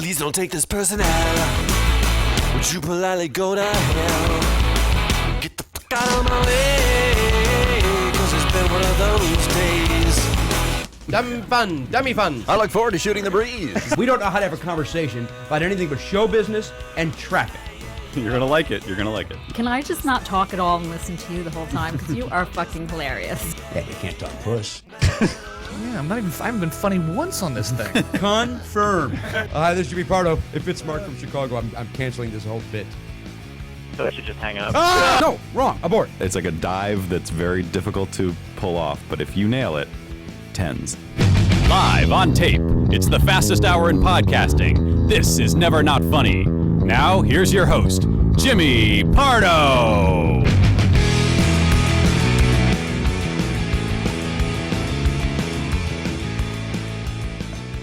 Please don't take this person out. Would you politely go to hell? Get the fuck out of my way, 'cause it's been one of those days. Dummy fun. I look forward to shooting the breeze. We don't know how to have a conversation about anything but show business and traffic. You're going to like it. You're going to like it. Can I just not talk at all and listen to you the whole time? Because you are fucking hilarious. Yeah, you can't talk puss. Yeah, I haven't been funny once on this thing. Confirm. Hi, this is Jimmy Pardo. If it's Mark from Chicago, I'm canceling this whole bit. So I should just hang up. No, wrong. Abort. It's like a dive that's very difficult to pull off, but if you nail it, tens. Live on tape. It's the fastest hour in podcasting. This is Never Not Funny. Now, here's your host, Jimmy Pardo.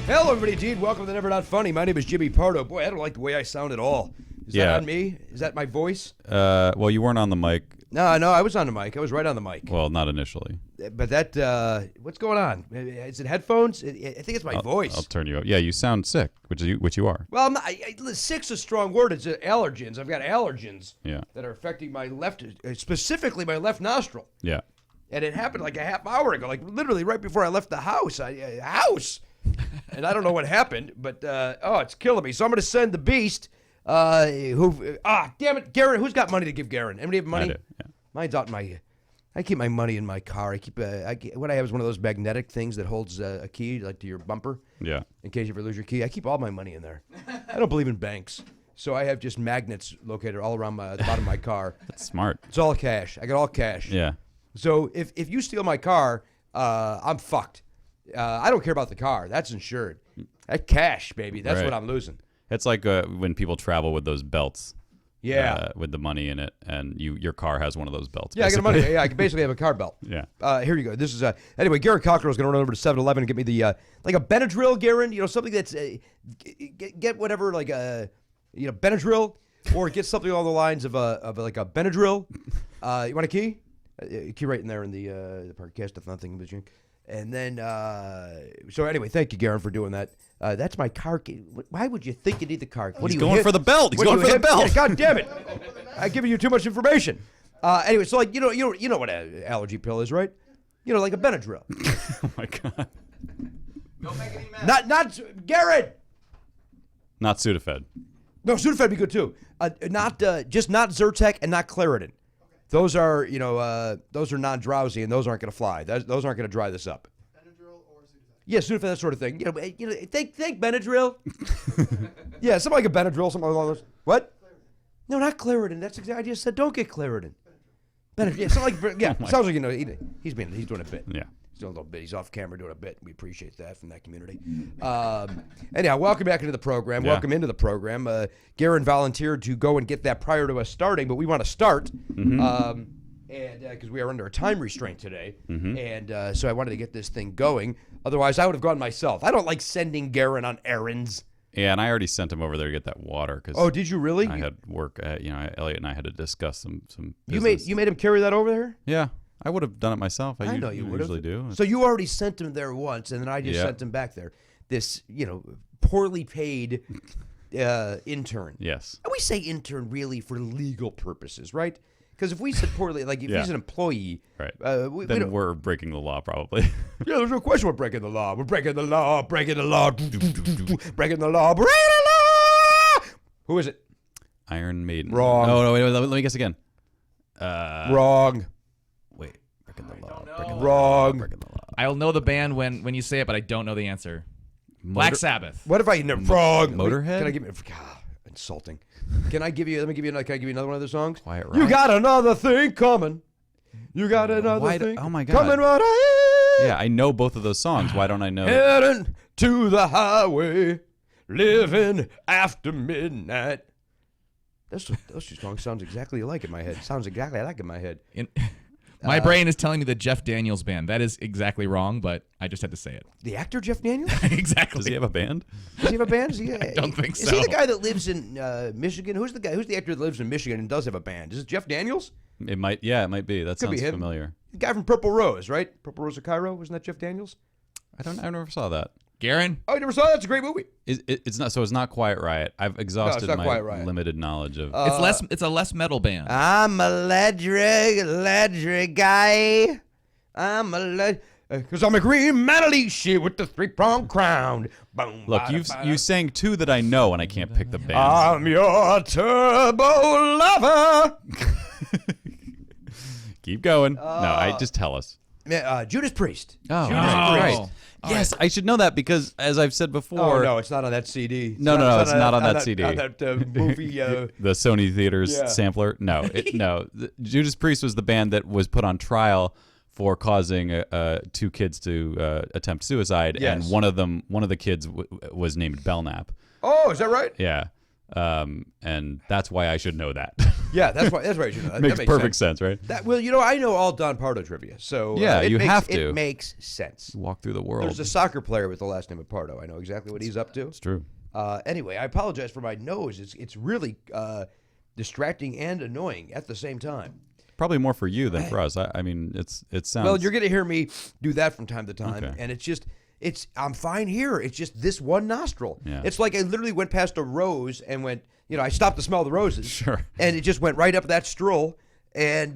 Hello, everybody. Indeed, welcome to Never Not Funny. My name is Jimmy Pardo. Boy, I don't like the way I sound at all. Is that on me? Is that my voice? Well, you weren't on the mic. No, I was on the mic. I was right on the mic. Well, not initially. But that, what's going on? Is it headphones? I think it's my voice. I'll turn you up. Yeah, you sound sick, which you are. Well, I'm not, sick's a strong word. It's allergens. I've got allergens that are affecting my left, specifically my left nostril. Yeah. And it happened like a half hour ago, like literally right before I left the house. And I don't know what happened, but it's killing me. So I'm going to send the beast. Damn it, Garen. Who's got money to give Garen? Anybody have money? I do. Yeah. Mine's out in my. I keep my money in my car. What I have is one of those magnetic things that holds a key, like to your bumper. Yeah. In case you ever lose your key, I keep all my money in there. I don't believe in banks, so I have just magnets located all around the bottom of my car. That's smart. It's all cash. I got all cash. Yeah. So if you steal my car, I'm fucked. I don't care about the car. That's insured. That cash, baby. That's Right. what I'm losing. It's like when people travel with those belts. Yeah. With the money in it, and your car has one of those belts. Yeah, basically. I got money. Yeah, I basically have a car belt. Yeah. Here you go. This is anyway. Garen Cockrell is going to run over to 7-Eleven and get me the like a Benadryl, Garen. You know, something that's get whatever like a Benadryl, or get something along the lines of like a Benadryl. You want a key? Key right in there in the podcast nothing machine. And then so anyway, thank you, Garen, for doing that. That's my car key. Why would you think you need the car key? He's going for the belt. He's going for the belt. Yeah, God damn it! I'm giving you too much information. Anyway, so like you know what an allergy pill is, right? You know, like a Benadryl. Oh my God. Don't make any mess. Not Garrett. Not Sudafed. No, Sudafed would be good too. Just not Zyrtec and not Claritin. Those are those are non-drowsy and those aren't going to fly. Those aren't going to dry this up. Benadryl or Sudafed? Yeah, Sudafed, that sort of thing. Think Benadryl. Yeah, something like a Benadryl, something along those. What? Claritin. No, not Claritin. That's exactly. I just said don't get Claritin. Benadryl. Yeah, something like sounds like he's doing a bit. Yeah. He's doing a little bit. He's off camera doing a bit. We appreciate that from that community. Anyhow, welcome back into the program. Yeah. Welcome into the program. Garen volunteered to go and get that prior to us starting, but we want to start. And because we are under a time restraint today. And so I wanted to get this thing going. Otherwise, I would have gone myself. I don't like sending Garen on errands. Yeah, and I already sent him over there to get that water. Cause Oh, did you really? I had work. Elliot and I had to discuss some You business. made him carry that over there? Yeah, I would have done it myself. I know you would have. usually do. So you already sent him there once, and then I just sent him back there. This, poorly paid intern. Yes. And we say intern really for legal purposes, right? Because if we said poorly, like if he's an employee, Right. we Then don't, we're breaking the law, probably. yeah, there's no question we're breaking the law. We're breaking the law, breaking the law, breaking the law, breaking the law. Who is it? Iron Maiden. Wrong. No, wait, let me guess again. Wrong. Wait, breaking the law. Wrong. Breaking the law. I'll know the band when you say it, but I don't know the answer. Black Sabbath. What if I never wrong? Motorhead? Can I give me insulting? Can I give you another one of the songs? Quiet You Riot. got another thing coming. You got another thing. Oh my God. Coming right ahead. Yeah, I know both of those songs. Why don't I know? Heading to the highway, living after midnight. Those two songs sounds exactly alike in my head. Sounds exactly alike in my head. My brain is telling me the Jeff Daniels band. That is exactly wrong, but I just had to say it. The actor Jeff Daniels? Exactly. Does he have a band? Does he have a band? I don't think Is he so. the guy that lives in Michigan? Who's the actor that lives in Michigan and does have a band? Is it Jeff Daniels? It might. Yeah, it might be. That Could be sounds him. familiar. The guy from Purple Rose, right? Purple Rose of Cairo, wasn't that Jeff Daniels? I never saw that. Garen? Oh, you never saw that? It's a great movie. It's not. So it's not Quiet Riot. I've exhausted not my Quiet Riot. limited knowledge of. It's a less metal band. I'm electric guy. Because I'm a green metal-y shit with the three-pronged crown. Boom, Look, you sang two that I know, and I can't pick the band. I'm your turbo lover. Keep going. No, just tell us. Judas Priest. Oh, Judas right. Priest. Yes, I should know that because, as I've said before, Oh, no, it's not on that CD. No, it's not on that CD. On that movie. the Sony Theaters sampler. No, no. Judas Priest was the band that was put on trial for causing two kids to attempt suicide, and one of the kids was named Belknap. Oh, is that right? Yeah, and that's why I should know that. Yeah, that's why you should know that. makes that perfect sense, right? I know all Don Pardo trivia, so Yeah, you have to. It makes sense. Walk through the world. There's a soccer player with the last name of Pardo. I know exactly what he's up to. It's true. Anyway, I apologize for my nose. It's really distracting and annoying at the same time. Probably more for you than for us. I mean, it sounds. Well, you're going to hear me do that from time to time, and I'm fine here. It's just this one nostril. Yeah. It's like I literally went past a rose and went, I stopped to smell the roses. Sure. And it just went right up that strill, and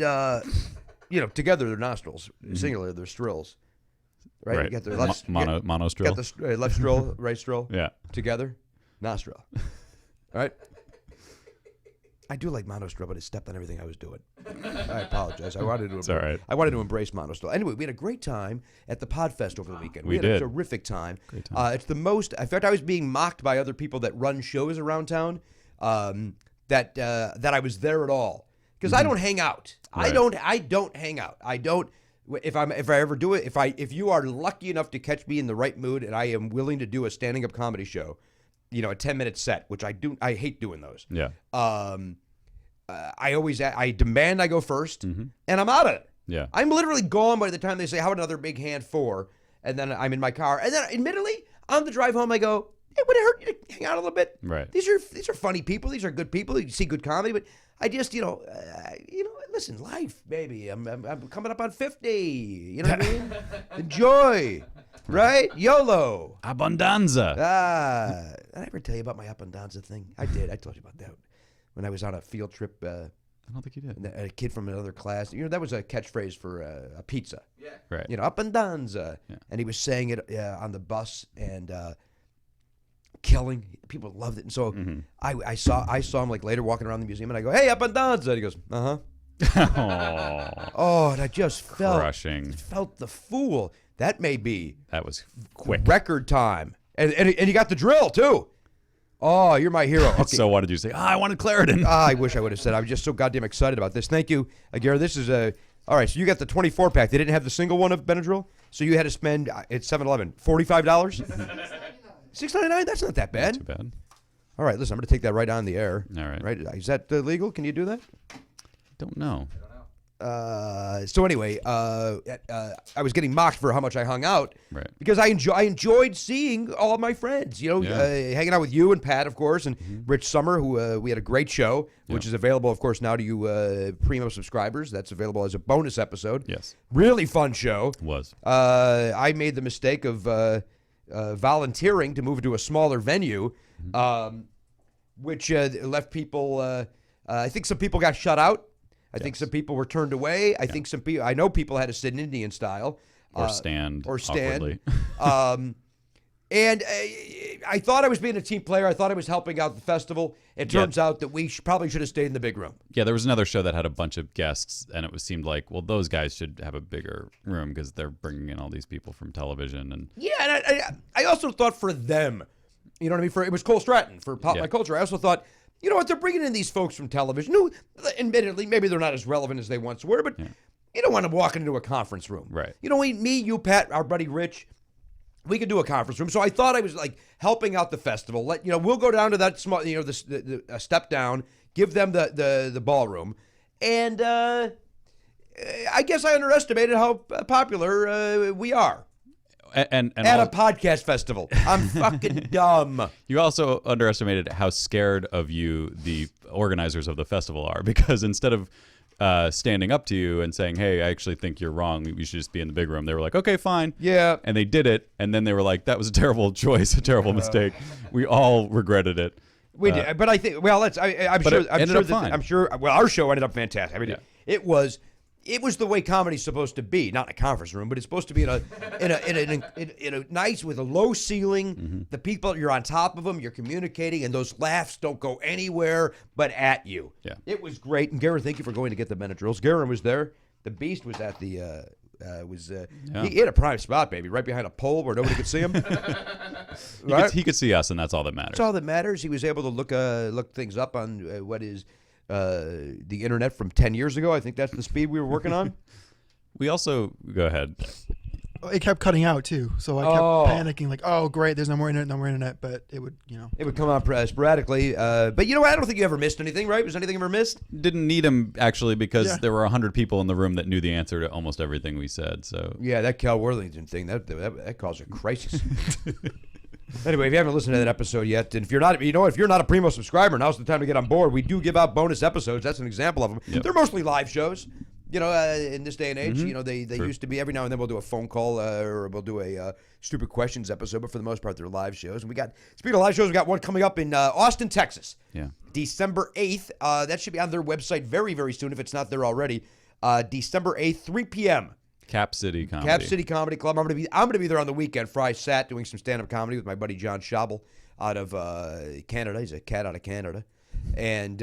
together they're nostrils. Singular, they're strills. Right? You got the left monostrill. Got the left strill, right strill. Yeah. Together, nostril. All right. I do like monostrill, but it stepped on everything I was doing. I apologize. I wanted to. It's all right. I wanted to embrace monostrill. Anyway, we had a great time at the Podfest over the weekend. We had did. a terrific time. Great time. It's the most. In fact, I was being mocked by other people that run shows around town. That I was there at all because I don't hang out. Right. I don't hang out. I don't. If I ever do it, if you are lucky enough to catch me in the right mood and I am willing to do a standing up comedy show, a 10-minute set, which I do. I hate doing those. Yeah. I demand I go first, and I'm out of it. Yeah. I'm literally gone by the time they say, how another big hand for? And then I'm in my car. And then admittedly, on the drive home, I go, hey, would it hurt you to hang out a little bit? Right. These are funny people. These are good people. You see good comedy, but I just, listen, life, baby. I'm coming up on 50. You know what I mean? Enjoy. Right? YOLO. Abundanza. Did I ever tell you about my Abundanza thing? I did. I told you about that when I was on a field trip. I don't think you did. A kid from another class. That was a catchphrase for a pizza. Yeah. Right. Abundanza. Yeah. And he was saying it on the bus and killing. People loved it. And so I saw him like later walking around the museum and I go, hey, Abundanza. And he goes, uh-huh. Oh, and I just Crushing. felt the fool. That may be. That was quick. Record time. And you got the drill, too. Oh, you're my hero. Okay. So what did you say? I wanted Clarendon. I wish I would have said. I was just so goddamn excited about this. Thank you, Gary. This is all right, so you got the 24-pack. They didn't have the single one of Benadryl, so you had to spend at 7-Eleven $45? $6.99? That's not that bad. Not too bad. All right, listen, I'm going to take that right on the air. All right. Right? Is that legal? Can you do that? Don't know. So anyway, I was getting mocked for how much I hung out, Right. Because I enjoyed seeing all of my friends. Hanging out with you and Pat, of course, and Rich Summer, who we had a great show, which is available, of course, now to you Primo subscribers. That's available as a bonus episode. Yes. Really fun show. Was. I made the mistake of volunteering to move to a smaller venue, which left people. I think some people got shut out. I think some people were turned away. I think some people. I know people had to sit in Indian style, Or stand. Awkwardly. And I thought I was being a team player. I thought I was helping out the festival. It turns out that we probably should have stayed in the big room. Yeah, there was another show that had a bunch of guests, and it seemed like, well, those guys should have a bigger room because they're bringing in all these people from television. And I also thought for them, you know what I mean? It was Cole Stratton for Pop My Culture. I also thought, you know what? They're bringing in these folks from television who, admittedly, maybe they're not as relevant as they once were, but you don't want to walk into a conference room. Right. Me, you, Pat, our buddy Rich, we could do a conference room. So I thought I was like helping out the festival. We'll go down to that small, the step down, give them the ballroom. And I guess I underestimated how popular we are. And at a podcast festival. I'm fucking dumb. You also underestimated how scared of you the organizers of the festival are, because instead of standing up to you and saying, hey, I actually think you're wrong. We should just be in the big room. They were like, okay, fine. Yeah. And they did it. And then they were like, that was a terrible choice, a terrible mistake. We all regretted it. We did, but I think. Well, I'm But sure. it I'm ended sure. up fine. I'm sure. Well, our show ended up fantastic. I mean, Yeah. it was the way comedy's supposed to be. Not in a conference room, but it's supposed to be in a nice with a low ceiling. Mm-hmm. The people, you're on top of them. You're communicating, and those laughs don't go anywhere but at you. Yeah. It was great. And Garen, thank you for going to get the Benadryls. Garen was there. The Beast was at the. He had a prime spot, baby, right behind a pole where nobody could see him. He could see us, and that's all that matters. That's all that matters. He was able to look things up on what is the internet from 10 years ago. I think that's the speed we were working on. We also go ahead. It kept cutting out too, so I kept panicking, like, "Oh, great, there's no more internet." But it would, It would come on sporadically. But you know what? I don't think you ever missed anything, right? Was anything ever missed? Didn't need him, actually, because Yeah. there were 100 people in the room that knew the answer to almost everything we said. So Yeah, that Cal Worthington thing, that caused a crisis. Anyway, if you haven't listened to that episode yet, and if you're not a Primo subscriber, now's the time to get on board. We do give out bonus episodes. That's an example of them. Yep. They're mostly live shows. In this day and age, they True. used to be every now and then we'll do a phone call or we'll do a stupid questions episode, but for the most part, they're live shows. And speaking of live shows, we got one coming up in Austin, Texas. Yeah. December 8th. That should be on their website very, very soon if it's not there already. December 8th, 3 p.m. Cap City Comedy. Cap City Comedy Club. I'm gonna be there on the weekend, Friday, Sat, doing some stand-up comedy with my buddy John Schabel out of Canada. He's a cat out of Canada. And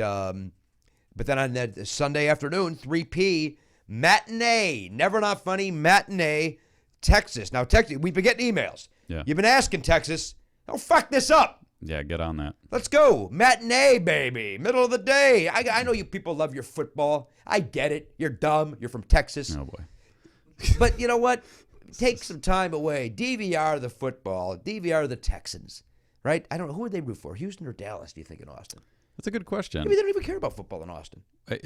but then on that Sunday afternoon, 3 p. matinee, Never Not Funny matinee, Texas. Now, Texas, we've been getting emails. Yeah. You've been asking, Texas, don't fuck this up. Yeah, get on that. Let's go. Matinee, baby. Middle of the day. I know you people love your football. I get it. You're dumb. You're from Texas. Oh, boy. But you know what? Take some time away. DVR the football. DVR the Texans. Right? I don't know. Who would they root for? Houston or Dallas, do you think, in Austin? That's a good question. Maybe they don't even care about football in Austin.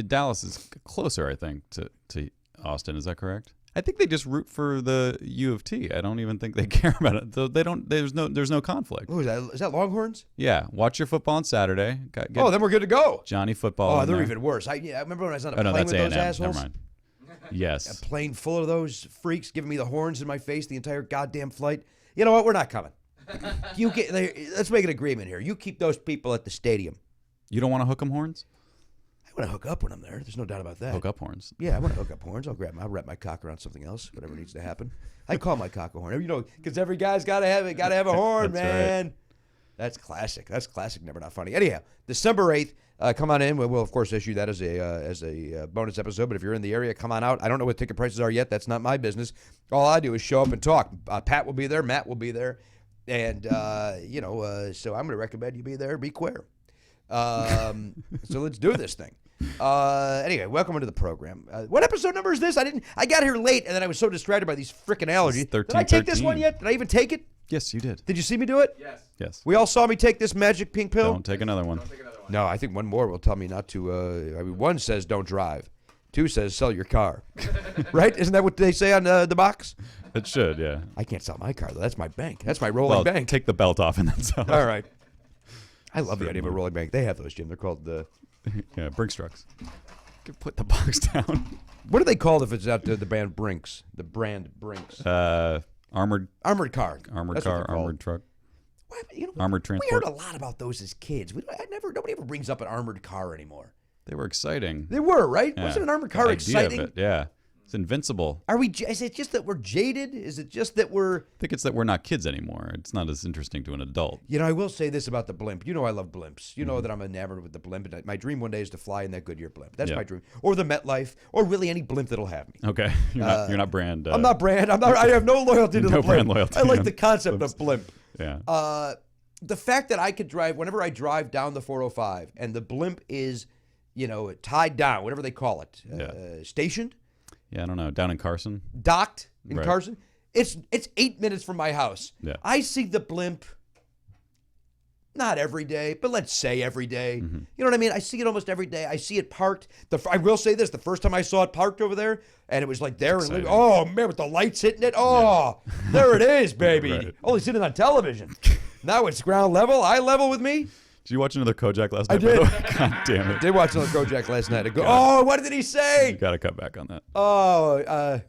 Dallas is closer, I think, to Austin. Is that correct? I think they just root for the U of T. I don't even think they care about it. So they don't. There's no conflict. Who is that? Is that Longhorns? Yeah, watch your football on Saturday. Get Then we're good to go. Johnny football. Oh, in they're there. even worse. I remember when I was on a Oh no, plane that's with those A&M. assholes. Never mind. Yes. A plane full of those freaks giving me the horns in my face the entire goddamn flight. You know what? We're not coming. Let's make an agreement here. You keep those people at the stadium. You don't want to hook 'em horns? I want to hook up when I'm there. There's no doubt about that. Hook up horns. Yeah, I want to hook up horns. I'll wrap my cock around something else, whatever needs to happen. I call my cock a horn. Because every guy's got to have a horn, That's man. right. That's classic. That's classic. Never Not Funny. Anyhow, December 8th. Come on in. We'll of course issue that as a bonus episode. But if you're in the area, come on out. I don't know what ticket prices are yet. That's not my business. All I do is show up and talk. Pat will be there. Matt will be there. And so I'm going to recommend you be there. Be queer. So let's do this thing. Anyway, welcome into the program. What episode number is this? I got here late, and then I was so distracted by these freaking allergies. Did I take this one yet? Did I even take it? Yes, you did. Did you see me do it? Yes. We all saw me take this magic pink pill? Don't take another one. No, I think one more will tell me not to. One says don't drive. Two says sell your car. Right? Isn't that what they say on the box? It should, yeah. I can't sell my car, though. That's my bank. That's my rolling bank. Take the belt off and then sell it. All right. I love the idea of a rolling bank. They have those, Jim. They're called the... Yeah, Brinks trucks. Put the box down. What are they called if it's out the band Brinks? The brand Brinks. Armored car. Armored car, armored truck. Well, Armored We transport. heard a lot about those as kids. Nobody ever brings up an armored car anymore. They were exciting. They were, right? Yeah. Wasn't an armored car The idea exciting? of it, yeah. It's invincible. Is it just that we're jaded? Is it just that we're... I think it's that we're not kids anymore. It's not as interesting to an adult. I will say this about the blimp. I love blimps. You know that I'm enamored with the blimp. And my dream one day is to fly in that Goodyear blimp. That's my dream. Or the MetLife, or really any blimp that'll have me. Okay. You're not brand. I'm not brand. I have no loyalty to the No blimp. brand loyalty I like on the concept blimps. of blimp. Yeah. The fact that I could drive, whenever I drive down the 405, and the blimp is, tied down, whatever they call it, stationed, Yeah, I don't know. Down in Carson? docked in Right. Carson. It's 8 minutes from my house. Yeah. I see the blimp, not every day, but let's say every day. Mm-hmm. You know what I mean? I see it almost every day. I see it parked. I will say this: the first time I saw it parked over there, and it was like there, and Exciting. oh man, with the lights hitting it, there it is, baby. Right. Only seen it on television. Now it's ground level, eye level with me. Did you watch another Kojak last night? I did. God damn it. Did watch another Kojak last night. I go, oh, what did he say? You got to cut back on that. Oh,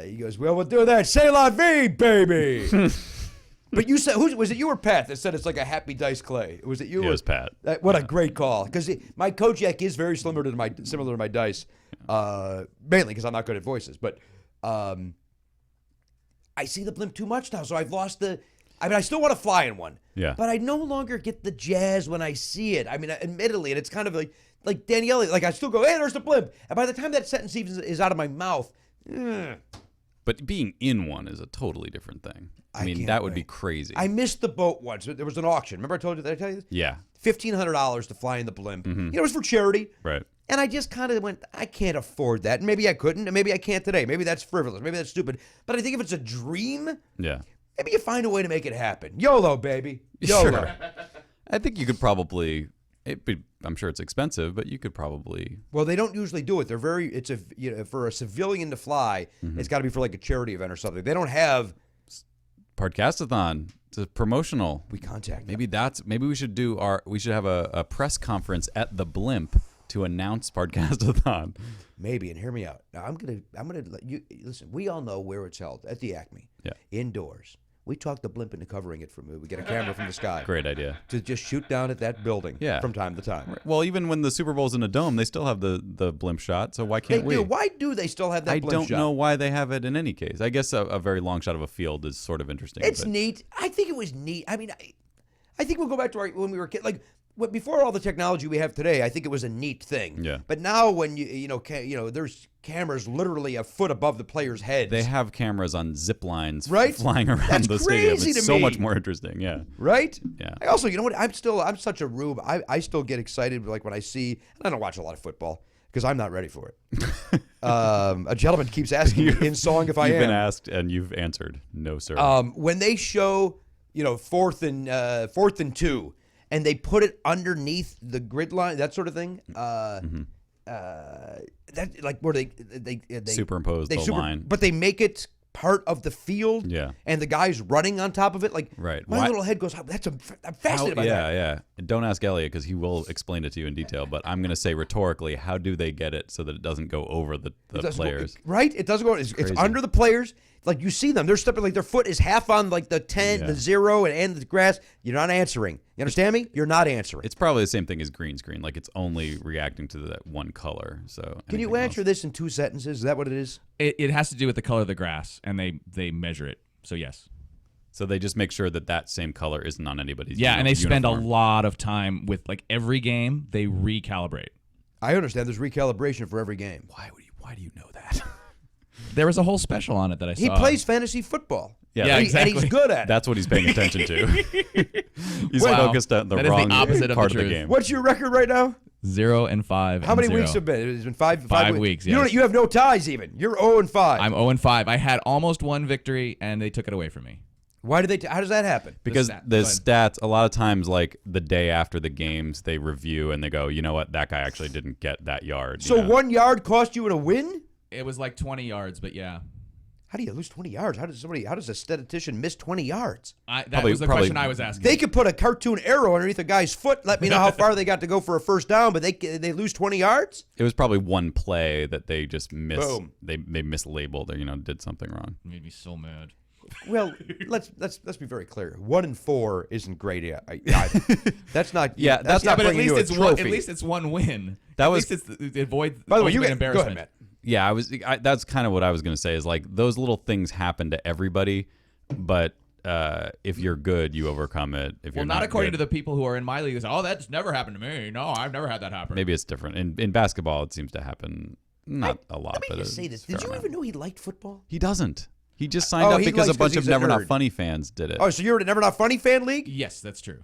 he goes, well, we'll do that. C'est la vie, baby. But you said, was it you or Pat that said it's like a happy dice clay? Was it you? It was Pat. What a great call. Because my Kojak is very similar to my dice, mainly because I'm not good at voices. But I see the blimp too much now, so I've lost the... I mean, I still want to fly in one. Yeah. But I no longer get the jazz when I see it. I mean, admittedly, and it's kind of like Danielle, like I still go, hey, there's the blimp. And by the time that sentence even is out of my mouth... But being in one is a totally different thing. I mean, can't that would wait. be crazy. I missed the boat once. There was an auction. Remember I told you? Did I tell you this? Yeah. $1,500 to fly in the blimp. You know, it was for charity. Right. And I just kind of went, I can't afford that. And maybe I couldn't, and maybe I can't today. Maybe that's frivolous. Maybe that's stupid. But I think if it's a dream, Yeah. maybe you find a way to make it happen. YOLO, baby. YOLO. Sure. I think you could probably... I'm sure it's expensive, but you could probably... Well, they don't usually do it. They're very... It's for a civilian to fly, it's got to be for like a charity event or something. They don't have... Podcastathon. It's a promotional. We contact Maybe we should have a press conference at the blimp to announce Podcastathon. Maybe, and hear me out. Now I'm gonna let you listen. We all know where it's held at the Acme. Yeah. Indoors. We talk the blimp into covering it from. We get a camera from the sky. Great idea. To just shoot down at that building. Yeah. From time to time. Well, even when the Super Bowl's in a dome, they still have the blimp shot. So why can't we? Why do they still have that I blimp don't shot? know why they have it in any case. I guess a very long shot of a field is sort of interesting. It's but neat. I think it was neat. I mean, I think we'll go back to when we were kids. Like before all the technology we have today, I think it was a neat thing. Yeah. But now when there's cameras literally a foot above the players' heads. They have cameras on zip lines Right? flying around That's the stadium. crazy It's to so me. much more interesting. Yeah. Right? Yeah. I also, you know what? I'm such a rube. I still get excited like when I see, and I don't watch a lot of football because I'm not ready for it. A gentleman keeps asking me in song if I am. You've been asked and you've answered, no, sir. When they show, fourth and 2, and they put it underneath the grid line, that sort of thing. That like where they superimpose the line, but they make it part of the field. Yeah. And the guy's running on top of it. Like Right. my little head goes, I'm fascinated by that. Yeah. Don't ask Elliot because he will explain it to you in detail. But I'm going to say rhetorically, how do they get it so that it doesn't go over the players? Right? It doesn't go. It's under the players. Like you see them, they're stepping like their foot is half on like the 10, the 0, and the grass. You're not answering. You understand me? You're not answering. It's probably the same thing as green screen. Like it's only reacting to that one color. So can you answer this in 2 sentences? Is that what it is? It has to do with the color of the grass, and they measure it. So yes. So they just make sure that same color isn't on anybody's. And they spend a uniform. lot of time with like every game. They recalibrate. I understand. There's recalibration for every game. Why do you know that? There was a whole special on it that I saw. He plays fantasy football. Yeah, exactly. And he's good at it. That's what he's paying attention to. He's Wow. focused on the That is the wrong opposite of part the of the truth. game. What's your record right now? 0-5. How many weeks have been? It's been 5 5 weeks, You yes. You have no ties even. You're 0-5. I'm 0-5. I had almost one victory, and they took it away from me. Why did they? How does that happen? Because stat- the go ahead. stats, a lot of times, like the day after the games, they review and they go, you know what, that guy actually didn't get that yard. So you know? 1 yard cost you in a win? It was like 20 yards, but yeah. How do you lose 20 yards? How does a statistician miss 20 yards? That was the question I was asking. They could put a cartoon arrow underneath a guy's foot. Let me know how far they got to go for a first down, but they lose 20 yards? It was probably one play that they just missed. Boom. They mislabeled or did something wrong. It made me so mad. Well, let's be very clear. 1-4 isn't great either. That's not. Yeah, that's not but at bringing least you a trophy. at least it's one win. That at was- least it avoids By the way, ultimate go embarrassment. ahead, Matt. Yeah, that's kind of what I was going to say is like those little things happen to everybody, but if you're good, you overcome it. If you're Well, not according good, to the people who are in my league. They say, "Oh, that's never happened to me. No, I've never had that happen." maybe it's different. In basketball, it seems to happen not a lot. Let me but just say this. it's a Did fair you amount. even know he liked football? He doesn't. He just signed up he because likes a bunch 'cause of he's a Never Not nerd. Funny fans did it. Oh, so you're in a Never Not Funny fan league? Yes, that's true.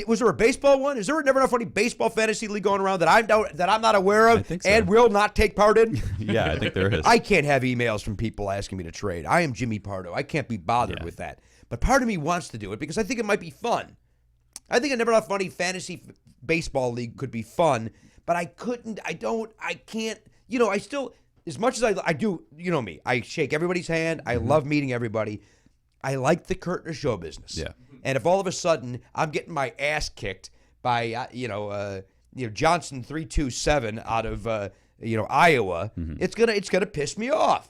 Was there a baseball one? Is there a Never Not Funny baseball fantasy league going around that I'm not aware of I think so. and will not take part in? Yeah, I think there is. I can't have emails from people asking me to trade. I am Jimmy Pardo. I can't be bothered with that. But part of me wants to do it because I think it might be fun. I think a Never Not Funny fantasy baseball league could be fun, but I can't, I still, as much as I do, you know me, I shake everybody's hand. I love meeting everybody. I like the curtain of show business. Yeah. And if all of a sudden I'm getting my ass kicked by Johnson 327 out of Iowa, it's gonna piss me off.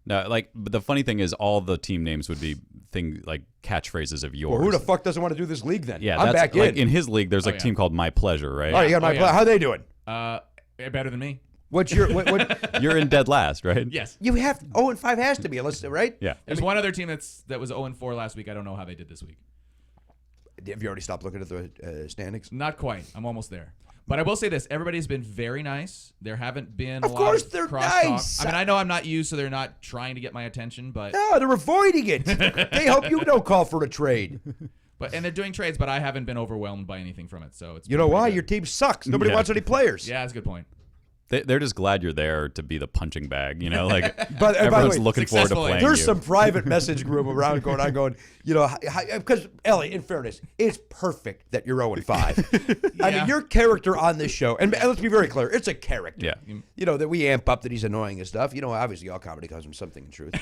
No, but the funny thing is, all the team names would be like catchphrases of yours. Well, who the fuck doesn't want to do this league then? Yeah, I'm back like, in. in his league, there's a team called My Pleasure, right? Oh, you got How they doing? Better than me. What's your what? You're in dead last, right? Yes. You have 0-5 has to be, unless right? Yeah. There's one other team that was 0-4 last week. I don't know how they did this week. Have you already stopped looking at the standings? Not quite. I'm almost there. But I will say this: everybody's been very nice. There haven't been Of a lot course of they're crosstalk. nice. I mean, I know I'm not you, so they're not trying to get my attention. But No, they're avoiding it. They hope you don't call for a trade. and they're doing trades, but I haven't been overwhelmed by anything from it. So it's You know why? good. Your team sucks. Nobody Yeah. wants any players. Yeah, that's a good point. They're just glad you're there to be the punching bag, Like, But by the everyone's way, looking forward to successfully. playing There's you. some private message group around going, because Ellie, in fairness, it's perfect that you're 0-5. I mean, your character on this show, and let's be very clear, it's a character. Yeah. That we amp up that he's annoying and stuff. Obviously all comedy comes from something in truth.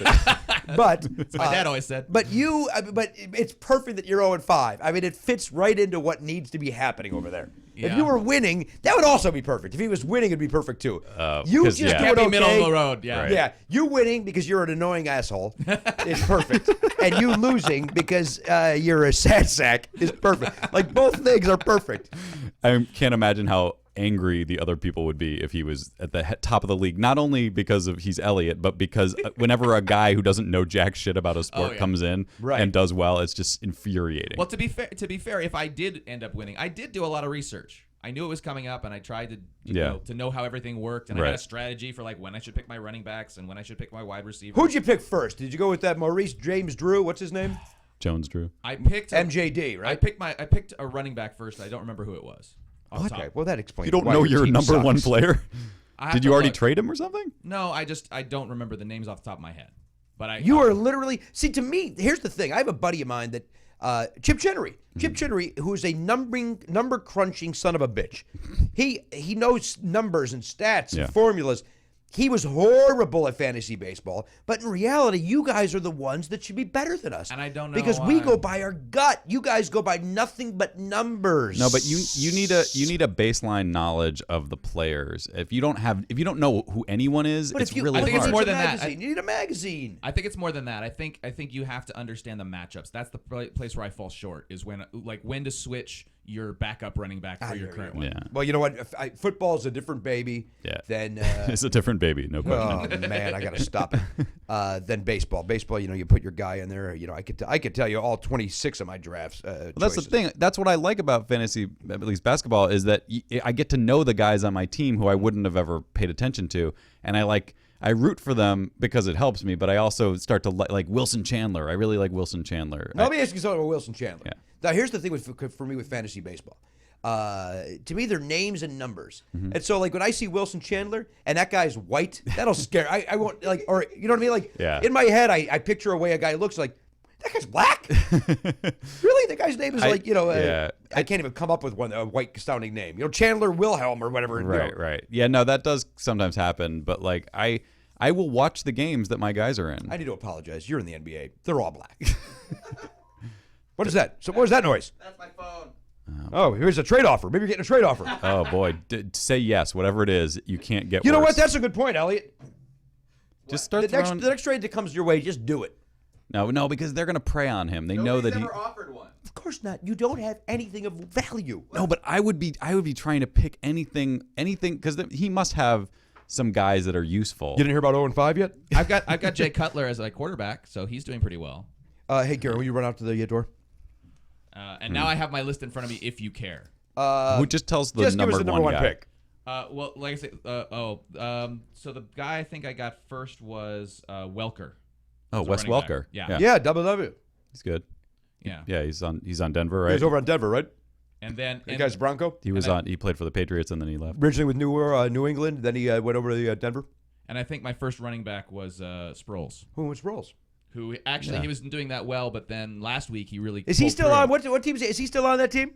But My dad always said. But it's perfect that you're 0-5. I mean, it fits right into what needs to be happening over there. If Yeah. you were winning, that would also be perfect. If he was winning, it'd be perfect too. You 'cause, just yeah. do Can't it be okay. middle of the road. Yeah. Right. Yeah, you winning because you're an annoying asshole is perfect, and you losing because you're a sad sack is perfect. Like both things are perfect. I can't imagine how angry the other people would be if he was at the top of the league. Not only because of he's Elliot, but because whenever a guy who doesn't know jack shit about a sport comes in and does well, it's just infuriating. Well, to be fair, if I did end up winning, I did do a lot of research. I knew it was coming up, and I tried to know how everything worked, and I had a strategy for when I should pick my running backs and when I should pick my wide receivers. Who'd you pick first? Did you go with that Maurice James Drew? What's his name? Jones Drew. I picked MJD, right? I picked a running back first. I don't remember who it was. off the top. Okay, well that explains. You don't why know your your team number one sucks. player? I have Did to you already look. trade him or something? No, I don't remember the names off the top of my head. But You are literally to me. Here's the thing. I have a buddy of mine that Chip Chinnery. Chip Chinnery, who is a number crunching son of a bitch. He knows numbers and stats and formulas. He was horrible at fantasy baseball, but in reality, you guys are the ones that should be better than us. And I don't know because why. we go by our gut. You guys go by nothing but numbers. No, but you need a baseline knowledge of the players. If you don't know who anyone is, But it's if you, really I think it's hard. more it's a than that. magazine. You need a magazine. I think it's more than that. I think you have to understand the matchups. That's the place where I fall short. Is when to switch your backuck running back for your current one. Yeah. Well, you know what? Football is a different baby than. It's a different baby, no question. Oh man, I gotta stop it. Then baseball. Baseball, you put your guy in there. I could tell you all 26 of my drafts. Well, that's the thing. That's what I like about fantasy, at least basketball, is that I get to know the guys on my team who I wouldn't have ever paid attention to, and I root for them because it helps me. But I also start to like Wilson Chandler. I really like Wilson Chandler. Now, let me ask you something about Wilson Chandler. Yeah. Now, here's the thing for me with fantasy baseball. To me, they're names and numbers. And so, when I see Wilson Chandler and that guy's white, that'll scare. I won't or you know what I mean? In my head, I picture a way a guy looks like. That guy's black? Really? The guy's name is I can't even come up with a white astounding name. Chandler Wilhelm or whatever. Right. Yeah, no, that does sometimes happen. But I will watch the games that my guys are in. I need to apologize. You're in the NBA. They're all black. What is that? So what was that noise? That's my phone. Oh, here's a trade offer. Maybe you're getting a trade offer. Oh boy, say yes, whatever it is. You can't get. You know worse. what? That's a good point, Elliot. Just start The throwing. next trade that comes your way, just do it. No, because they're gonna prey on him. They know that he. offered one. Of course not. You don't have anything of value. No, but I would be trying to pick anything, because he must have some guys that are useful. You didn't hear about 0-5 yet? I've got Jay Cutler as a quarterback, so he's doing pretty well. Hey, Gary, will you run out to the door? And now I have my list in front of me. If you care. Who just tells the Just give us the number one guy. pick. Well, like I said, so the guy I think I got first was Welker. Oh, As a Wes running back. Welker. Yeah. Yeah, WW. He's good. Yeah. Yeah, he's on Denver, right? He's over on Denver, right? And then The guy's Bronco. He was He played for the Patriots and then he left. Originally with New England, then he went over to Denver. and I think my first running back was Sproles. Who was Rolls? who actually he wasn't doing that well, but then last week he really is he pulled still through. on? What team is he still on that team?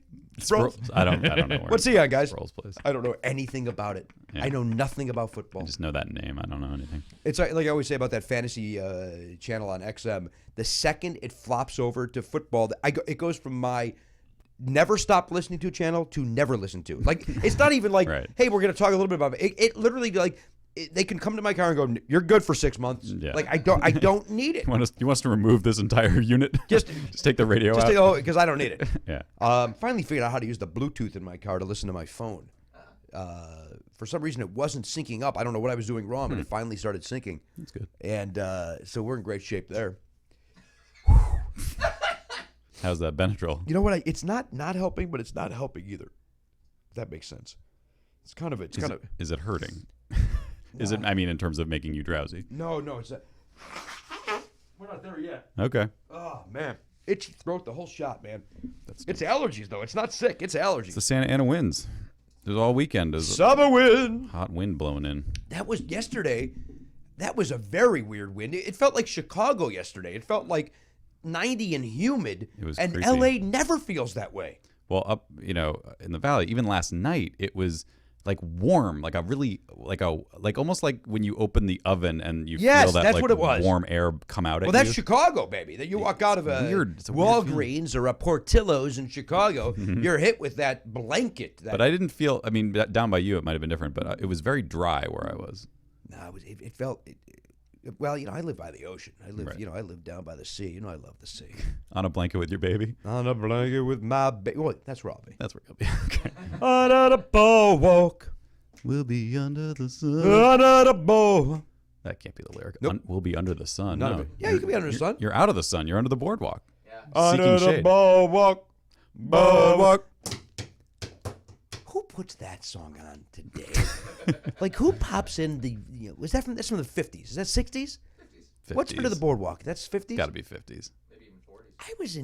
I don't know. Where What's he on, guys? Sproles plays. I don't know anything about it. Yeah. I know nothing about football. I just know that name. I don't know anything. It's like I always say about that fantasy channel on XM. The second it flops over to football, it goes from my never stop listening to channel to never listen to. Like it's not even like, Right. hey, we're going to talk a little bit about it. It literally like they can come to my car and go, you're good for 6 months. Yeah. Like I don't need it. You want us to remove this entire unit? Just take the radio out. Because I don't need it. Yeah. Finally figured out how to use the Bluetooth in my car to listen to my phone. For some reason, it wasn't syncing up. I don't know what I was doing wrong, but it finally started syncing. That's good. And so we're in great shape there. How's that Benadryl? You know what? It's not helping, but it's not helping either. If that makes sense. It's kind of Is it hurting? Is it? I mean, in terms of making you drowsy. No. It's we're not there yet. Okay. Oh man, itchy throat the whole shot, man. It's allergies though. It's not sick. It's allergies. It's the Santa Ana winds. It was all weekend. There's Summer wind. hot wind blowing in. That was yesterday. That was a very weird wind. It felt like Chicago yesterday. It felt like 90 and humid. It was and creepy. LA never feels that way. Well, up in the valley, even last night, it was like warm, like almost like when you open the oven and you Yes, feel that that's like what it was. warm air come out at Well, that's you. Chicago, baby. That you walk out of a weird. It's a weird Walgreens or a Portillo's in Chicago, you're hit with that blanket. But I didn't feel. I mean, down by you, it might have been different, but it was very dry where I was. No, it felt. Well, I live by the ocean. I live, Right. I live down by the sea. I love the sea. On a blanket with your baby. On a blanket with my baby. Well, that's where I'll be. That's where you'll be. Okay. Under the boardwalk. We'll be under the sun. Under the boardwalk. That can't be the lyric. Nope. We'll be under the sun. None No. of it. Yeah, you can be under the sun. You're out of the sun. You're under the boardwalk. Under Seeking the shade. boardwalk. Boardwalk. Who puts that song on today? Like, who pops in the? That's from the 50s. Is that 60s? 50s. What's under the boardwalk? That's 50s. Got to be 50s. I was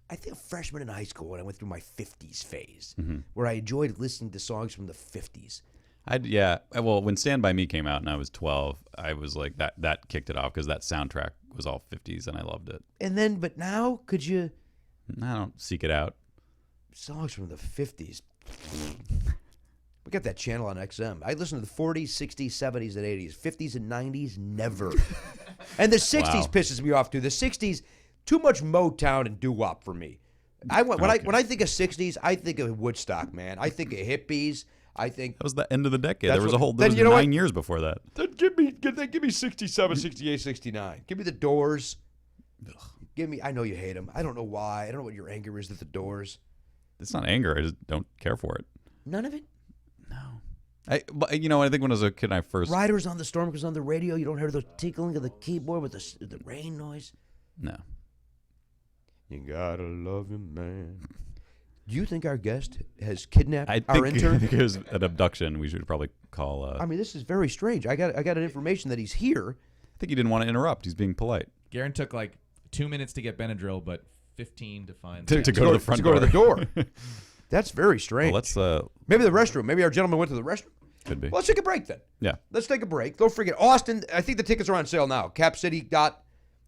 I think a freshman in high school when I went through my 50s phase, where I enjoyed listening to songs from the 50s. Yeah. Well, when Stand By Me came out and I was 12, I was like that kicked it off because that soundtrack was all 50s and I loved it. And then, but now, could you I don't seek it out. songs from the 50s? We got that channel on XM. I listen to the 40s, 60s, 70s, and 80s. 50s and 90s, never. And the 60s Wow. pisses me off too. The 60s, too much Motown and doo-wop for me. When I think of 60s, I think of Woodstock, man. I think of hippies. I think That was the end of the decade. That's There was what- there then was you know what? 9 years before that. then give me 67, 68, 69. Give me the Doors. Give me. I know you hate them. I don't know why. I don't know what your anger is at the Doors. It's not anger. I just don't care for it. None of it. I think when I was a kid, I first Riders on the Storm goes on the radio. You don't hear the tinkling of the keyboard with the rain noise. no. You gotta love him, man. Do you think our guest has kidnapped I our think, intern? I think it was an abduction. We should probably call. I mean, this is very strange. I got an information that he's here. I think he didn't want to interrupt. He's being polite. Garen took like 2 minutes to get Benadryl, but 15 to find. To go to the front to go to the door. door. That's very strange. Well, let's Maybe the restroom. Maybe our gentleman went to the restroom. could be. Well, let's take a break then. Yeah. Let's take a break. Don't forget Austin. I think the tickets are on sale now. CapCity.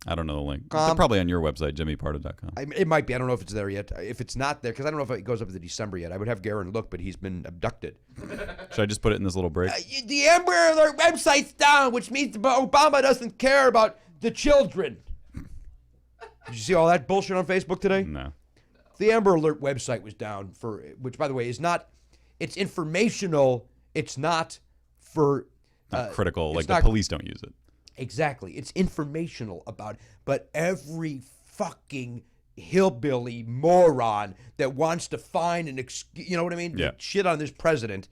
I don't know the link. They're probably on your website, jimmypardo.com. It might be. I don't know if it's there yet. If it's not there, because I don't know if it goes up to December yet. I would have Garen look, but he's been abducted. Should I just put it in this little break? The Amber Alert website's down, which means Obama doesn't care about the children. Did you see all that bullshit on Facebook today? No. The Amber Alert website was down which, by the way, is not. It's informational. It's not for Not critical. it's Like not- the police don't use it. Exactly. It's informational about, but every fucking hillbilly moron that wants to find you know what I mean? Yeah. Shit on this president.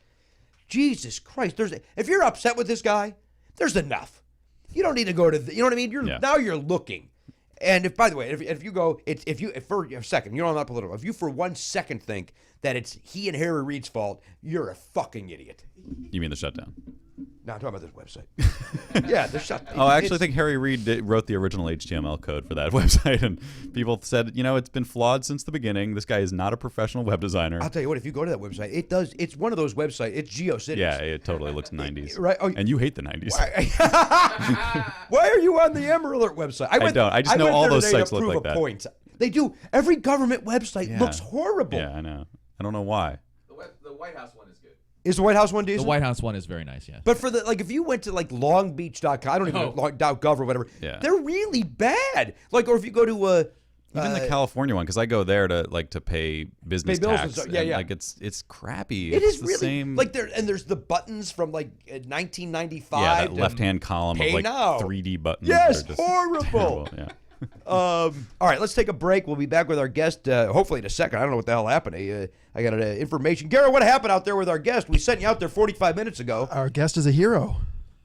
Jesus Christ. If you're upset with this guy, there's enough. You don't need to go to you know what I mean? Now you're looking. And if, by the way, if you go, if for a second, I'm not political. If you for 1 second think that it's he and Harry Reid's fault, you're a fucking idiot. You mean the shutdown? No, I'm talking about this website. Yeah, they're shut. Oh, I actually think Harry Reid wrote the original HTML code for that website, and people said, it's been flawed since the beginning. This guy is not a professional web designer. I'll tell you what, if you go to that website, it does. It's one of those websites. It's GeoCities. Yeah, it totally looks 90s. Right. Oh, and you hate the 90s. Why are you on the Amber Alert website? I don't. I just know all those sites look like that. Point. They do. Every government website looks horrible. Yeah, I know. I don't know why. The White House one is good. Is the White House one decent? The White House one is very nice, yeah. But for the if you went to longbeach.com, I don't even know, .gov or whatever, they're really bad. Or if you go to even the California one, because I go there to pay business bills tax. and yeah. It's crappy. It's the really same. There's the buttons from 1995. Yeah, that left-hand column of 3D buttons. Yes, just horrible. Terrible. Yeah. All right, let's take a break. We'll be back with our guest, hopefully in a second. I don't know what the hell happened. I got information. Garrett, what happened out there with our guest? We sent you out there 45 minutes ago. Our guest is a hero.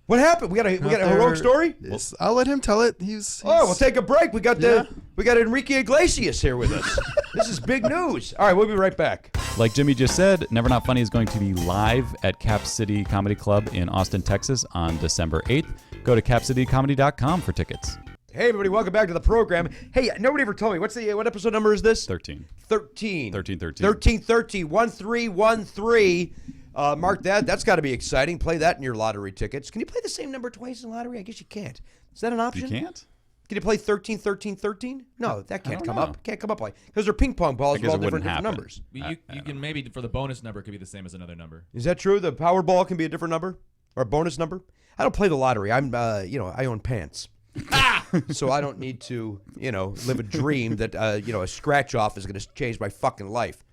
What happened? We got a heroic story? I'll let him tell it. He's we'll take a break. We got Enrique Iglesias here with us. This is big news. All right, we'll be right back. Like Jimmy just said, Never Not Funny is going to be live at Cap City Comedy Club in Austin, Texas on December 8th. Go to capcitycomedy.com for tickets. Hey, everybody, welcome back to the program. Hey, nobody ever told me. What episode number is this? 13. 13. 1313. 1313. Mark that. That's got to be exciting. Play that in your lottery tickets. Can you play the same number twice in lottery? I guess you can't. Is that an option? You can't? Can you play 13, 13, 13? No, that can't come up. Can't come up because they're ping pong balls with all different numbers. You can maybe for the bonus number it could be the same as another number. Is that true? The Powerball can be a different number or a bonus number? I don't play the lottery. I own pants. So I don't need to, live a dream that, a scratch off is going to change my fucking life.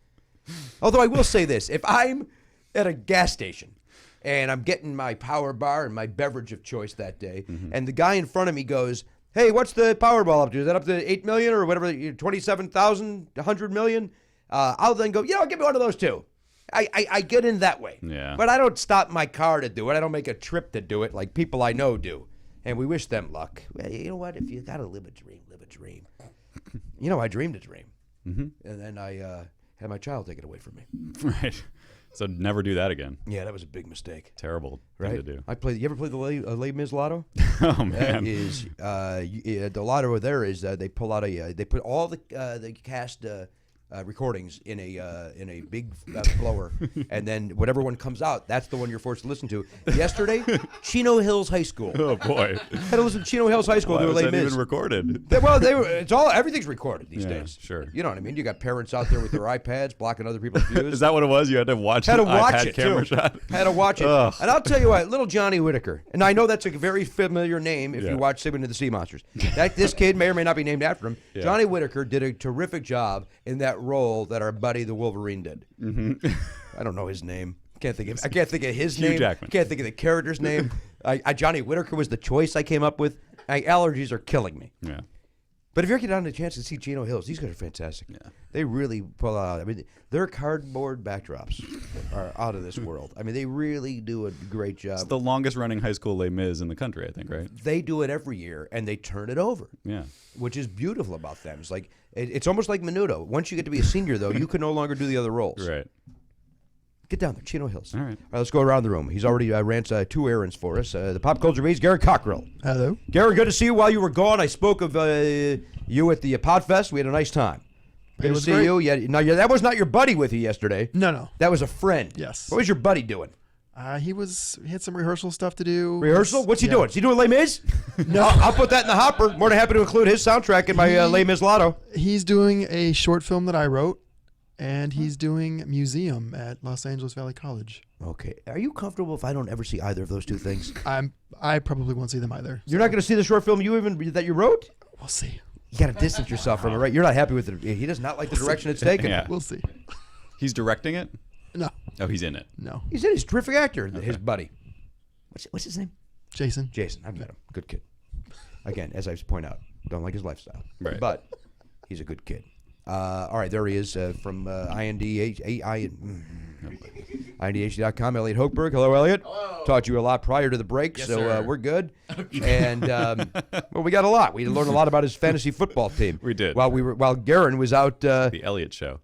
Although I will say this, if I'm at a gas station and I'm getting my power bar and my beverage of choice that day, and the guy in front of me goes, hey, what's the Powerball up to? Is that up to 8 million or whatever, 27,000, 100 million? I'll then go, give me one of those too. I get in that way. Yeah. But I don't stop my car to do it. I don't make a trip to do it like people I know do. And we wish them luck. Well, you know what? If you got to live a dream, live a dream. I dreamed a dream. And then I had my child taken away from me. Right. So never do that again. Yeah, that was a big mistake. Terrible thing to do. You ever play the Les Mis Lotto? Oh, man. That is, the lotto there is they pull out they put all the cast recordings in a big blower, and then whatever one comes out, that's the one you're forced to listen to. Yesterday, Chino Hills High School. Oh boy, had to listen to Chino Hills High School. Why was that even recorded? Everything's recorded these days. Sure. You know what I mean? You got parents out there with their iPads blocking other people's views. Is that what it was? You had to watch. Had to watch iPad it camera too. Shot? Had to watch it. Ugh. And I'll tell you what, little Johnny Whitaker, and I know that's a very familiar name if you watch Sigmund and the Sea Monsters. This kid may or may not be named after him. Yeah. Johnny Whitaker did a terrific job in that role that our buddy the Wolverine did. I don't know his name. I can't think of his Hugh name. Jackman. Can't think of the character's name. Johnny Whitaker was the choice I came up with. Allergies are killing me. Yeah. But if you're getting down a chance to see Chino Hills, these guys are fantastic. Yeah. They really pull out. I mean, their cardboard backdrops are out of this world. I mean, they really do a great job. It's the longest running high school Les Mis in the country, I think, right? They do it every year, and they turn it over. Yeah. Which is beautiful about them. It's like it's almost like Menudo. Once you get to be a senior, though, you can no longer do the other roles. Right. Get down there, Chino Hills. All right. Let's go around the room. He's already ran 2 errands for us. The Pop Culture Bees, Garrett Cockrell. Hello. Garrett, good to see you. While you were gone, I spoke of you at the Podfest. We had a nice time. Good to see great. you. Yeah, that was not your buddy with you yesterday. No. That was a friend. Yes. What was your buddy doing? He had some rehearsal stuff to do. Rehearsal? What's he doing? Is he doing Les Mis? No. I'll put that in the hopper. More than happy to include his soundtrack in my Les Mis Lotto. He's doing a short film that I wrote, and he's doing museum at Los Angeles Valley College. Okay. Are you comfortable if I don't ever see either of those two things? I probably won't see them either. You're not going to see the short film that you wrote? We'll see. You got to distance yourself from it, right? You're not happy with it. He does not like the direction it's taken. Yeah. We'll see. He's directing it? No. Oh, he's in it. No. He's a terrific actor, his buddy. What's his name? Jason. I've met him. Good kid. Again, as I point out, don't like his lifestyle. Right. But he's a good kid. All right, there he is from INDH.com, Elliot Hochberg. Hello, Elliot. Hello. Taught you a lot prior to the break, Yes, so sir. we're good. Okay. And well, we got a lot. We learned a lot about his fantasy football team. We did. While Garen was out. The Elliot Show.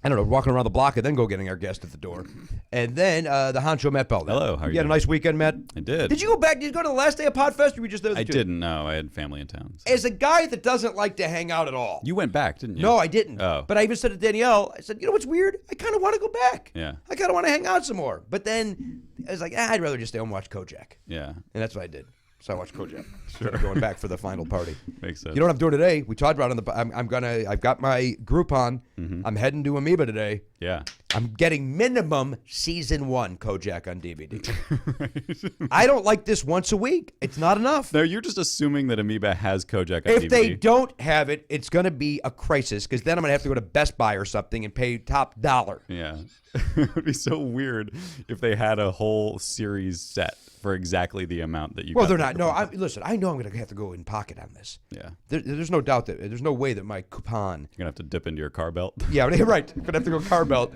I don't know, walking around the block and then go getting our guest at the door. And then the honcho Matt Bell. Hello, how are you had a doing? nice weekend, Matt? I did. Did you go back? Did you go to the last day of Podfest, or were you just there? I didn't know. I had family in town. So. As a guy that doesn't like to hang out at all. You went back, didn't you? No, I didn't. Oh. But I even said to Danielle, I said, you know what's weird? I kind of want to go back. Yeah. I kind of want to hang out some more. But then I was like, I'd rather just stay home and watch Kojak. Yeah. And that's what I did. So I watched Kojak. Sure. Going back for the final party. Makes sense. You know what I'm doing today? We talked about it on the. I've got my Groupon. Mm-hmm. I'm heading to Amoeba today. Yeah. I'm getting minimum season 1 Kojak on DVD. I don't like this once a week. It's not enough. No, you're just assuming that Amoeba has Kojak on DVD. If they don't have it, it's going to be a crisis because then I'm going to have to go to Best Buy or something and pay top dollar. Yeah. It would be so weird if they had a whole series set for exactly the amount that you Well, got they're for not. the No, Groupon. listen, I know I'm going to have to go in pocket on this. Yeah. There's no doubt that there's no way that my coupon. You're going to have to dip into your car belt. Yeah, right. Going to have to go car belt.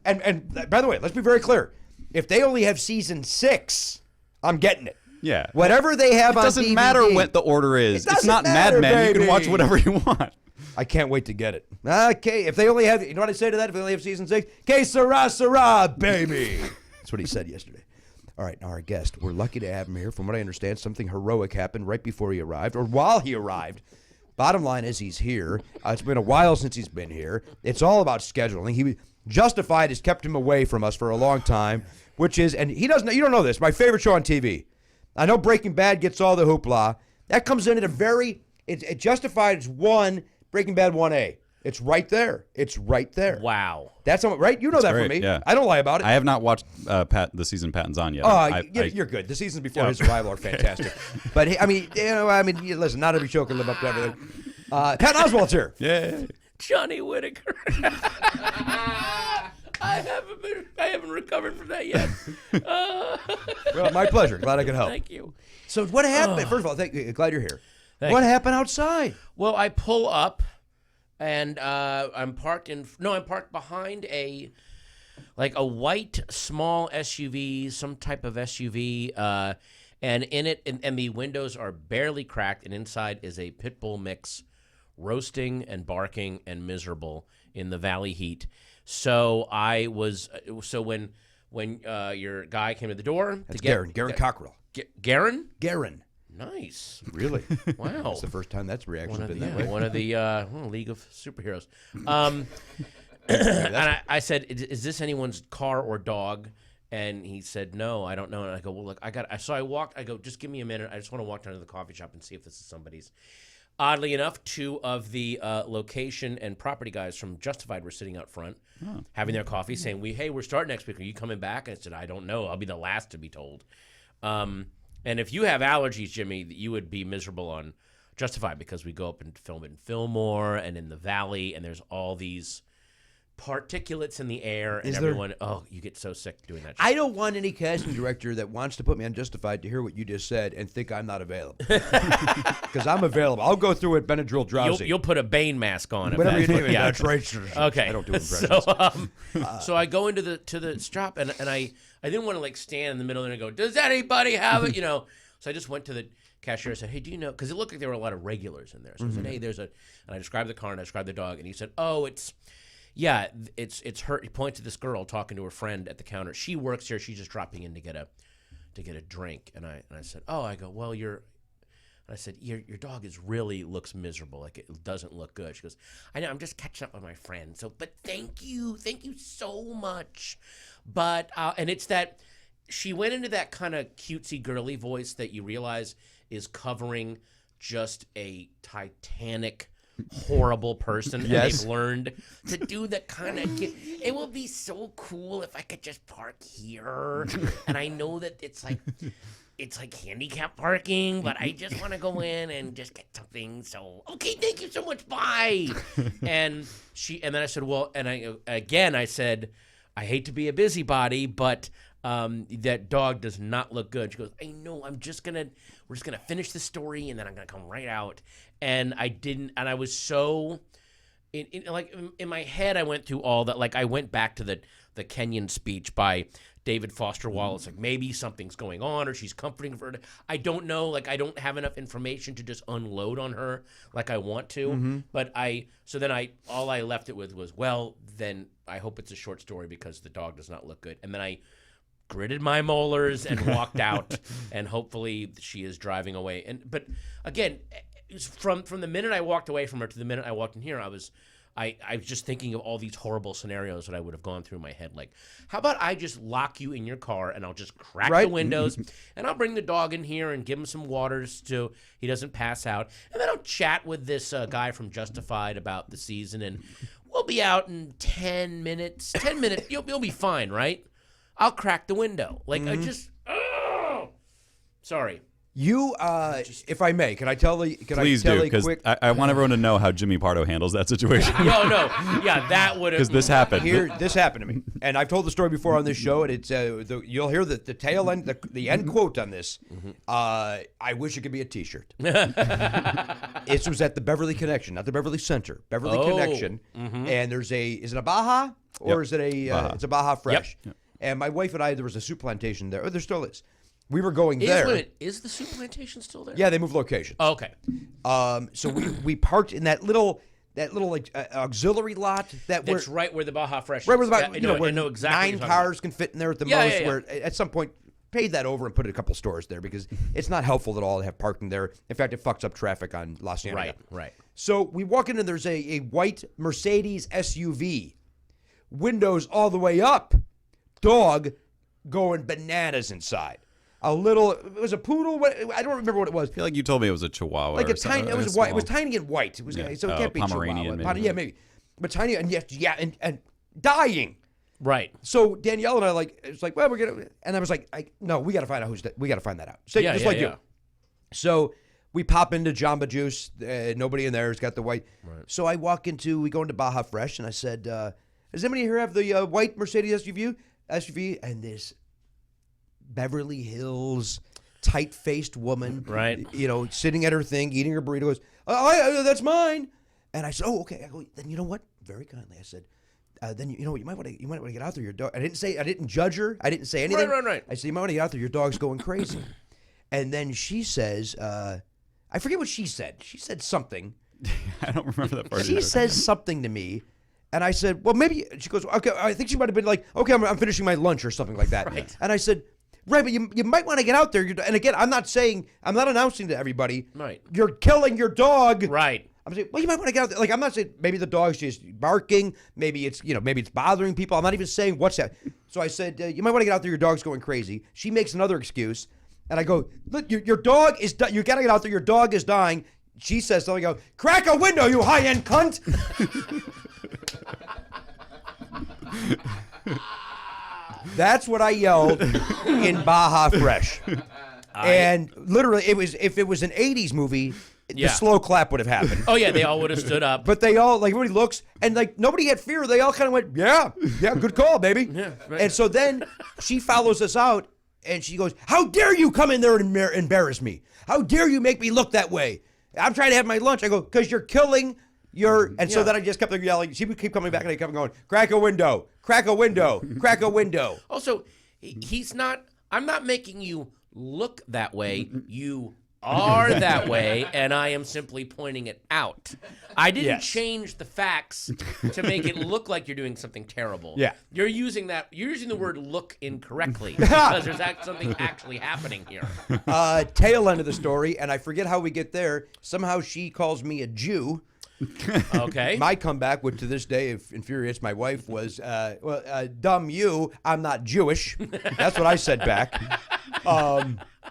And by the way, let's be very clear. If they only have season 6, I'm getting it. Yeah. Whatever they have on DVD. It doesn't matter what the order is. It's not matter, Mad Men. You can watch baby. whatever you want. I can't wait to get it. Okay, if they only have, you know what I say to that? If they only have season 6, que sera, baby. That's what he said yesterday. All right, now our guest, we're lucky to have him here. From what I understand, something heroic happened right before he arrived, or while he arrived. Bottom line is he's here. It's been a while since he's been here. It's all about scheduling. Justified has kept him away from us for a long time, which is, and he doesn't. You don't know this. My favorite show on TV. I know Breaking Bad gets all the hoopla. That comes in at a very. It Justified is 1. Breaking Bad 1A. It's right there. It's right there. Wow. That's right. You know that great, from me. yeah. I don't lie about it. I have not watched the season Patton's on yet. You're good. The seasons before his arrival are fantastic. But listen, not every show can live up to everything. Patton Oswalt's here. Yeah. Johnny Whitaker. I haven't recovered from that yet. Well, my pleasure. Glad I could help. Thank you. So what happened? First of all, glad you're here. Thank What you. happened outside? Well, I pull up, and I'm parked behind a white small SUV, some type of SUV, and in it, and the windows are barely cracked, and inside is a pit bull mix, roasting and barking and miserable in the valley heat. So when your guy came to the door, That's Garen Cockrell. Garen. Garen. Nice. Really? Wow. That's the first time that's reaction been that way. One of the League of Superheroes. And I said, "Is this anyone's car or dog?" And he said, "No, I don't know." And I go, "Well, look, so I walked. I go, just give me a minute. I just want to walk down to the coffee shop and see if this is somebody's." Oddly enough, 2 of the location and property guys from Justified were sitting out front, having their coffee, saying, we're starting next week. Are you coming back?" And I said, "I don't know. I'll be the last to be told." And if you have allergies, Jimmy, you would be miserable on Justified because we go up and film in Fillmore and in the Valley, and there's all these particulates in the air, and everyone, you get so sick doing that shit. I don't want any casting director that wants to put me on Justified to hear what you just said and think I'm not available. Because I'm available. I'll go through it, Benadryl drowsy. You'll put a Bane mask on. Whatever you need. Yeah. That's right. Okay. I don't do impressions. So I go into the shop, and I didn't want to stand in the middle and go, "Does anybody have it?" So I just went to the cashier and said, "Hey, do you know?" Because it looked like there were a lot of regulars in there. So I said, "Hey, and I described the car and I described the dog, and he said, "Oh, it's her." He pointed to this girl talking to her friend at the counter. She works here. She's just dropping in to get a drink. And I said, "Oh," I go, "Well, I said, your dog looks miserable. Like, it doesn't look good." She goes, "I know, I'm just catching up with my friend. So, but thank you so much." But and it's that she went into that kind of cutesy girly voice that you realize is covering just a Titanic horrible person. Yes. And they've learned to do that kind of it will be so cool if I could just park here. And I know that it's like handicap parking, but I just want to go in and just get something. So, okay, thank you so much. Bye. And then I said, well, and I said, I hate to be a busybody, but that dog does not look good. She goes, "I know, we're just gonna finish the story and then I'm gonna come right out." And I didn't, and I was so in my head, I went through all that. Like I went back to the Kenyan speech by David Foster Wallace. Like maybe something's going on, or she's comforting for her. I don't know. Like I don't have enough information to just unload on her like I want to. But all I left it with was, well, then I hope it's a short story because the dog does not look good. And then I gritted my molars and walked out, and hopefully she is driving away. But again, from the minute I walked away from her to the minute I walked in here, I was just thinking of all these horrible scenarios that I would have gone through my head. Like, how about I just lock you in your car and I'll just crack the windows and I'll bring the dog in here and give him some waters so he doesn't pass out. And then I'll chat with this guy from Justified about the season, and we'll be out in 10 minutes. 10 minutes, you'll be fine, right? I'll crack the window. Like, sorry. You, if I may, can I tell the? Please do, because I want everyone to know how Jimmy Pardo handles that situation. No, yeah, that would have. Because this happened. This happened to me, and I've told the story before on this show, and it's you'll hear the tail end, the end quote on this. I wish it could be a T-shirt. This was at the Beverly Connection, not the Beverly Center, Beverly Connection, and is it a Baja or is it a? Baja. It's a Baja Fresh. Yep. And my wife and I, there was a soup plantation there. Oh, there still is. We were going there. Is the soup plantation still there? Yeah, they moved locations. Oh, okay. So we parked in that little like auxiliary lot that's right where the Baja Fresh. Right where the I know exactly. 9 cars can fit in there at the most. Yeah. Where at some point paid that over and put a couple stores there because it's not helpful at all to have parking there. In fact, it fucks up traffic on Los Angeles. Right. So we walk in and there's a white Mercedes SUV, windows all the way up, dog going bananas inside. It was a poodle. I don't remember what it was. I feel like you told me it was a Chihuahua. Like a tiny. It was white. It was tiny and white. It was so it can't be Pomeranian. Chihuahua. Yeah, maybe. But tiny and and dying. Right. So Danielle and I it's like, well, we're gonna, and I was like, no, we got to find out we got to find that out. So, just like you. So we pop into Jamba Juice. Nobody in there has got the white. Right. So we go into Baja Fresh, and I said, does anybody here have the white Mercedes SUV? And this Beverly Hills tight-faced woman, right? Sitting at her thing, eating her burrito, goes, that's mine. And I said, oh, okay. I go, then you know what? Very kindly, I said, then you might want to get out there. Your dog. I didn't judge her. I didn't say anything. Right. I said, you might want to get out there. Your dog's going crazy. And then she says, I forget what she said. She said something. I don't remember that part. She says something to me. And I said, well, maybe. She goes, okay. I think she might have been like, okay, I'm finishing my lunch or something like that. Right. And I said, right, but you might want to get out there. And again, I'm not announcing to everybody. Right. You're killing your dog. Right. I'm saying, well, you might want to get out there. Like, I'm not saying maybe the dog's just barking. Maybe it's bothering people. I'm not even saying what's that. So I said, you might want to get out there. Your dog's going crazy. She makes another excuse. And I go, look, your dog is, you got to get out there. Your dog is dying. She says something. I go, crack a window, you high-end cunt. That's what I yelled in Baja Fresh. And literally, if it was an 80s movie, the slow clap would have happened. Oh, yeah, they all would have stood up. But they all, everybody looks, and nobody had fear. They all kind of went, yeah, good call, baby. Yeah, right. And so then she follows us out, and she goes, how dare you come in there and embarrass me? How dare you make me look that way? I'm trying to have my lunch. I go, because you're killing your... And so then I just kept yelling. She would keep coming back, and I kept going, crack a window, crack a window, crack a window. Also, I'm not making you look that way. You are that way, and I am simply pointing it out. I didn't change the facts to make it look like you're doing something terrible. Yeah. You're using the word look incorrectly because there's something actually happening here. Tail end of the story, and I forget how we get there. Somehow she calls me a Jew. Okay. My comeback, which to this day infuriates my wife, was, dumb you, I'm not Jewish. That's what I said back.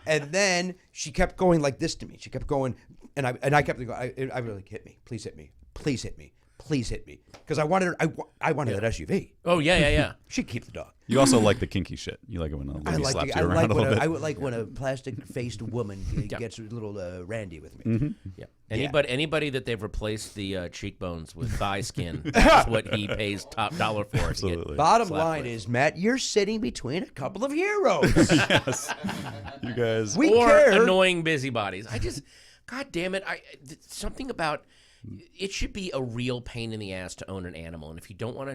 And then she kept going like this to me. She kept going, and I kept going, I really, hit me. Please hit me. Please hit me. Please hit me. Because I wanted that SUV. Oh, yeah. She'd keep the dog. You also like the kinky shit. You like it when a lady slaps you around a little bit. I would like when a plastic-faced woman gets a little randy with me. Mm-hmm. Yeah. Anybody that they've replaced the cheekbones with thigh skin, that's what he pays top dollar for. Absolutely. Bottom line is, Matt, you're sitting between a couple of heroes. Yes. You guys. We or care. Annoying busybodies. God damn it. Something about it should be a real pain in the ass to own an animal. And if you don't want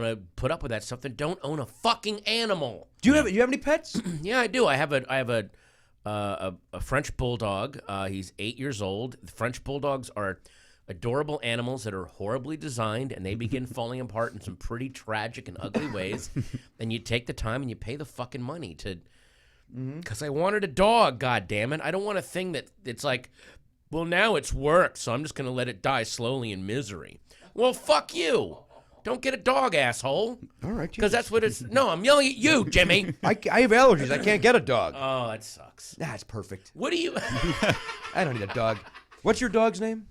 to put up with that stuff, then don't own a fucking animal. Do you have any pets? Yeah, I do. I have a French bulldog. He's 8 years old. The French bulldogs are adorable animals that are horribly designed, and they begin falling apart in some pretty tragic and ugly ways. And you take the time and you pay the fucking money to, because I wanted a dog. God damn it! I don't want a thing that it's like, well, now it's work, so I'm just gonna let it die slowly in misery. Well, fuck you. Don't get a dog, asshole. All right. Because that's what it's. No, I'm yelling at you, Jimmy. I have allergies. I can't get a dog. Oh, that sucks. That's perfect. What do you? I don't need a dog. What's your dog's name?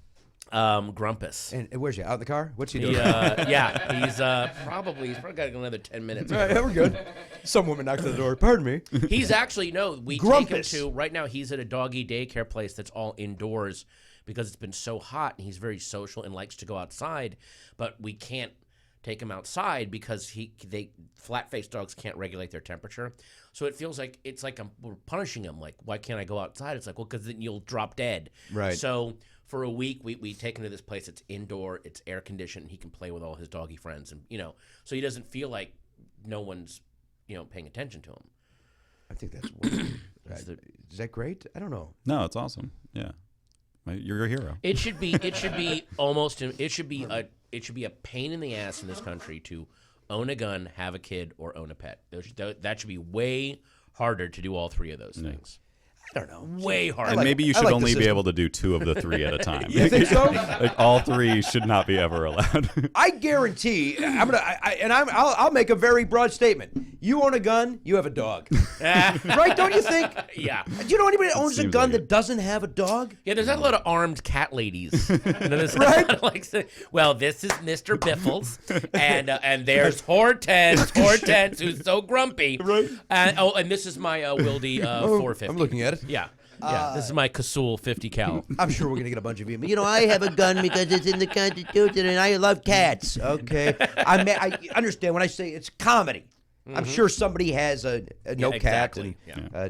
Grumpus. And where's he? Out in the car? What's he doing? Yeah, he's probably got another 10 minutes. All right, yeah, we're good. Some woman knocks on the door. Pardon me. He's actually we Grumpus. take him to right now. He's at a doggy daycare place that's all indoors because it's been so hot, and he's very social and likes to go outside, but we can't take him outside because flat-faced dogs can't regulate their temperature. So it feels like we're punishing him. Like, why can't I go outside? It's like, well, because then you'll drop dead. Right. So for a week, we take him to this place. It's indoor. It's air conditioned. He can play with all his doggy friends, and so he doesn't feel like no one's paying attention to him. I think that's wonderful. Is that great? I don't know. No, it's awesome. Yeah, you're a hero. It should be a pain in the ass in this country to own a gun, have a kid, or own a pet. That should be way harder to do all three of those things. I don't know. Way harder. And maybe you should only be able to do 2 of the 3 at a time. You think so? Like all 3 should not be ever allowed. I guarantee. I'll make a very broad statement. You own a gun, you have a dog. Right? Don't you think? Yeah. Do you know anybody that owns a gun like that doesn't have a dog? Yeah, there's not a lot of armed cat ladies. Right? Well, this is Mr. Biffles, and there's Hortense, who's so grumpy. Right. And this is my Wildy 450. I'm looking at it. Yeah. This is my Kasul 50 cal. I'm sure we're going to get a bunch of emails. I have a gun because it's in the Constitution and I love cats. Okay. I understand when I say it's comedy. I'm sure somebody has a no cat and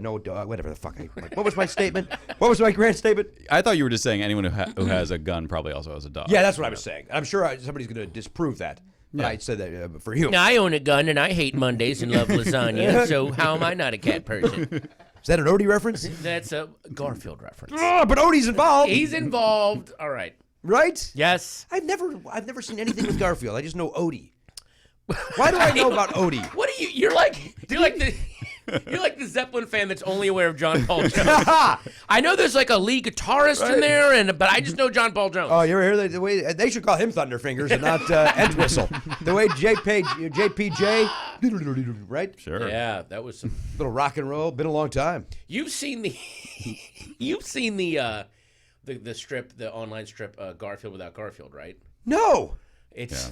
no dog, whatever the fuck. What was my statement? What was my grand statement? I thought you were just saying anyone who has a gun probably also has a dog. Yeah, that's what I was saying. I'm sure somebody's going to disprove that. But I said that for you. Now, I own a gun and I hate Mondays and love lasagna, so how am I not a cat person? Is that an Odie reference? That's a Garfield reference. But Odie's involved. He's involved. All right. Right? Yes. I've never seen anything with Garfield. I just know Odie. Why do I know about Odie? What are you? You're like the Zeppelin fan that's only aware of John Paul Jones. I know there's like a lead guitarist in there, but I just know John Paul Jones. Oh, you ever hear the way they should call him Thunderfingers and not Entwistle? The way JPJ, right? Sure. Yeah, that was some Little rock and roll. Been a long time. You've seen the strip, the online strip, Garfield Without Garfield, right? No. It's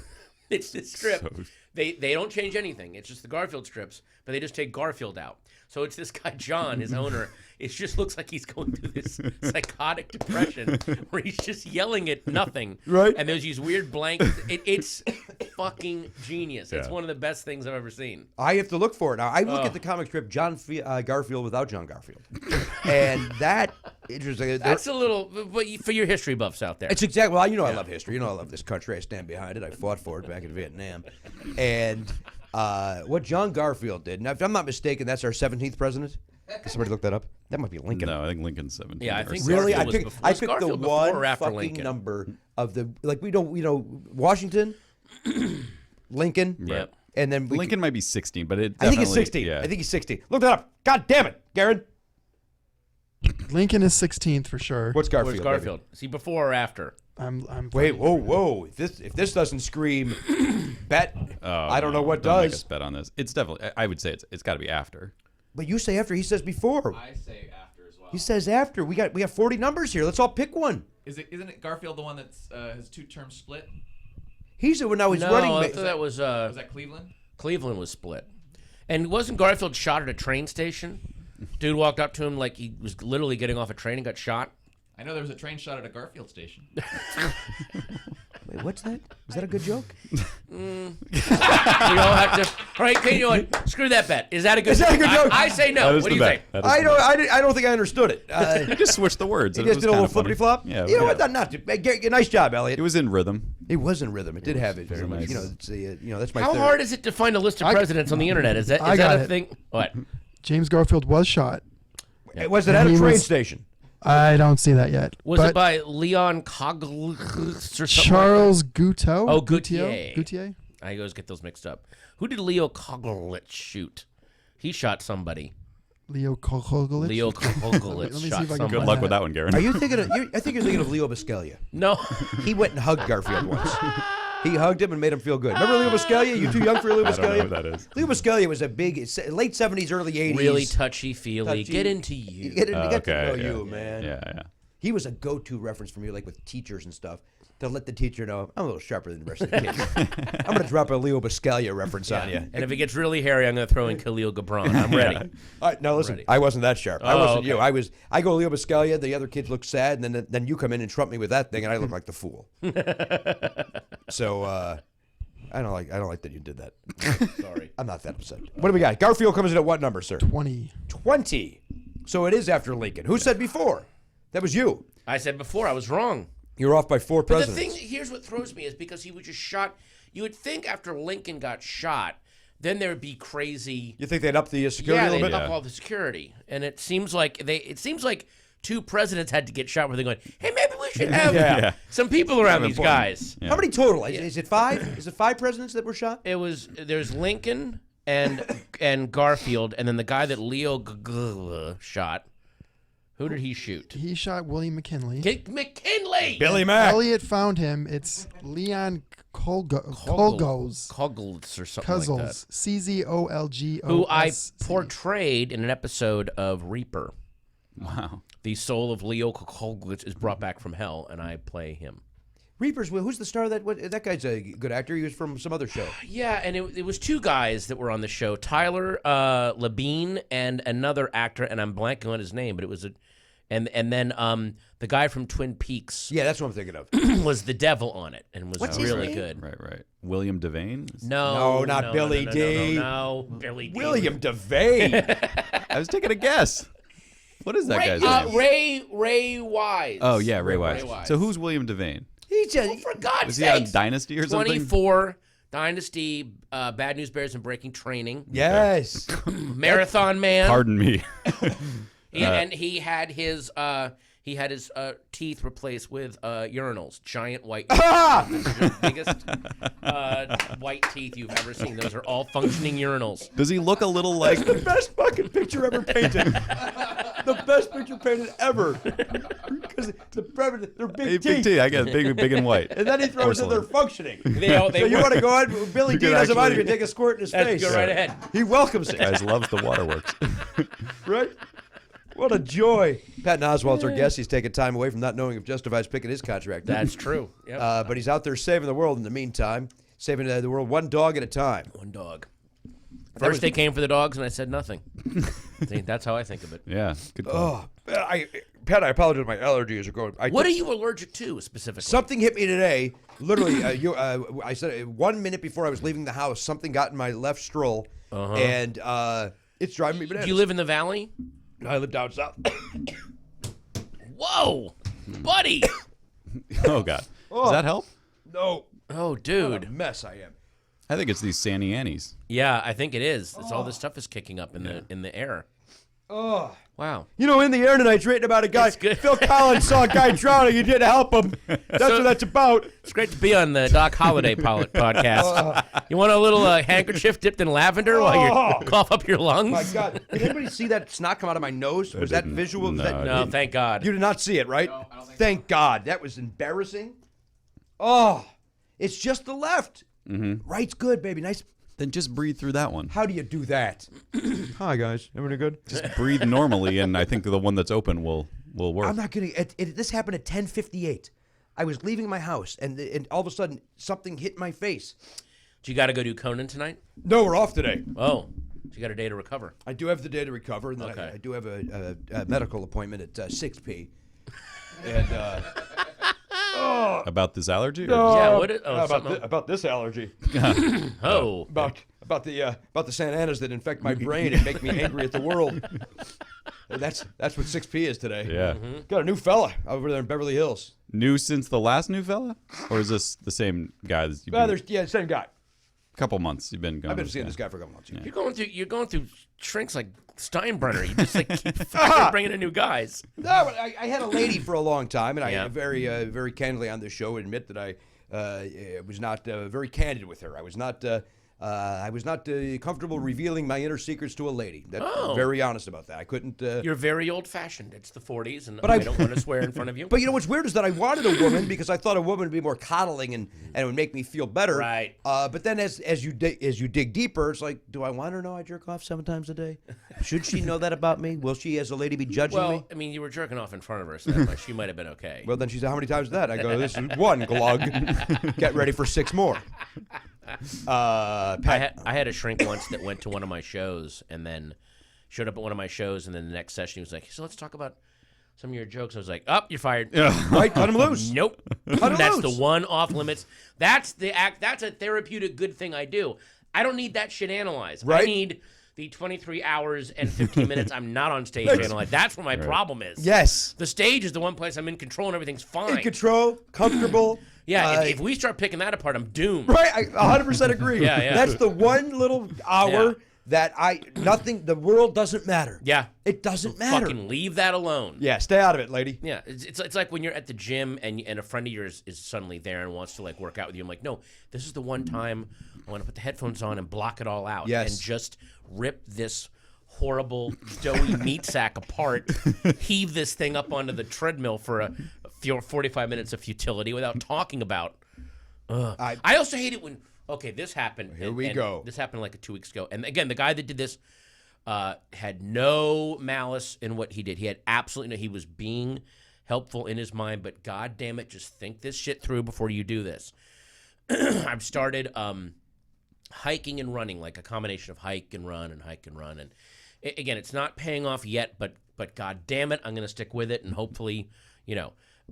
the strip. So- They don't change anything. It's just the Garfield strips, but they just take Garfield out. So it's this guy John, his owner. It just looks like he's going through this psychotic depression where he's just yelling at nothing. Right. And there's these weird blank. It's fucking genius. It's Yeah. one of the best things I've ever seen. I have to look for it now. I look at the comic strip Garfield without John Garfield, and that interesting. That's a little, but for your history buffs out there. It's exactly. Well, I love history. I love this country. I stand behind it. I fought for it back in Vietnam, and what John Garfield did. Now, if I'm not mistaken, that's our 17th president. Can somebody look that up? That might be Lincoln. No, I think Lincol's 17. Yeah, I think Really, Garfield I was picked the Garfield before one or after fucking Lincoln? number of the Washington, Lincoln, Yep. and then Lincoln might be 16, but it. I think he's definitely- 16. Yeah. I think he's 16. Look that up. God damn it, Garen. Lincoln is 16th for sure. What's Garfield? Where's Garfield? See, before or after? I'm Wait, whoa! If this doesn't scream bet, Oh, I don't no, know what don't make does. us bet on this. It's definitely. I would say it's got to be after. But you say after. He says before. I say after as well. He says after. We got 40 numbers here. Let's all pick one. Isn't it Garfield the one that's his 2 terms split? He's the one now. He's No, running. I thought that was Was that Cleveland? Cleveland was split. And wasn't Garfield shot at a train station? Dude walked up to him like he was literally getting off a train and got shot. I know there was a train shot at a Garfield station. Wait, what's that? Is that a good joke? We all have to. All right, you know what? Screw that bet. Is that a good? Is that a good joke? I say no. What do you think? I don't think I understood it. You just switched the words. He It just was did a little kinda funny. flippity flop. Yeah. You know what? Not nice job, Elliot. It was in rhythm. It was in rhythm. It did have it. very nice. You know, it's that's my. How theory. hard is it to find a list of presidents on the internet? Is that I got a it. thing? What? James Garfield was shot. Was it at a He train was- station? I don't see that yet. Was but it by Leon Coglitz or something? Charles Guteau? Oh, Gautier. Gautier? I always get those mixed up. Who did Leo Coglitz shoot? He shot somebody. Leo Koglitz? Leo Coglitz Let me see shot if I can somebody. Good luck with that one, Garen. Are you thinking of? I think you're thinking of Leo Biscaglia. No. He went and hugged Garfield once. He hugged him and made him feel good. Remember Leo Biscaglia? You too young for Leo I don't know Biscaglia? who that is. Leo Biscaglia was a big late 70s, early 80s. Really touchy-feely. Get into you. Get to know Okay, yeah. you, man. Yeah. He was a go-to reference for me, like with teachers and stuff, to let the teacher know I'm a little sharper than the rest of the kids. I'm going to drop a Leo Biscaglia reference on you. And if it gets really hairy, I'm going to throw in Khalil Gibran. I'm ready. All right, now listen, Ready. I wasn't that sharp. I wasn't you. okay. I go Leo Biscaglia. The other kids look sad, and then you come in and trump me with that thing, and I look like the fool. So I don't like that you did that. Sorry. I'm not that upset. What do we got? Garfield comes in at what number, sir? 20. 20. So it is after Lincoln. Who said before? That was you. I said before, I was wrong. You're off by 4 But the presidents. thing, here's what throws me, is because he was just shot. You would think after Lincoln got shot, then there would be crazy. You think they'd up the security Yeah, a they'd little bit? up all the security, and it seems like two presidents had to get shot where they're going, hey, maybe we should have Yeah. some people around these guys. Yeah. How many total? Is it 5? Is it 5 presidents that were shot? There's Lincoln and Garfield, and then the guy that Leo shot. Who did he shoot? He shot William McKinley. McKinley. Billy Mack. Elliot found him. It's Leon Koglitz Coglitz or something like that. Czolgos. Who I portrayed in an episode of Reaper. Wow. The soul of Leo Koglitz is brought back from hell, and I play him. Reapers. Who's the star of that? That guy's a good actor. He was from some other show. Yeah, and it was two guys that were on the show, Tyler Labine and another actor, and I'm blanking on his name, but it was and then the guy from Twin Peaks Yeah, that's what I'm thinking of. was the devil on it and was What's his really name? good. Right. William Devane? No, not Billy D. No, Billy D. William Devane. I was taking a guess. What is that guy's name? Ray Wise. Oh, yeah, Ray Wise. Wise. So who's William Devane? He's just, For God's Was he on sake. Dynasty or something? 24, Dynasty, Bad News Bears and Breaking Training, yes. Marathon Man. Pardon me. And he had his teeth replaced with urinals, giant white. The biggest white teeth you've ever seen. Those are all functioning urinals. Does he look a little like... The best fucking picture ever painted. The best picture painted ever. Because they're big teeth. I guess big and white. And then he throws in they're functioning. They So you were- want to go ahead? Billy D could doesn't mind if you actually- take a squirt in his That's face. go right ahead. He welcomes it. Guys loves the waterworks. Right? What a joy. Patton Oswalt's our guest. He's taking time away from not knowing if Justified's picking his contract. That's true. Yep. But he's out there saving the world in the meantime, saving the world one dog at a time. One dog. First they came for the dogs, and I said nothing. See, that's how I think of it. Yeah, good call. Oh, Pat, I apologize. My allergies are going. What are you allergic to specifically? Something hit me today. Literally, I said 1 minute before I was leaving the house, something got in my left stroll, and it's driving me bananas. Do you live in the valley? I live down south. Whoa, buddy! Oh, God. Does that help? No. Oh, What a dude. mess I am. I think it's these Sandy Annies. Yeah, I think it is. It's all this stuff is kicking up in the air. Oh. Wow. You know, In the Air tonight's written about a guy. It's good. Phil Collins saw a guy drowning. He didn't help him. That's what that's about. It's great to be on the Doc Holliday podcast. You want a little handkerchief dipped in lavender while you cough up your lungs? My God. Did anybody see that snot come out of my nose? Was that didn't. visual? No, Was that, I No, thank God. You did not see it, right? No, I don't think Thank God. That was embarrassing. Oh, it's just the left. Mm-hmm. Right's good, baby. Nice. Then just breathe through that one. How do you do that? Hi, guys. Everybody good? Just breathe normally, and I think the one that's open will work. I'm not kidding. This happened at 10:58. I was leaving my house, and all of a sudden, something hit my face. Do you got to go do Conan tonight? No, we're off today. Oh, so you got a day to recover. I do have the day to recover, and then Okay. I do have a medical appointment at 6 p. And About this allergy? Yeah, what? About this allergy. Oh. About the Santa Anas that infect my brain and make me angry at the world. That's what 6P is today. Yeah. Got a new fella over there in Beverly Hills. New since the last new fella? Or is this the same guy that you've been... Same guy. Couple months you've been going. I've been seeing this guy for a couple months. You're going through shrinks like Steinbrenner. You just like keep fucking bringing in new guys. No, but I had a lady for a long time, and I very candidly on this show admit that I was not very candid with her. I was not comfortable revealing my inner secrets to a lady. Very honest about that. I couldn't. You're very old-fashioned. It's the 40s, and I don't want to swear in front of you. But you know what's weird is that I wanted a woman because I thought a woman would be more coddling and it would make me feel better. Right. But then as you dig deeper, it's like, do I want her to know I jerk off 7 times a day? Should she know that about me? Will she, as a lady, be judging me? Well, I mean, you were jerking off in front of her, so she might have been okay. Well, then she said, how many times is that? I go, this is 1, glug. Get ready for 6 more. I had a shrink once that went to one of my shows and then showed up at one of my shows, and then the next session he was like, so let's talk about some of your jokes. I was like, you're fired. Right, cut him loose. Nope. That's the one off limits. That's a therapeutic good thing I do. I don't need that shit analyzed. Right. I need the 23 hours and 15 minutes I'm not on stage analyzed. That's where my problem is. Yes. The stage is the one place I'm in control and everything's fine. In control, comfortable. Yeah, if we start picking that apart, I'm doomed. Right, I 100% agree. Yeah. That's the one little hour that the world doesn't matter. Yeah. It doesn't matter. Fucking leave that alone. Yeah, stay out of it, lady. Yeah, it's like when you're at the gym and a friend of yours is suddenly there and wants to like work out with you. I'm like, no, this is the one time I want to put the headphones on and block it all out. Yes. And just rip this horrible doughy meat sack apart, heave this thing up onto the treadmill for a 45 minutes of futility without talking about. I also hate it when this happened. Here we go. This happened like 2 weeks ago, and again, the guy that did this had no malice in what he did. He had absolutely no. He was being helpful in his mind, but God damn it, just think this shit through before you do this. I've started hiking and running, like a combination of hike and run, and again, it's not paying off yet, but God damn it, I'm gonna stick with it, and hopefully,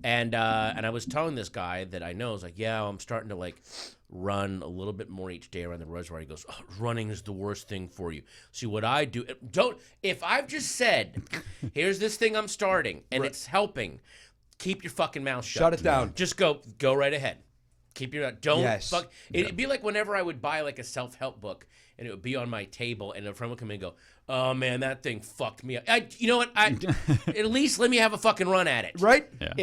And I was telling this guy that I know, I was like, yeah, I'm starting to like run a little bit more each day around the reservoir. He goes, running is the worst thing for you. See what I do? If I've just said, here's this thing I'm starting and it's helping, keep your fucking mouth shut. Shut it down. Just go right ahead. Keep your don't yes. fuck. It'd be like whenever I would buy like a self-help book and it would be on my table and a friend would come in and go, oh man, that thing fucked me up. You know what? At least let me have a fucking run at it. Right? Yeah.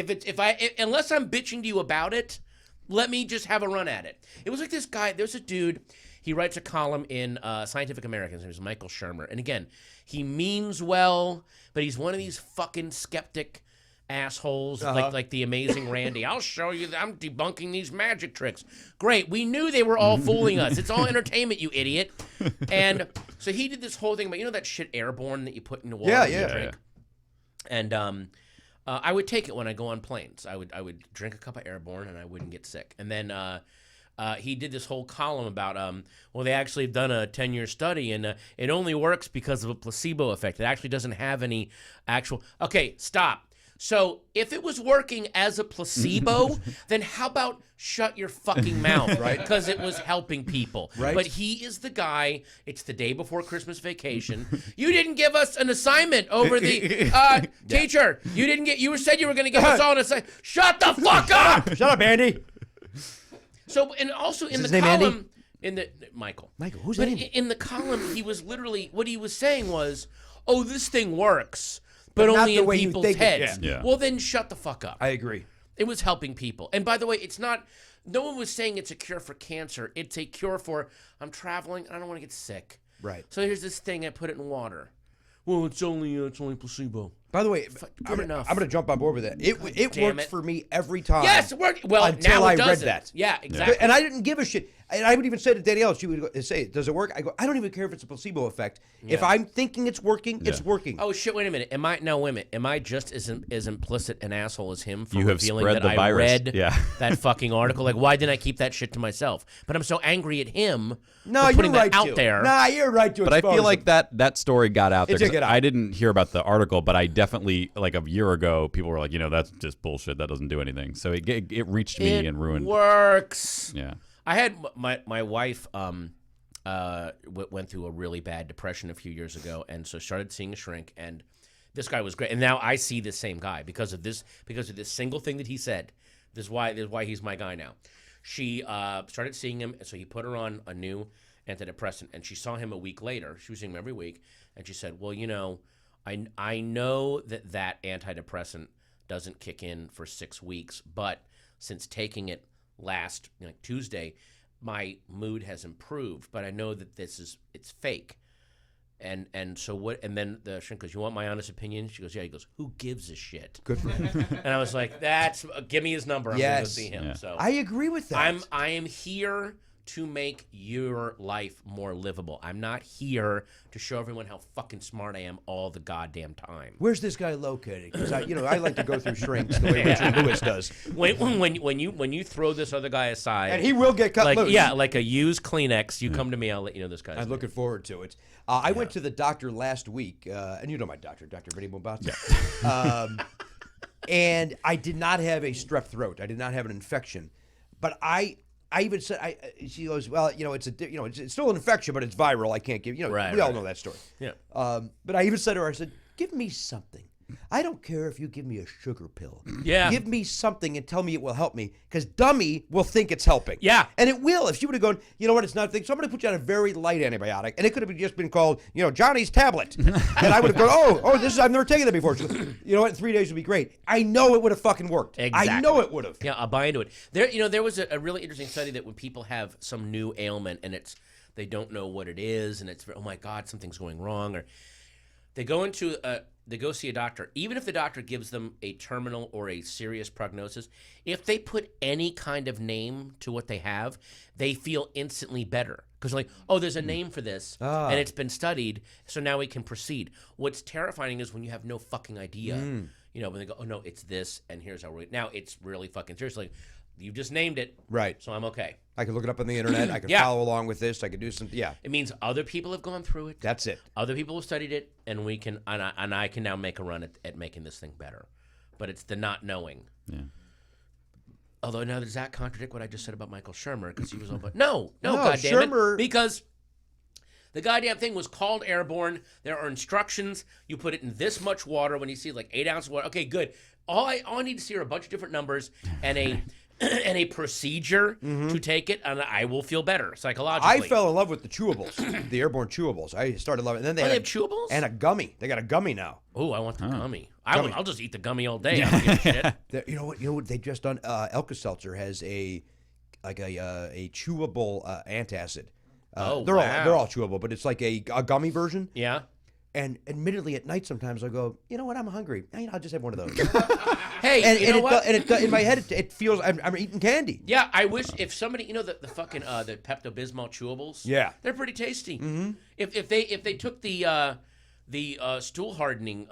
Unless I'm bitching to you about it, let me just have a run at it. It was like this guy. There's a dude. He writes a column in Scientific American. His name is Michael Shermer. And again, he means well, but he's one of these fucking skeptic assholes like the amazing Randy. I'll show you that I'm debunking these magic tricks. Great. We knew they were all fooling us. It's all entertainment, you idiot. And so he did this whole thing about, that shit Airborne that you put in the water and drink. And I would take it when I go on planes. I would drink a cup of Airborne and I wouldn't get sick. And then he did this whole column about, they actually have done a 10-year study and it only works because of a placebo effect. It actually doesn't have any actual... Okay, stop. So if it was working as a placebo, then how about shut your fucking mouth, right? Because it was helping people. Right. But he is the guy, it's the day before Christmas vacation. You didn't give us an assignment over the teacher. You said you were going to give us all an assignment. Shut the fuck up! Shut up, Andy. So, and also in the name column, Andy? Michael, who's that? In the column, he was literally, what he was saying was, this thing works. But only in people's heads. Yeah. Well, then shut the fuck up. I agree. It was helping people. And by the way, no one was saying it's a cure for cancer. It's a cure for, I'm traveling and I don't want to get sick. Right. So here's this thing, I put it in water. Well, it's only placebo. By the way, I'm going to jump on board with that. It worked for me every time. Yes, it worked. Well, until now I it read doesn't. that. Yeah, exactly. And I didn't give a shit. And I would even say to Danielle, she would say, does it work? I go, I don't even care if it's a placebo effect. Yeah. If I'm thinking it's working, it's working. Oh, shit, wait a minute. Am I just as implicit an asshole as him for you have revealing spread that the I virus. read Yeah. that fucking article? Like, why didn't I keep that shit to myself? But I'm so angry at him No, for putting you're right that out there. Nah, you're right to But I expose feel like him. that story got out there. It did get out. I didn't hear about the article, but I definitely, like a year ago, people were like, that's just bullshit. That doesn't do anything. So it reached me and ruined. Works. Yeah. I had my wife went through a really bad depression a few years ago, and so started seeing a shrink. And this guy was great. And now I see this same guy because of this single thing that he said. This is why he's my guy now. She started seeing him, so he put her on a new antidepressant, and she saw him a week later. She was seeing him every week, and she said, well, I know that antidepressant doesn't kick in for 6 weeks, but since taking it last Tuesday, my mood has improved, but I know that it's fake. And so what? And then the shrink goes, you want my honest opinion? She goes, yeah. He goes, who gives a shit? Good for him. And I was like, give me his number. I'm going to go see him. Yeah. So I agree with that. I am here to make your life more livable. I'm not here to show everyone how fucking smart I am all the goddamn time. Where's this guy located? Because I like to go through shrinks the way Richard Lewis does. When you throw this other guy aside, and he will get cut loose. Yeah, like a used Kleenex. You come to me, I'll let you know this guy's. I'm looking forward to it. I went to the doctor last week, and you know my doctor, Dr. Vinny Bombazzi. Yeah. And I did not have a strep throat. I did not have an infection, but I even said, she goes, well, it's still an infection, but it's viral. I can't give, we all know that story. Yeah. But I even said to her, I said, give me something. I don't care if you give me a sugar pill. Yeah. Give me something and tell me it will help me, because dummy will think it's helping. Yeah. And it will. If she would have gone, you know what, it's not a thing. So I'm going to put you on a very light antibiotic, and it could have just been called, Johnny's tablet. And I would have gone, I've never taken that before. She goes, you know what, in 3 days would be great. I know it would have fucking worked. Exactly. I know it would have. Yeah, I'll buy into it. There was a really interesting study that when people have some new ailment and they don't know what it is, and it's, oh my God, something's going wrong, or they go see a doctor, even if the doctor gives them a terminal or a serious prognosis, if they put any kind of name to what they have, they feel instantly better. Because like, there's a name for this, and it's been studied, so now we can proceed. What's terrifying is when you have no fucking idea, when they go, oh no, it's this, and here's how now it's really fucking serious. Like, you just named it. Right. So I'm okay. I can look it up on the internet. I can follow along with this. I can do some, It means other people have gone through it. That's it. Other people have studied it, and we can, and I can now make a run at making this thing better. But it's the not knowing. Yeah. Although now does that contradict what I just said about Michael Shermer? Because he was all, but no, goddamn it, because the goddamn thing was called airborne. There are instructions. You put it in this much water. When you see like 8 ounces of water, okay, good. All I need to see are a bunch of different numbers and a and a procedure to take it, and I will feel better psychologically. I fell in love with the chewables, the airborne chewables. I started loving it. And then they have chewables? And a gummy. They got a gummy now. Oh, I want the gummy. I'll just eat the gummy all day. I don't give a shit. You know what they just done? Alka-Seltzer has a chewable antacid. They're all chewable, but it's like a gummy version. Yeah. And admittedly, at night sometimes I go, you know what? I'm hungry. I'll just have one of those. Hey, you know what? In my head, it feels I'm eating candy. Yeah, I wish if somebody, the fucking the Pepto-Bismol chewables. Yeah, they're pretty tasty. Mm-hmm. If they took the stool hardening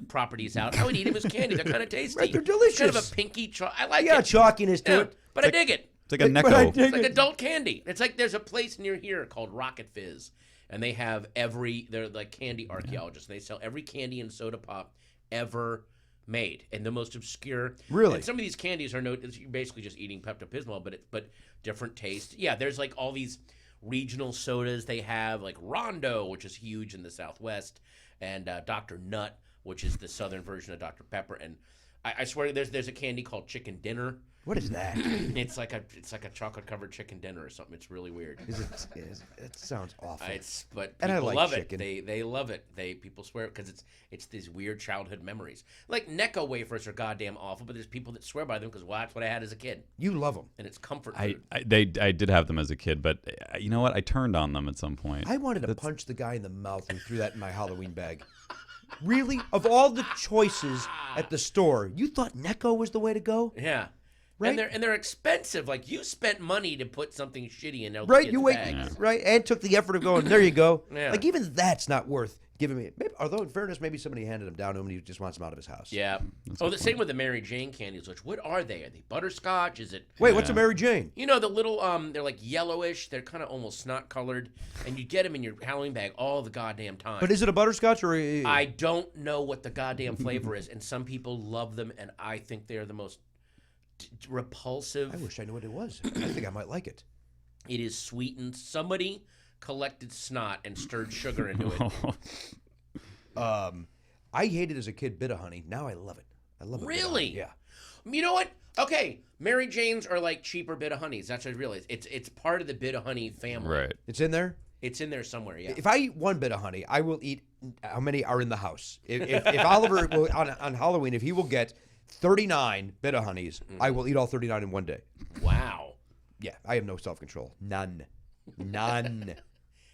properties out, I would eat them as candy. They're kind of tasty. Right, they're delicious. Kind of a pinky. I like it. Yeah, chalkiness to it. But I dig it. It's like a Necco. It's like adult candy. It's like there's a place near here called Rocket Fizz. And they have they're like candy archaeologists. And they sell every candy and soda pop ever made. And the most obscure. Really? And some of these candies are you're basically just eating Pepto-Bismol, but different taste. Yeah, there's like all these regional sodas they have, like Rondo, which is huge in the Southwest, and Dr. Nut, which is the southern version of Dr. Pepper. And I swear there's a candy called Chicken Dinner. What is that? It's like a chocolate covered chicken dinner or something. It's really weird. It sounds awful. But and people I like love chicken. it. They love it. People swear because it's these weird childhood memories. Like Necco wafers are goddamn awful, but there's people that swear by them because that's what I had as a kid. You love them, and it's comfort food. I did have them as a kid, but you know what? I turned on them at some point. I wanted to punch the guy in the mouth who threw that in my Halloween bag. Really? Of all the choices at the store, you thought Necco was the way to go? Yeah. Right? And they're expensive. Like, you spent money to put something shitty in those right, kids' you wait, bags. right, and took the effort of going, there you go. Yeah. Like, even that's not worth giving me. Although in fairness, maybe somebody handed them down to him and he just wants them out of his house. Yeah. The same with the Mary Jane candies. Which what are they? Are they butterscotch? Is it? Wait, what's a Mary Jane? You know the little they're like yellowish. They're kind of almost snot colored, and you get them in your Halloween bag all the goddamn time. But is it a butterscotch or a? I don't know what the goddamn flavor is, and some people love them, and I think they're the most repulsive. I wish I knew what it was. I think I might like it. It is sweetened. Somebody collected snot and stirred sugar into it. I hated as a kid Bit-O-Honey. Now I love it. I love it. Really? Yeah. You know what? Okay, Mary Janes are like cheaper Bit-O-Honeys. That's what I realized. It's part of the Bit-O-Honey family. Right. It's in there? It's in there somewhere, yeah. If I eat one Bit-O-Honey, I will eat how many are in the house. If Oliver, will, on Halloween, if he will get 39 Bit-O-Honeys, I will eat all 39 in one day. Wow. Yeah, I have no self-control. None.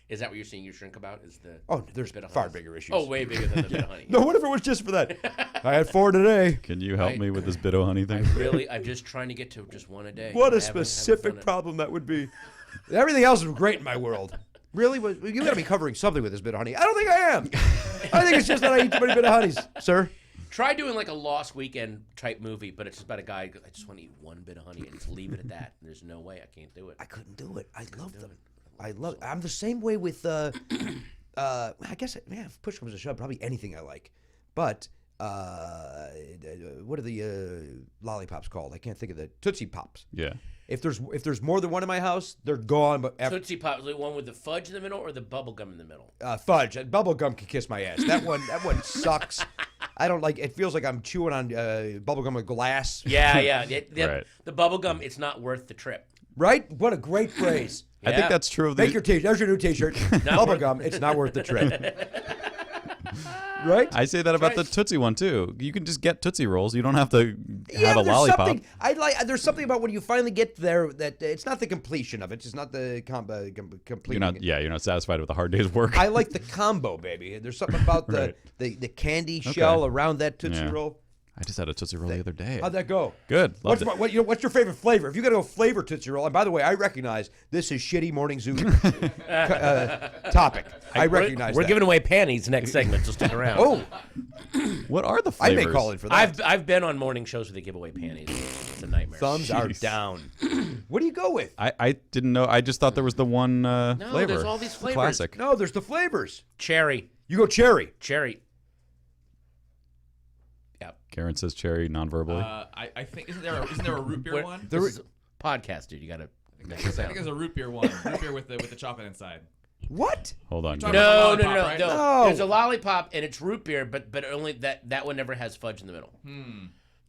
Is that what you're seeing you shrink about? Is the there's Bit-O-Honeys? far bigger issues. Oh, way bigger than the Bit-O-Honey. No, what if it was just for that? I had 4 today. Can you help me with this Bit-O-Honey thing? I'm just trying to get to just one a day. What a specific problem that would be. Everything else is great in my world. Really? You got to be covering something with this Bit-O-Honey. I don't think I am. I think it's just that I eat too many Bit-O-Honeys, sir. Try doing like a Lost Weekend type movie, but it's just about a guy who goes, I just want to eat one Bit-O-Honey and just leave it at that. There's no way I can't do it. I couldn't do it. I love them. I'm the same way with, I guess, if push comes to shove, probably anything I like. But, what are the lollipops called? I can't think of the Tootsie Pops. Yeah. If there's more than one in my house, they're gone. But Tootsie Pops, the one with the fudge in the middle or the bubble gum in the middle? Fudge. Bubble gum can kiss my ass. That one sucks. I don't like. It feels like I'm chewing on bubble gum with glass. Yeah. Right. The bubble gum, it's not worth the trip. Right? What a great phrase. I think that's true of the. Make your t-shirt. There's your new t-shirt. Bubble gum. It's not worth the trip. Right? I say that about the Tootsie one too. You can just get Tootsie Rolls. You don't have to have a lollipop. There's something about when you finally get there that it's not the completion of it. It's not the completing. You're not satisfied with a hard day's work. I like the combo, baby. There's something about the candy shell around that Tootsie Roll. I just had a Tootsie Roll the other day. How'd that go? Good. Loved it. What's your favorite flavor? If you got to go flavor Tootsie Roll, and by the way, I recognize this is shitty morning zoo topic. I recognize We're that. giving away panties next segment, so stick around. Oh, what are the flavors? I may call in for that. I've been on morning shows where they give away panties. It's a nightmare. Thumbs are down. What do you go with? I didn't know. I just thought there was the one No, flavor. there's all these flavors. Classic. No, there's the flavors. Cherry. You go cherry. Karen says cherry non-verbally. I think isn't there a root beer one? This is a podcast, dude. You gotta make it I sound. think there's a root beer one. Root beer with the chocolate inside. What? Hold on. talking No. about lollipop, right? No. There's a lollipop and it's root beer, but only that one never has fudge in the middle.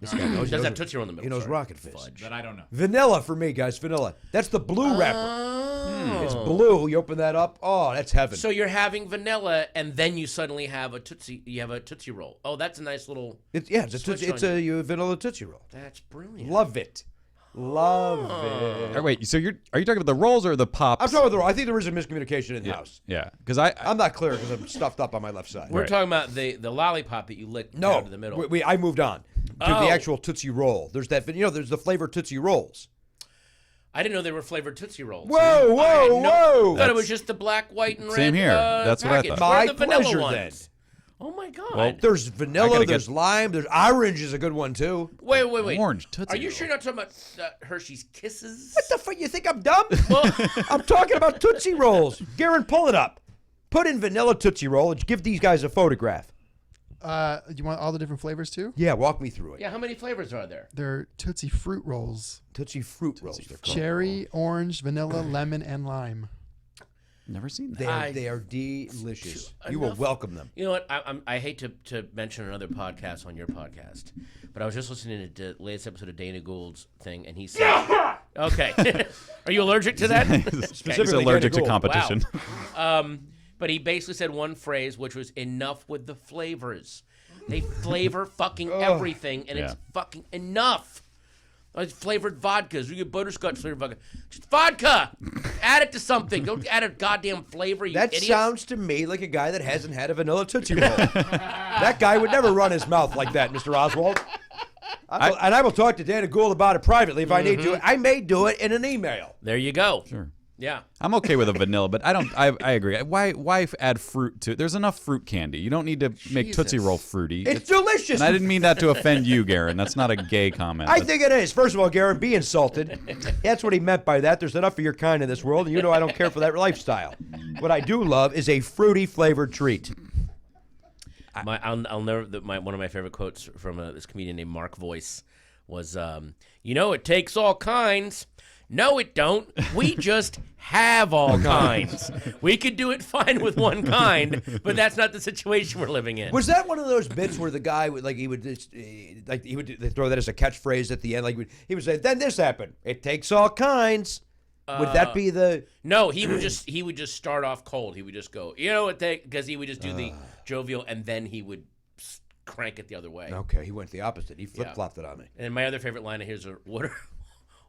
This guy knows. It doesn't have Tootsie Roll in the middle. He knows sorry. Rocket Fizz. Fudge. That I don't know. Vanilla for me, guys. Vanilla. That's the blue wrapper. Oh. It's blue. You open that up. Oh, that's heaven. So you're having vanilla, and then you suddenly have a Tootsie. You have a Tootsie Roll. Oh, that's a nice little. It's a switch it's on a vanilla Tootsie Roll. That's brilliant. Love it. Love it. Wait. So are you talking about the rolls or the pops? I'm talking about the roll. I think there is a miscommunication in the house. Yeah. Because I'm not clear because I'm stuffed up on my left side. We're talking about the lollipop that you lick down to the middle. I moved on to the actual Tootsie Roll. There's that. There's the flavored Tootsie Rolls. I didn't know they were flavored Tootsie Rolls. Whoa! I thought it was just the black, white, and red. Same here. That's what I package. thought. Where are My the vanilla pleasure, ones? then. Oh my god. Well, There's vanilla. gotta There's lime. There's orange is a good one too. Wait. Orange Tootsie Are you Roll. sure you're not talking about Hershey's Kisses? What the fuck? You think I'm dumb? Well, I'm talking about Tootsie Rolls. Garen, pull it up. Put in vanilla Tootsie Roll and give these guys a photograph. You want all the different flavors too? Yeah, walk me through it. yeah, how many flavors are there? They're Tootsie Fruit Rolls. Tootsie Fruit Rolls. They're called. Cherry, orange, vanilla, lemon, and lime. Never seen that. They are delicious. You will welcome them. You know what? I hate to mention another podcast on your podcast, but I was just listening to the latest episode of Dana Gould's thing, and he said, "Okay, are you allergic to that?" He's allergic to Gould. competition. Wow. But he basically said one phrase, which was enough with the flavors. They flavor fucking everything, and it's fucking enough. It's flavored vodkas. You get butterscotch flavored vodka. Just vodka. Add it to something. Don't add a goddamn flavor, you That idiots. sounds to me like a guy that hasn't had a vanilla Tootsie Roll. That guy would never run his mouth like that, Mr. Oswalt. I will talk to Dana Gould about it privately if I need to. I may do it in an email. There you go. Sure. Yeah. I'm okay with a vanilla, but I agree. Why add fruit to it? There's enough fruit candy. You don't need to make Tootsie Roll fruity. It's delicious. And I didn't mean that to offend you, Garen. That's not a gay comment. I think it is. First of all, Garen, be insulted. That's what he meant by that. There's enough of your kind in this world, and you know I don't care for that lifestyle. What I do love is a fruity flavored treat. I'll never. One of my favorite quotes from this comedian named Mark Voice was, it takes all kinds. No, it don't. We just have all kinds. We could do it fine with one kind, but that's not the situation we're living in. Was that one of those bits where the guy would they throw that as a catchphrase at the end? He would say, "Then this happened. It takes all kinds." Would that be the? No, he would just start off cold. He would just go, because he would just do the jovial, and then he would crank it the other way. Okay, he went the opposite. He flip-flopped it on me. And my other favorite line of his are,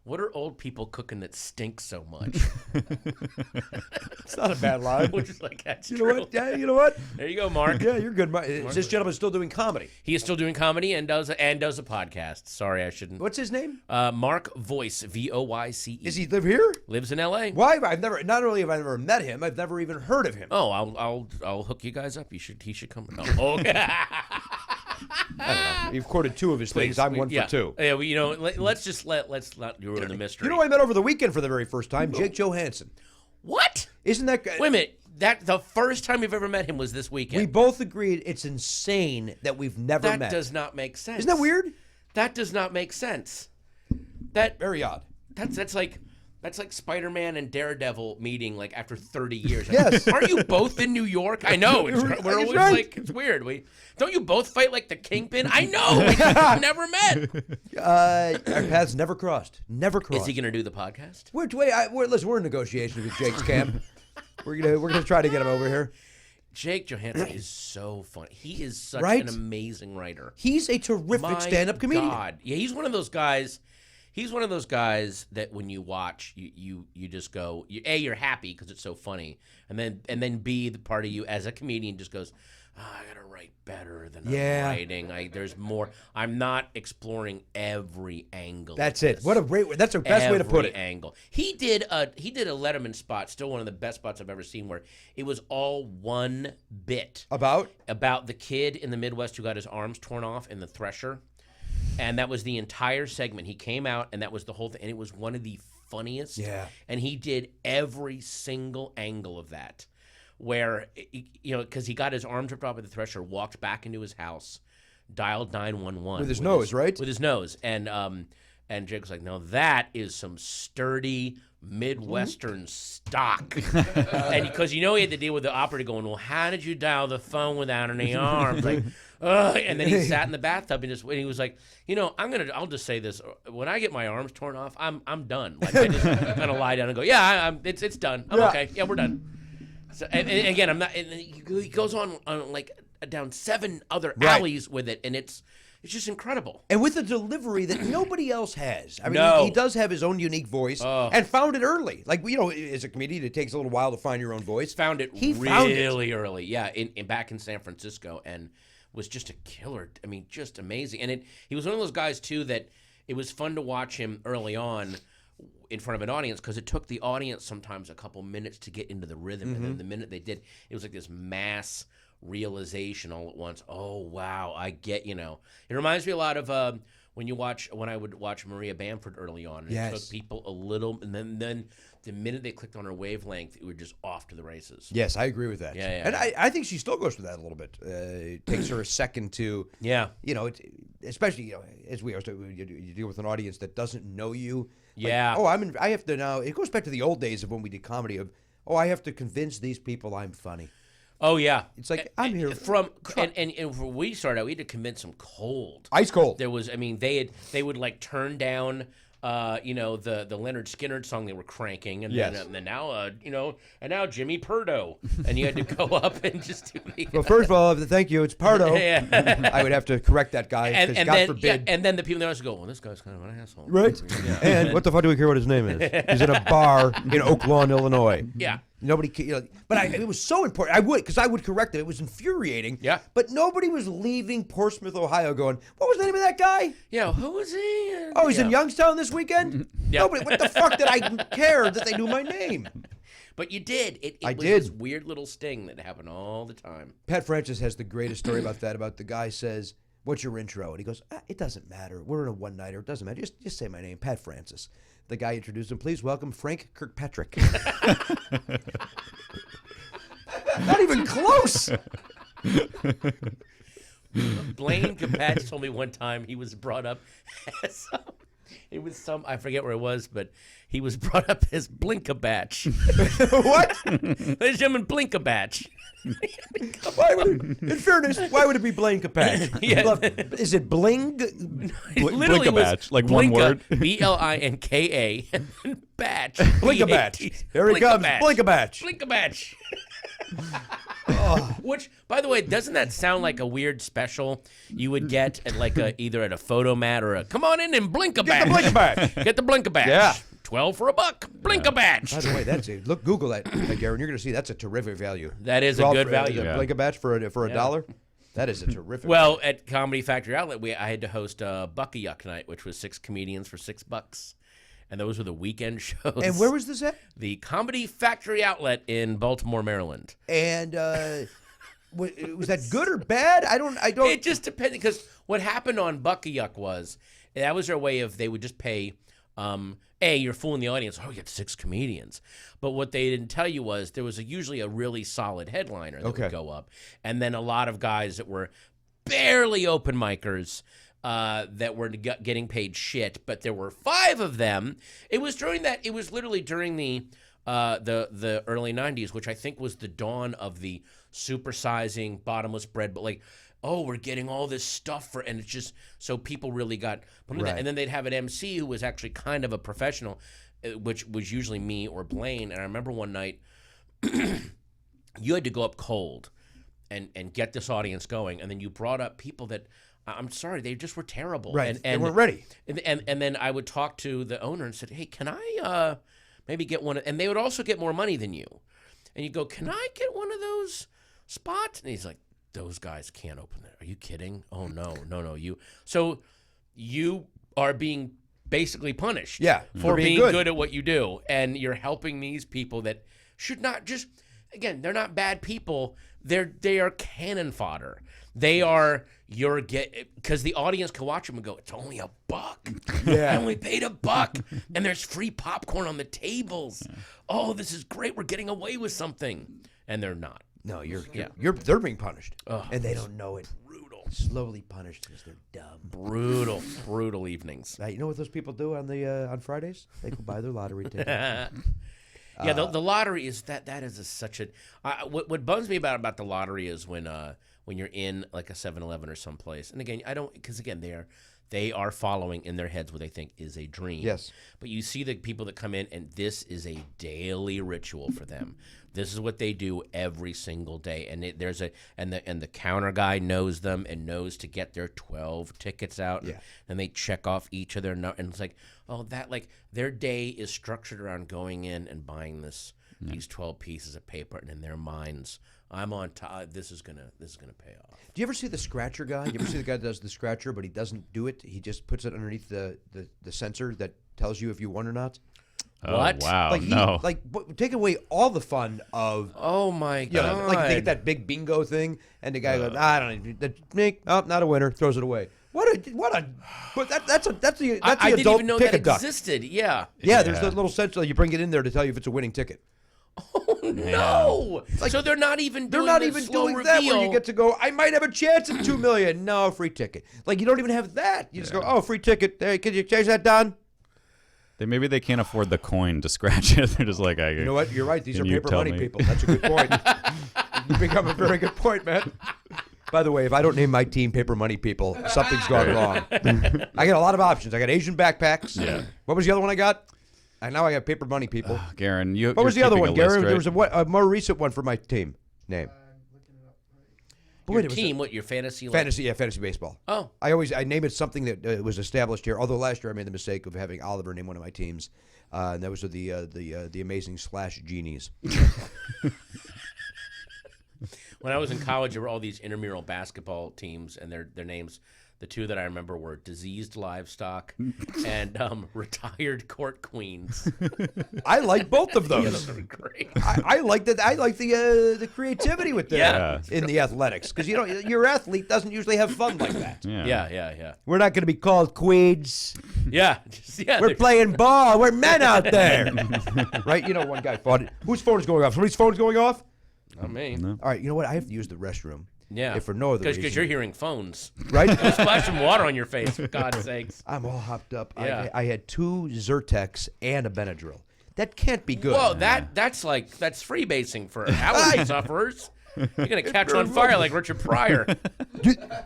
What are old people cooking that stinks so much? It's not a bad line. Which is like, that's you true. know what? Yeah, you know what? There you go, Mark. Yeah, you're good. Is this gentleman still doing comedy? He is still doing comedy and does a podcast. Sorry, I shouldn't. What's his name? Mark Voice, Voice. Does he live here? Lives in L.A. Why? Not only have I never met him, I've never even heard of him. Oh, I'll hook you guys up. He should come. Oh, okay. I don't know. You've quoted two of his things. I'm one for two. Yeah, well, let's not ruin the mystery. You know, I met over the weekend for the very first time, Jake Johansson. What? Isn't that good? Wait a minute. That the first time you've ever met him was this weekend. We both agreed it's insane that we've never met. That does not make sense. Isn't that weird? That does not make sense. Very odd. That's like Spider-Man and Daredevil meeting like after 30 years. Yes. Aren't you both in New York? I know. We're always right. like, it's weird. Don't you both fight like the Kingpin? I know. We've never met. Our paths never crossed. Never crossed. Is he going to do the podcast? Listen, we're in negotiations with Jake's camp. We're gonna try to get him over here. Jake Johansson is so funny. He is such Right? an amazing writer. He's a terrific stand-up comedian. God. Yeah, he's one of those guys. He's one of those guys that when you watch, you just go, you're happy because it's so funny, and then B, the part of you as a comedian just goes, I gotta write better than I'm writing. There's more. I'm not exploring every angle. That's it. What a great. That's the best way to put it. Every angle. He did a Letterman spot, still one of the best spots I've ever seen, where it was all one bit About the kid in the Midwest who got his arms torn off in the thresher. And that was the entire segment. He came out, and that was the whole thing. And it was one of the funniest. Yeah. And he did every single angle of that, where, because he got his arms ripped off at the thresher, walked back into his house, dialed 911. With his nose, right? With his nose. And Jake was like, no, that is some sturdy Midwestern stock. And because he had to deal with the operator going, well, how did you dial the phone without any arms? Like, and then he sat in the bathtub and he was like, I'll just say this. When I get my arms torn off, I'm done. Like, I just kind of lie down and go, it's done. I'm okay. Yeah, we're done. So, and again, I'm not. And he goes on like down 7 other alleys with it, and it's just incredible. And with a delivery that nobody else has. I mean, No. he does have his own unique voice and found it early. Like, as a comedian, it takes a little while to find your own voice. Found it really early. Yeah, back in San Francisco, and was just a killer. I mean, just amazing. And he was one of those guys, too, that it was fun to watch him early on in front of an audience, because it took the audience sometimes a couple minutes to get into the rhythm. And then the minute they did, it was like this mass realization all at once. Oh, wow, I get, It reminds me a lot of when I would watch Maria Bamford early on. And It took people a little, and then the minute they clicked on her wavelength, it was just off to the races. Yes, I agree with that. Yeah. And I think she still goes through that a little bit. It takes her a second to, especially, as we always do, you deal with an audience that doesn't know you. Like, I have to now, it goes back to the old days of when we did comedy of, I have to convince these people I'm funny. Oh, yeah. It's like, I'm here. And when we started out, we had to convince them cold. Ice cold. There was, they would like turn down, the Leonard Skinner song they were cranking. And then now Jimmy Pardo. And you had to go up and just do the... Well, first of all, thank you. It's Pardo. Yeah. I would have to correct that guy, because God forbid. Yeah, and then the people in the audience go, well, this guy's kind of an asshole. Right. Yeah. And what the fuck do we care what his name is? He's in a bar in Oak Lawn, Illinois. Yeah. Nobody, but it was so important. I would correct it. It was infuriating. Yeah. But nobody was leaving Portsmouth, Ohio, going, "What was the name of that guy? Yeah, who was he? Oh, he's in Youngstown this weekend." Yeah. Nobody. What the fuck did I care that they knew my name? But you did. It I was did. this weird little sting that happened all the time. Pat Francis has the greatest story about that. About the guy says, "What's your intro?" And he goes, "It doesn't matter. We're in a one-nighter. It doesn't matter. Just say my name, Pat Francis." The guy introduced him. "Please welcome Frank Kirkpatrick." Not even close. Blaine Capatch told me one time he was brought up as I forget where it was, but he was brought up as Blink-a-Batch. What? Ladies and gentlemen, Blink-a-Batch. In fairness, why would it be Blaine Capatch? Yeah. Is it Bling? Literally was Blink-a-Batch, like one word. Blinka, and then Batch. Blink-a-Batch. Here he comes. Blink-a-Batch. Blink-a-Batch. Which, by the way, doesn't that sound like a weird special you would get at like either at a photo mat or a come on in and Blink-a-Batch. Get the Blink-a-Batch. Get the Blink-a-Batch. Yeah. 12 for $1. Blink-a-Batch. By the way, that's it. Look, Google that, Garen. You're going to see that's a terrific value. That is a good value. Blink-a-Batch for $1. That is a terrific. Well, at Comedy Factory Outlet, I had to host a Buck-a-Yuck night, which was 6 comedians for $6. And those were the weekend shows. And where was this at? The Comedy Factory Outlet in Baltimore, Maryland. And was that good or bad? I don't. It just depended, because what happened on Buck-a-Yuck was that was their way of they would just pay. You're fooling the audience. Oh, you get 6 comedians. But what they didn't tell you was there was usually a really solid headliner that would go up, and then a lot of guys that were barely open micers. That were getting paid shit, but there were 5 of them. It was literally during the early 90s, which I think was the dawn of the supersizing bottomless bread, but like, oh, we're getting all this stuff and it's just, so people really got put into that. And then they'd have an MC who was actually kind of a professional, which was usually me or Blaine. And I remember one night, you had to go up cold and get this audience going, and then you brought up people that, I'm sorry, they just were terrible. Right, and they weren't ready. And then I would talk to the owner and said, hey, can I maybe get one? And they would also get more money than you. And you go, can I get one of those spots? And he's like, those guys can't open that. Are you kidding? Oh, no. So you are being basically punished for being good at what you do. And you're helping these people that should not just, again, they're not bad people. They are cannon fodder. They are because the audience can watch them and go, it's only $1. Yeah. I only paid $1, and there's free popcorn on the tables. Yeah. Oh, this is great. We're getting away with something, and they're not. No, they're being punished, and they don't know it. Brutal. Slowly punished because they're dumb. Brutal evenings. You know what those people do on Fridays? They go buy their lottery ticket. Yeah, the lottery is that is such a. What bums me about the lottery is when you're in like a 7-Eleven or someplace, and again because they are following in their heads what they think is a dream. Yes. But you see the people that come in, and this is a daily ritual for them. This is what they do every single day, and the counter guy knows them and knows to get their 12 tickets out. Yeah. And they check off each of their and it's like, their day is structured around going in and buying these 12 pieces of paper, and in their minds, I'm on top. This is gonna pay off. Do you ever see the scratcher guy? You ever see the guy that does the scratcher, but he doesn't do it? He just puts it underneath the sensor that tells you if you won or not. What? Oh, wow, no. Take away all the fun of. Oh my God! Like they get that big bingo thing, and the guy goes, I don't need not a winner, throws it away. That's the I adult didn't even know that pick-a-duck. existed. Yeah. Yeah, there's that little sensor you bring it in there to tell you if it's a winning ticket. Oh no! So they're not even doing that where you get to go, I might have a chance at $2 million. No, free ticket. Like you don't even have that. You just go, oh, free ticket. Hey, can you change that, Don? Maybe they can't afford the coin to scratch it. They're just like, you know what? You're right. These are paper money people. That's a good point. You become a very good point, man. By the way, if I don't name my team Paper Money People, something's gone wrong. I got a lot of options. I got Asian backpacks. Yeah. What was the other one I got? Now I got Paper Money People. Garen, what was the other one, Garen? Right? There was a more recent one for my team name. Your team, your fantasy? Fantasy baseball. Oh. I name it something that was established here. Although last year I made the mistake of having Oliver name one of my teams. And those are the amazing Slash genies. When I was in college, there were all these intramural basketball teams, and their names. The two that I remember were Diseased Livestock and Retired Court Queens. I like both of those. Yeah, those are great. I like that. I like the creativity with that in the athletics, because your athlete doesn't usually have fun like that. Yeah. We're not going to be called Queens. Yeah. We're playing ball. We're men out there, right? One guy fought it. Whose phone is going off? Somebody's phone's going off. Not me. No. All right. You know what? I have to use the restroom. Yeah. If for no other reason. Because you're hearing phones. Right? Splash some water on your face, for God's sakes. I'm all hopped up. Yeah. I had 2 Zyrtecs and a Benadryl. That can't be good. Whoa, that's freebasing for allergy sufferers. You're going to catch on fire like Richard Pryor.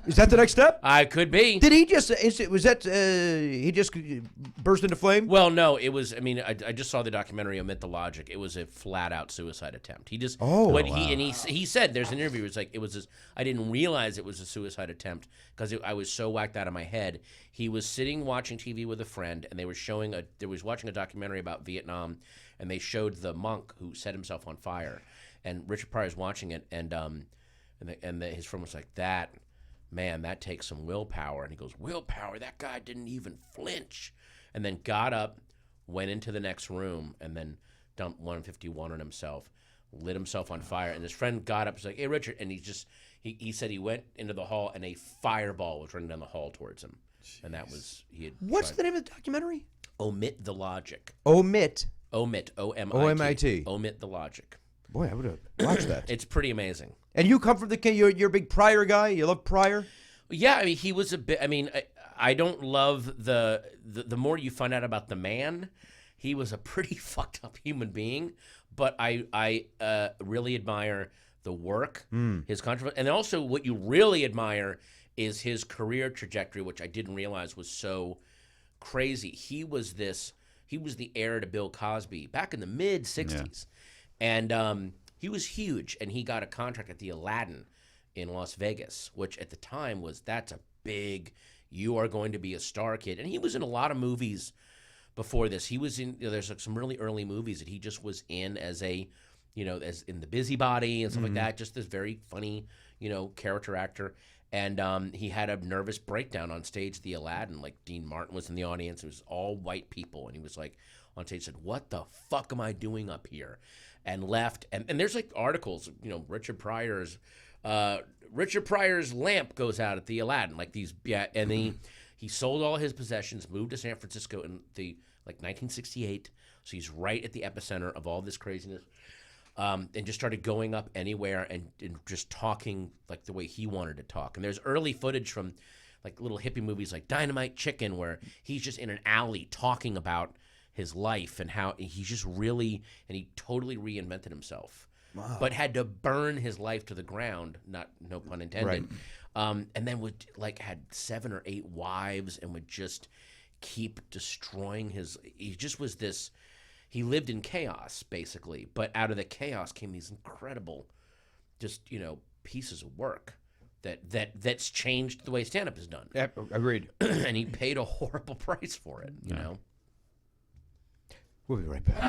Is that the next step? I could be. Did he just, he just burst into flame? Well, no, it was, I just saw the documentary Omit the Logic. It was a flat-out suicide attempt. He just, he said, there's an interview, I didn't realize it was a suicide attempt because I was so whacked out of my head. He was sitting watching TV with a friend, and they was watching a documentary about Vietnam, and they showed the monk who set himself on fire. And Richard Pryor's watching it, and his friend was like, that takes some willpower. And he goes, willpower? That guy didn't even flinch. And then got up, went into the next room, and then dumped 151 on himself, lit himself on fire. And his friend got up, he's like, hey, Richard. And he said he went into the hall, and a fireball was running down the hall towards him. Jeez. And that was, What's the name of the documentary? Omit the Logic. Omit, O-M-I-T. O-M-I-T. Omit the Logic. Boy, I would have watched that. It's pretty amazing. And you come from you're a big Pryor guy? You love Pryor? Yeah, he was a bit, I don't love the more you find out about the man, he was a pretty fucked up human being, but I really admire the work, his controversy, and also what you really admire is his career trajectory, which I didn't realize was so crazy. He was the heir to Bill Cosby back in the mid-'60s. Yeah. And he was huge, and he got a contract at the Aladdin in Las Vegas, which at the time that's a big, you are going to be a star kid. And he was in a lot of movies before this. He was in, there's some really early movies that he just was in as as in The Busybody and stuff like that, just this very funny, character actor. And he had a nervous breakdown on stage at the Aladdin. Like Dean Martin was in the audience. It was all white people, and he was like on stage, said, what the fuck am I doing up here? And left, and there's like articles, Richard Pryor's lamp goes out at the Aladdin, like these, and he sold all his possessions, moved to San Francisco in 1968, so he's right at the epicenter of all this craziness, and just started going up anywhere and just talking like the way he wanted to talk. And there's early footage from like little hippie movies like Dynamite Chicken, where he's just in an alley talking about his life and how he just really, and he totally reinvented himself. Wow. But had to burn his life to the ground, no pun intended. Right. And then had 7 or 8 wives and would just keep destroying he just was this, he lived in chaos basically, but out of the chaos came these incredible, just, pieces of work that's changed the way stand-up is done. Yeah, agreed. And he paid a horrible price for it, you know? We'll be right back.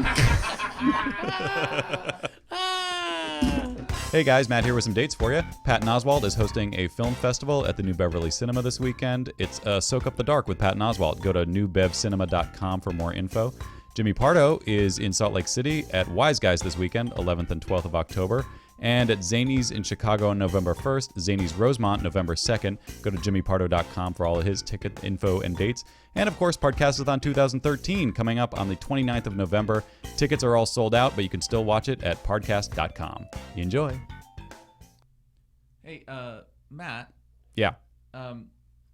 Hey guys, Matt here with some dates for you. Patton Oswalt is hosting a film festival at the New Beverly Cinema this weekend. It's Soak Up the Dark with Patton Oswalt. Go to newbevcinema.com for more info. Jimmy Pardo is in Salt Lake City at Wise Guys this weekend, 11th and 12th of October. And at Zany's in Chicago on November 1st, Zany's Rosemont November 2nd. Go to jimmypardo.com for all of his ticket info and dates. And of course, Podcastathon 2013 coming up on the 29th of November. Tickets are all sold out, but you can still watch it at podcast.com. Enjoy. Hey, Matt. Yeah.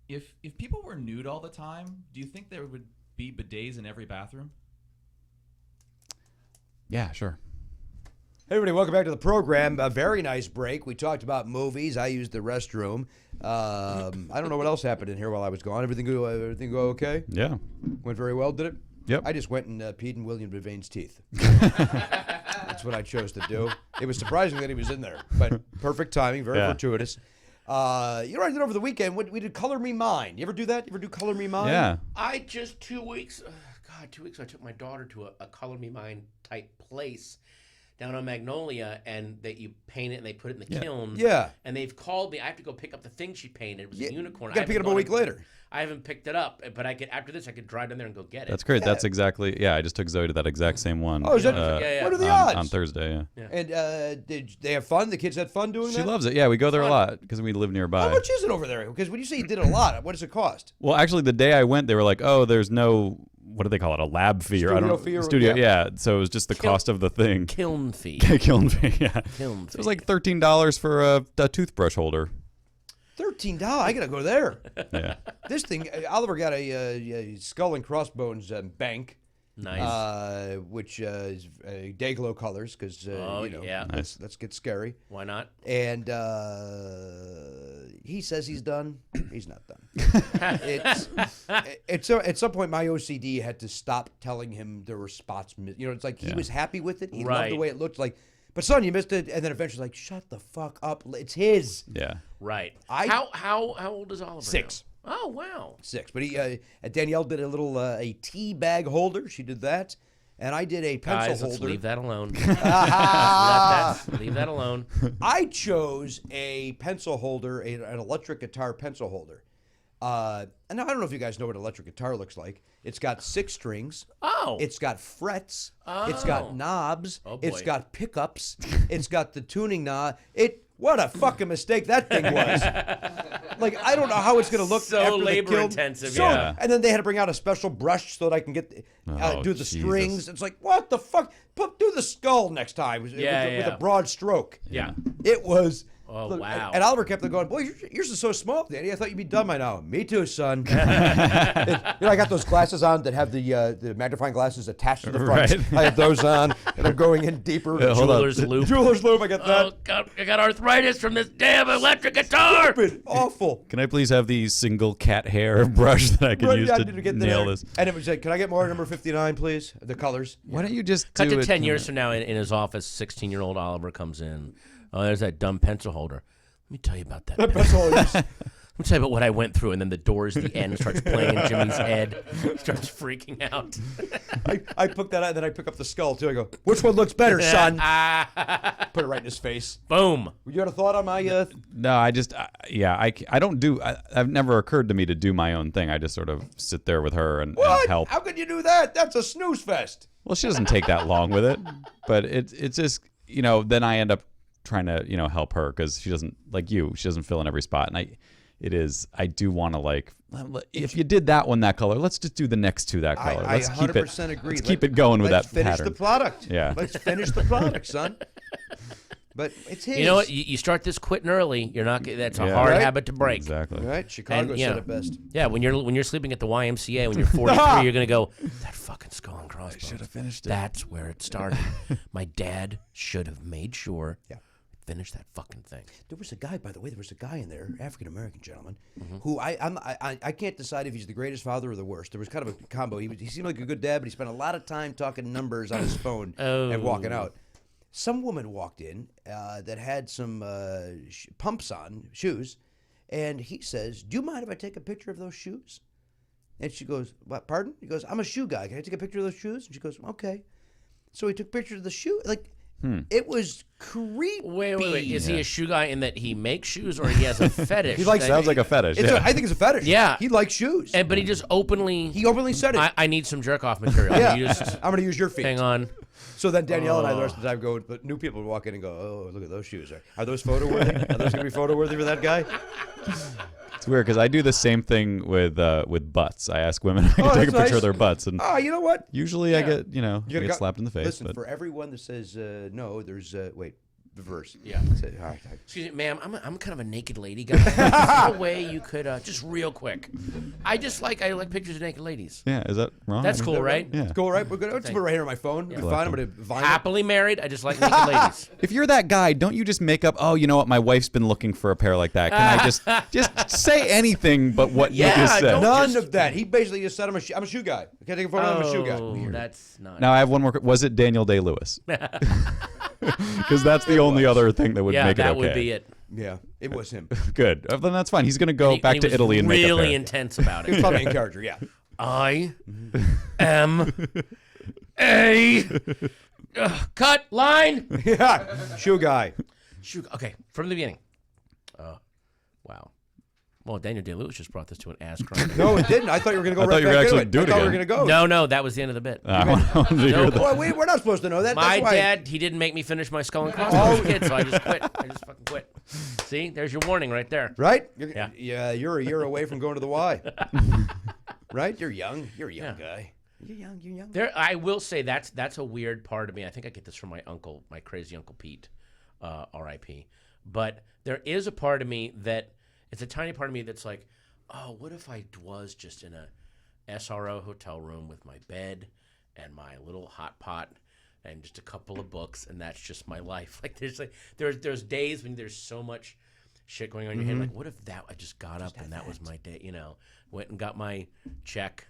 If people were nude all the time, do you think there would be bidets in every bathroom? Yeah, sure. Hey everybody, welcome back to the program. A very nice break. We talked about movies. I used the restroom. I don't know what else happened in here while I was gone. Everything go okay? Yeah. Went very well, did it? Yep. I just went and peed in William Devane's teeth. That's what I chose to do. It was surprising that he was in there, but perfect timing, very fortuitous. I did over the weekend. We did Color Me Mine. You ever do that? You ever do Color Me Mine? Yeah. I just 2 weeks. 2 weeks ago, I took my daughter to a Color Me Mine type place down on Magnolia, and that you paint it and they put it in the kiln. Yeah. And they've called me. I have to go pick up the thing she painted. It was a unicorn. You got to pick it up a week later. I haven't picked it up, but after this I could drive down there and go get it. That's great. That's exactly. Yeah, I just took Zoe to that exact same one. Oh, is that? What are the odds? On Thursday, yeah. And did they have fun? The kids had fun doing that? She loves it. Yeah, we go there a lot because we live nearby. How much is it over there? Because when you say you did it a lot, what does it cost? Well, actually, the day I went, they were like, "Oh, there's no, what do they call it? A lab fee or I don't know, studio." Yeah, so it was just the cost of the thing. Kiln fee. Kiln fee. Yeah. Kiln fee. It was like $13 for a toothbrush holder. $13. I gotta go there. Yeah. This thing, Oliver got a skull and crossbones bank. Nice. Which is Dayglow colors because Nice. let's get scary. Why not? And he says he's done. He's not done. At some point, my OCD had to stop telling him there were spots. It's like he was happy with it. He loved the way it looked. Like, but son, you missed it. And then eventually, like, shut the fuck up. It's his. Yeah. Right. How old is Oliver? 6. Now? Oh wow. 6. But Danielle did a little a tea bag holder. She did that. And I did a pencil Guys, holder. let's leave that alone. Leave that alone. I chose a pencil holder, an electric guitar pencil holder. And now I don't know if you guys know what an electric guitar looks like. It's got 6 strings. Oh. It's got frets. Oh. It's got knobs. Oh, boy. It's got pickups. It's got the tuning knob. What a fucking mistake that thing was. Like, I don't know how it's going to look so after labor the intensive. And then they had to bring out a special brush so that I can get do the Jesus. strings. It's like, what the fuck? Do the skull next time with a broad stroke. Yeah. It was. Oh, wow. And Oliver kept on going, boy, yours is so small, Daddy. I thought you'd be done by now. Me too, son. I got those glasses on that have the magnifying glasses attached to the front. Right. I have those on, and I'm going in deeper. Jeweler's loop. Jeweler's loop, I got that. Oh, God, I got arthritis from this damn electric guitar. Stupid. Awful. Can I please have the single cat hair brush that I can use I to need get nail there. this? And it was like, can I get more number 59, please? The colors. Why don't you just Cut do to it 10 years from now in his office, 16-year-old Oliver comes in. Oh, there's that dumb pencil holder. Let me tell you about that. Pencil holder. Let me tell you about what I went through, and then the end starts playing in Jimmy's head. He starts freaking out. I pick that out, and then I pick up the skull, too. I go, which one looks better, son? Put it right in his face. Boom. You had a thought on my... No, I just, I don't do, I've never occurred to me to do my own thing. I just sort of sit there with her and help. How could you do that? That's a snooze fest. Well, she doesn't take that long with it, but it's just, then I end up trying to, help her because she doesn't, like you, she doesn't fill in every spot. And I do want to if you did that one that color, let's just do the next 2 that color. I Let's 100% agree. Let's keep it going with that pattern. Let's finish the product. Yeah. Let's finish the product, son. But it's his. You know what? You start this quitting early. You're not. That's a hard habit to break. Exactly. Right? Chicago said it best. Yeah, when you're sleeping at the YMCA when you're 43, you're gonna go, that fucking skull and crossbones. I should have finished it. That's where it started. My dad should have made sure. Yeah. Finish that fucking thing. There was a guy, by the way. There was a guy in there, African American gentleman, who I can't decide if he's the greatest father or the worst. There was kind of a combo. He seemed like a good dad, but he spent a lot of time talking numbers on his phone and walking out. Some woman walked in that had some pumps on, shoes, and he says, "Do you mind if I take a picture of those shoes?" And she goes, "What? Pardon?" He goes, "I'm a shoe guy. Can I take a picture of those shoes?" And she goes, "Okay." So he took pictures of the shoe, It was creepy. Wait. Is he a shoe guy in that he makes shoes, or he has a fetish? He likes. Sounds like a fetish. I think it's a fetish. Yeah. He likes shoes. But he just openly. He openly said it. I need some jerk off material. Yeah. You just I'm going to use your feet. hang on. So then Danielle and I the rest of the time go, but new people would walk in and go, oh, look at those shoes. Are those photo worthy? Are those going to be photo worthy for that guy? It's weird because I do the same thing with butts. I ask women if I can take a picture of their butts, and you know what? usually I get I get slapped in the face. Listen, but for everyone that says no, there's reverse. Yeah. All right. Excuse me, ma'am. I'm kind of a naked lady guy. Is there a way you could just real quick? I like pictures of naked ladies. Yeah, is that wrong? That's cool, right? Yeah. It's cool, right? We're gonna put it right here on my phone. We're fine. I'm gonna vine it. Happily married. I just like naked ladies. If you're that guy, don't you just make up? Oh, you know what? My wife's been looking for a pair like that. Can I just say anything but what you just said? None of that. He basically just said I'm a shoe guy. I can't take a photo. I'm a shoe guy. Oh, that's not. Now I have one more. Was it Daniel Day-Lewis? Because that's the only other thing that would make it okay. Yeah, that would be it. Yeah, it was him. Good. Then that's fine. He's going to go back to was Italy and make a really pair. intense about He was it. probably in character. Yeah. I am a cut line. Yeah, shoe guy. Okay, from the beginning. Wow. Well, Daniel Day-Lewis just brought this to an ass crying. No, it didn't. I thought you were going to go I thought right you were back actually into it. do it I thought we were again. going to go. No, that was the end of the bit. Well, we're not supposed to know that. My That's why. dad, he didn't make me finish my Skull and Crossbones kid, so I just quit. I just fucking quit. See, there's your warning right there. Right? Yeah. You're a year away from going to the Y. Right? You're young. You're a young guy. You're young. There, I will say that's a weird part of me. I think I get this from my uncle, my crazy Uncle Pete, R.I.P. But there is a part of me that it's a tiny part of me that's like, oh, what if I was just in a SRO hotel room with my bed and my little hot pot and just a couple of books, and that's just my life. Like there's days when there's so much shit going on in your head. Like, what if I just got up and that was my day? You know, went and got my check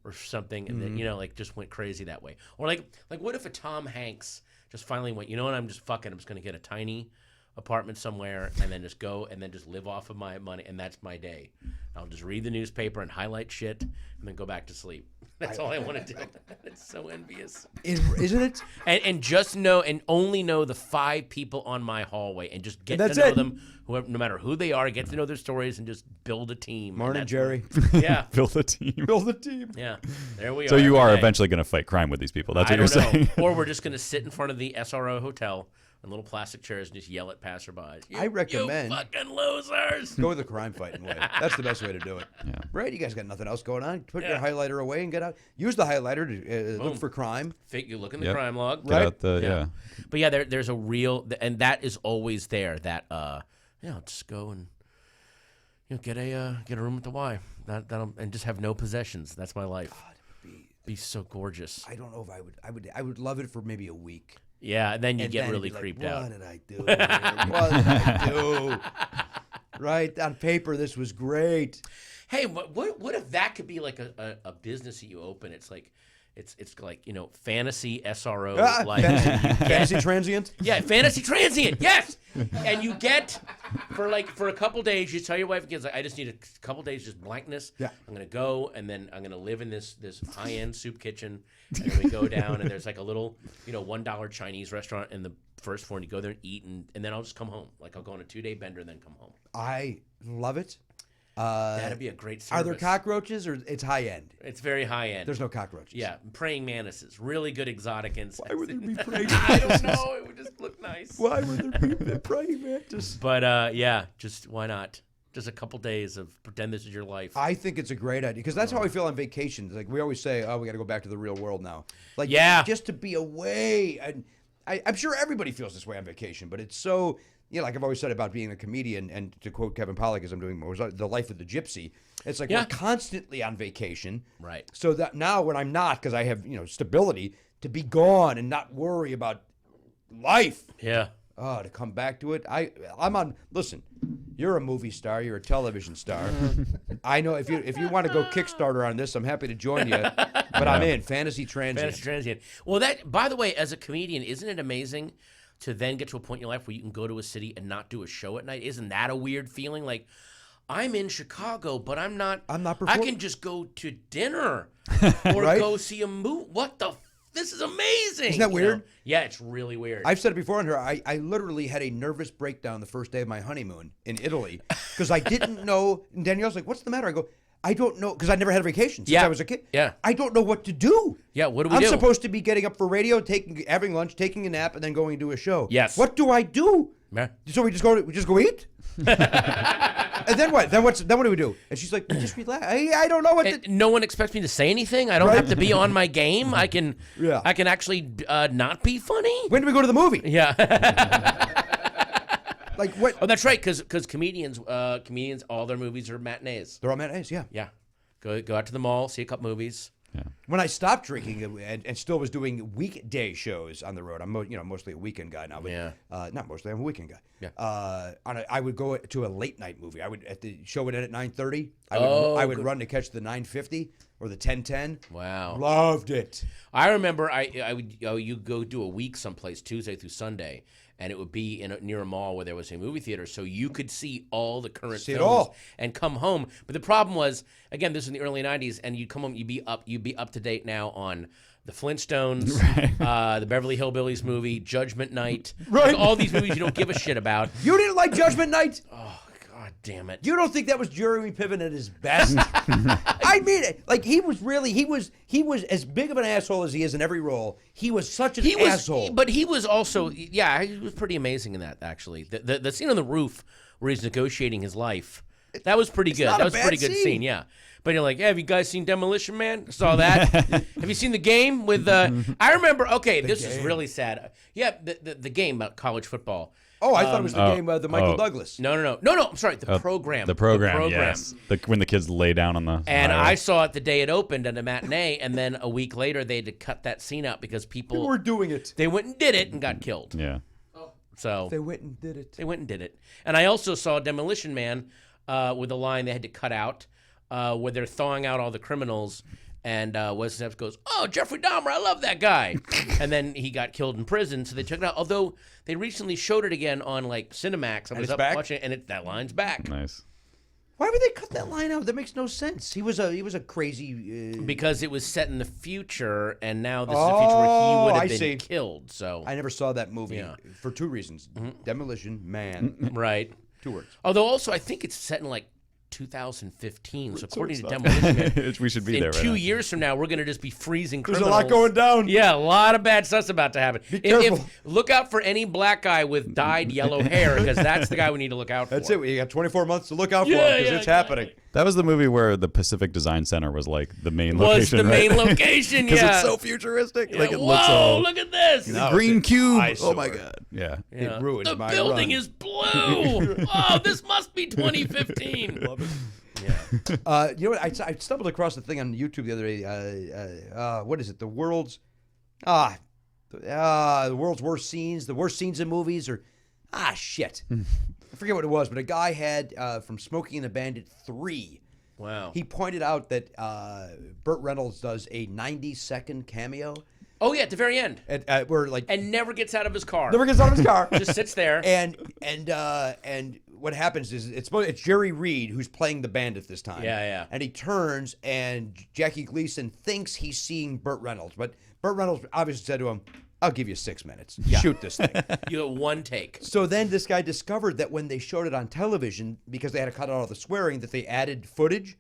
or something, and then just went crazy that way. Or like what if a Tom Hanks just finally went, you know what? I'm just gonna get a tiny apartment somewhere and then just go and then just live off of my money, and that's my day. I'll just read the newspaper and highlight shit and then go back to sleep. That's all I want to do. It's so envious. Isn't it? And just know and only know the 5 people on my hallway and just get to know them, whoever, no matter who they are, get to know their stories and just build a team. Morning, Jerry. Yeah. Build a team. Build a team. Yeah. There we are. So you are every day. eventually going to fight crime with these people. That's what I you're don't know. saying. Or we're just going to sit in front of the SRO hotel in little plastic chairs and just yell at passerbys. I recommend You fucking losers. go the crime fighting way. That's the best way to do it. Yeah. Right? You guys got nothing else going on. Put your highlighter away and get out. Use the highlighter to look for crime. You look in the Yep. crime log. Get out the, Yeah. But yeah, there's a real, and that is always there. That just go and get a room at the Y. That'll and just have no possessions. That's my life. God, it would be so gorgeous. I don't know if I would love it for maybe a week. Yeah, and then you And get then really it'd be creeped like, out. What did I do? What did I do? Right? On paper, this was great. Hey, what if that could be like a business that you open? It's like fantasy SRO, like Fantasy transient. Yeah, fantasy transient. Yes, and you get for a couple days. You tell your wife and kids, like, I just need a couple days just blankness. Yeah, I'm gonna go and then I'm gonna live in this high end soup kitchen. And we go down and there's like a little $1 Chinese restaurant in the first floor, and you go there and eat, and then I'll just come home. Like I'll go on a 2-day bender and then come home. I love it. That'd be a great service. Are there cockroaches or it's high end? It's very high end. There's no cockroaches. Yeah, praying mantises, really good exotic insects. Why would there be praying I don't know. It would just look nice. Why would there be praying mantis? But yeah, just why not? Just a couple days of pretend this is your life. I think it's a great idea because that's how I feel on vacation. Like we always say, oh, we got to go back to the real world now. Like just to be away. And I'm sure everybody feels this way on vacation, but it's so. Like I've always said about being a comedian, and to quote Kevin Pollak, as I'm doing more, The Life of the Gypsy. It's like we're constantly on vacation. Right. So that now when I'm not, because I have, stability, to be gone and not worry about life. Yeah. Oh, to come back to it. I'm on, listen, you're a movie star, you're a television star. I know if you want to go Kickstarter on this, I'm happy to join you. But I'm in. Fantasy Transient. Fantasy Transient. Well, that, by the way, as a comedian, isn't it amazing to then get to a point in your life where you can go to a city and not do a show at night? Isn't that a weird feeling? Like, I'm in Chicago, but I'm not performing. I can just go to dinner or go see a movie. What the? This is amazing. Isn't that weird? Yeah, it's really weird. I've said it before on here. I literally had a nervous breakdown the first day of my honeymoon in Italy because I didn't know. And Danielle's like, "What's the matter?" I go, "I don't know," because I never had a vacation since I was a kid. Yeah. I don't know what to do. Yeah, what do we I'm do? supposed to be getting up for radio, having lunch, taking a nap, and then going to do a show. Yes. What do I do? Yeah. So we just go eat? And then what? Then what do we do? And she's like, just relax. I don't know what to... No one expects me to say anything. I don't have to be on my game. I can actually not be funny. When do we go to the movie? Yeah. Like what? Oh, that's right. Because comedians, all their movies are matinees. They're all matinees. Yeah. Yeah. Go out to the mall, see a couple movies. Yeah. When I stopped drinking and still was doing weekday shows on the road, I'm mostly a weekend guy now. But not mostly. I'm a weekend guy. Yeah. I would go to a late night movie. The show would end at 9:30. I would run to catch the 9:50. or the 1010. Wow. Loved it. I remember you go do a week someplace Tuesday through Sunday, and it would be near a mall where there was a movie theater, so you could see all the current films and come home. But the problem was, again, this was in the early 90s, and you'd come home, you'd be up to date now on the Flintstones, the Beverly Hillbillies movie, Judgment Night, like all these movies you don't give a shit about. You didn't like Judgment Night? Oh, God damn it. You don't think that was Jeremy Piven at his best? I mean, like he was as big of an asshole as he is in every role. He was such an asshole. But he was also, he was pretty amazing in that, actually. The scene on the roof where he's negotiating his life, that was pretty good. That was a pretty good scene, yeah. But you're like, have you guys seen Demolition Man? Saw that. Have you seen The Game with, I remember, this is really sad. Yeah, the game about college football. Oh, I thought it was the game the Michael Douglas. No, I'm sorry, the program. The program, yes. When the kids lay down on the And I saw it the day it opened at a matinee, and then a week later they had to cut that scene out because people were doing it. They went and did it and got killed. Yeah. So they went and did it. They went and did it. And I also saw Demolition Man with a line they had to cut out where they're thawing out all the criminals. And Wesley Snipes goes, "Oh, Jeffrey Dahmer, I love that guy." And then he got killed in prison, so they took it out. Although they recently showed it again on like Cinemax. I was up watching it, and that line's back. Nice. Why would they cut that line out? That makes no sense. He was a crazy. Because it was set in the future, and now this is the future where he would have been killed. So I never saw that movie for two reasons: Demolition Man, right? 2 words. Although also I think it's set in like 2015. So according to Demolition Man, we should be there. In 2 years from now, we're going to just be freezing criminals. There's a lot going down. Yeah, a lot of bad stuff's about to happen. Be careful. Look out for any black guy with dyed yellow hair, because that's the guy we need to look out for. That's it. You got 24 months to look out for him because it's happening. That was the movie where the Pacific Design Center was like the main location. Was the main location, Because it's so futuristic. Yeah, like it looks all. Look at this. The green cube. Oh my God. Yeah. It ruined the my building run. is blue. Oh, this must be 2015. Love it. Yeah. You know what? I stumbled across the thing on YouTube the other day. What is it? The world's worst scenes, the worst scenes in movies, or shit. I forget what it was, but a guy had from Smokey and the Bandit 3. Wow. He pointed out that Burt Reynolds does a 90-second cameo. Oh yeah, at the very end. Where like and never gets out of his car. Never gets out of his car. Just sits there. And what happens is it's Jerry Reed who's playing the bandit this time. Yeah. And he turns and Jackie Gleason thinks he's seeing Burt Reynolds, but Burt Reynolds obviously said to him, "I'll give you 6 minutes. Shoot this thing." You get one take. So then this guy discovered that when they showed it on television, because they had to cut out all the swearing, that they added footage.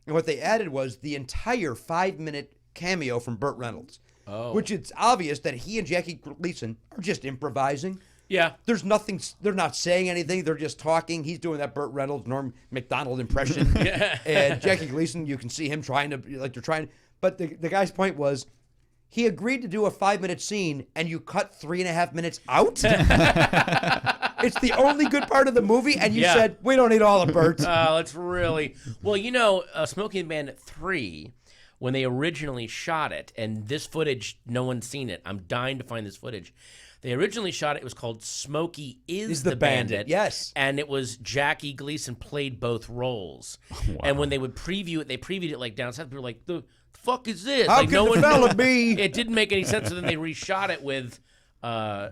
And what they added was the entire 5-minute cameo from Burt Reynolds. Oh. Which it's obvious that he and Jackie Gleason are just improvising. Yeah. There's nothing, they're not saying anything, they're just talking. He's doing that Burt Reynolds, Norm Macdonald impression. And Jackie Gleason, you can see him but the guy's point was, he agreed to do a 5-minute scene, and you cut 3.5 minutes out? It's the only good part of the movie, and you said, we don't need all of Burt. It's really... Well, Smokey and the Bandit 3, when they originally shot it, and this footage, no one's seen it. I'm dying to find this footage. They originally shot it was called Smokey is the Bandit. Yes. And it was Jackie Gleason played both roles. Wow. And when they would preview it, they previewed it like down south. People were like, the fuck is this? How like, could the fella be? It didn't make any sense. So then they reshot it with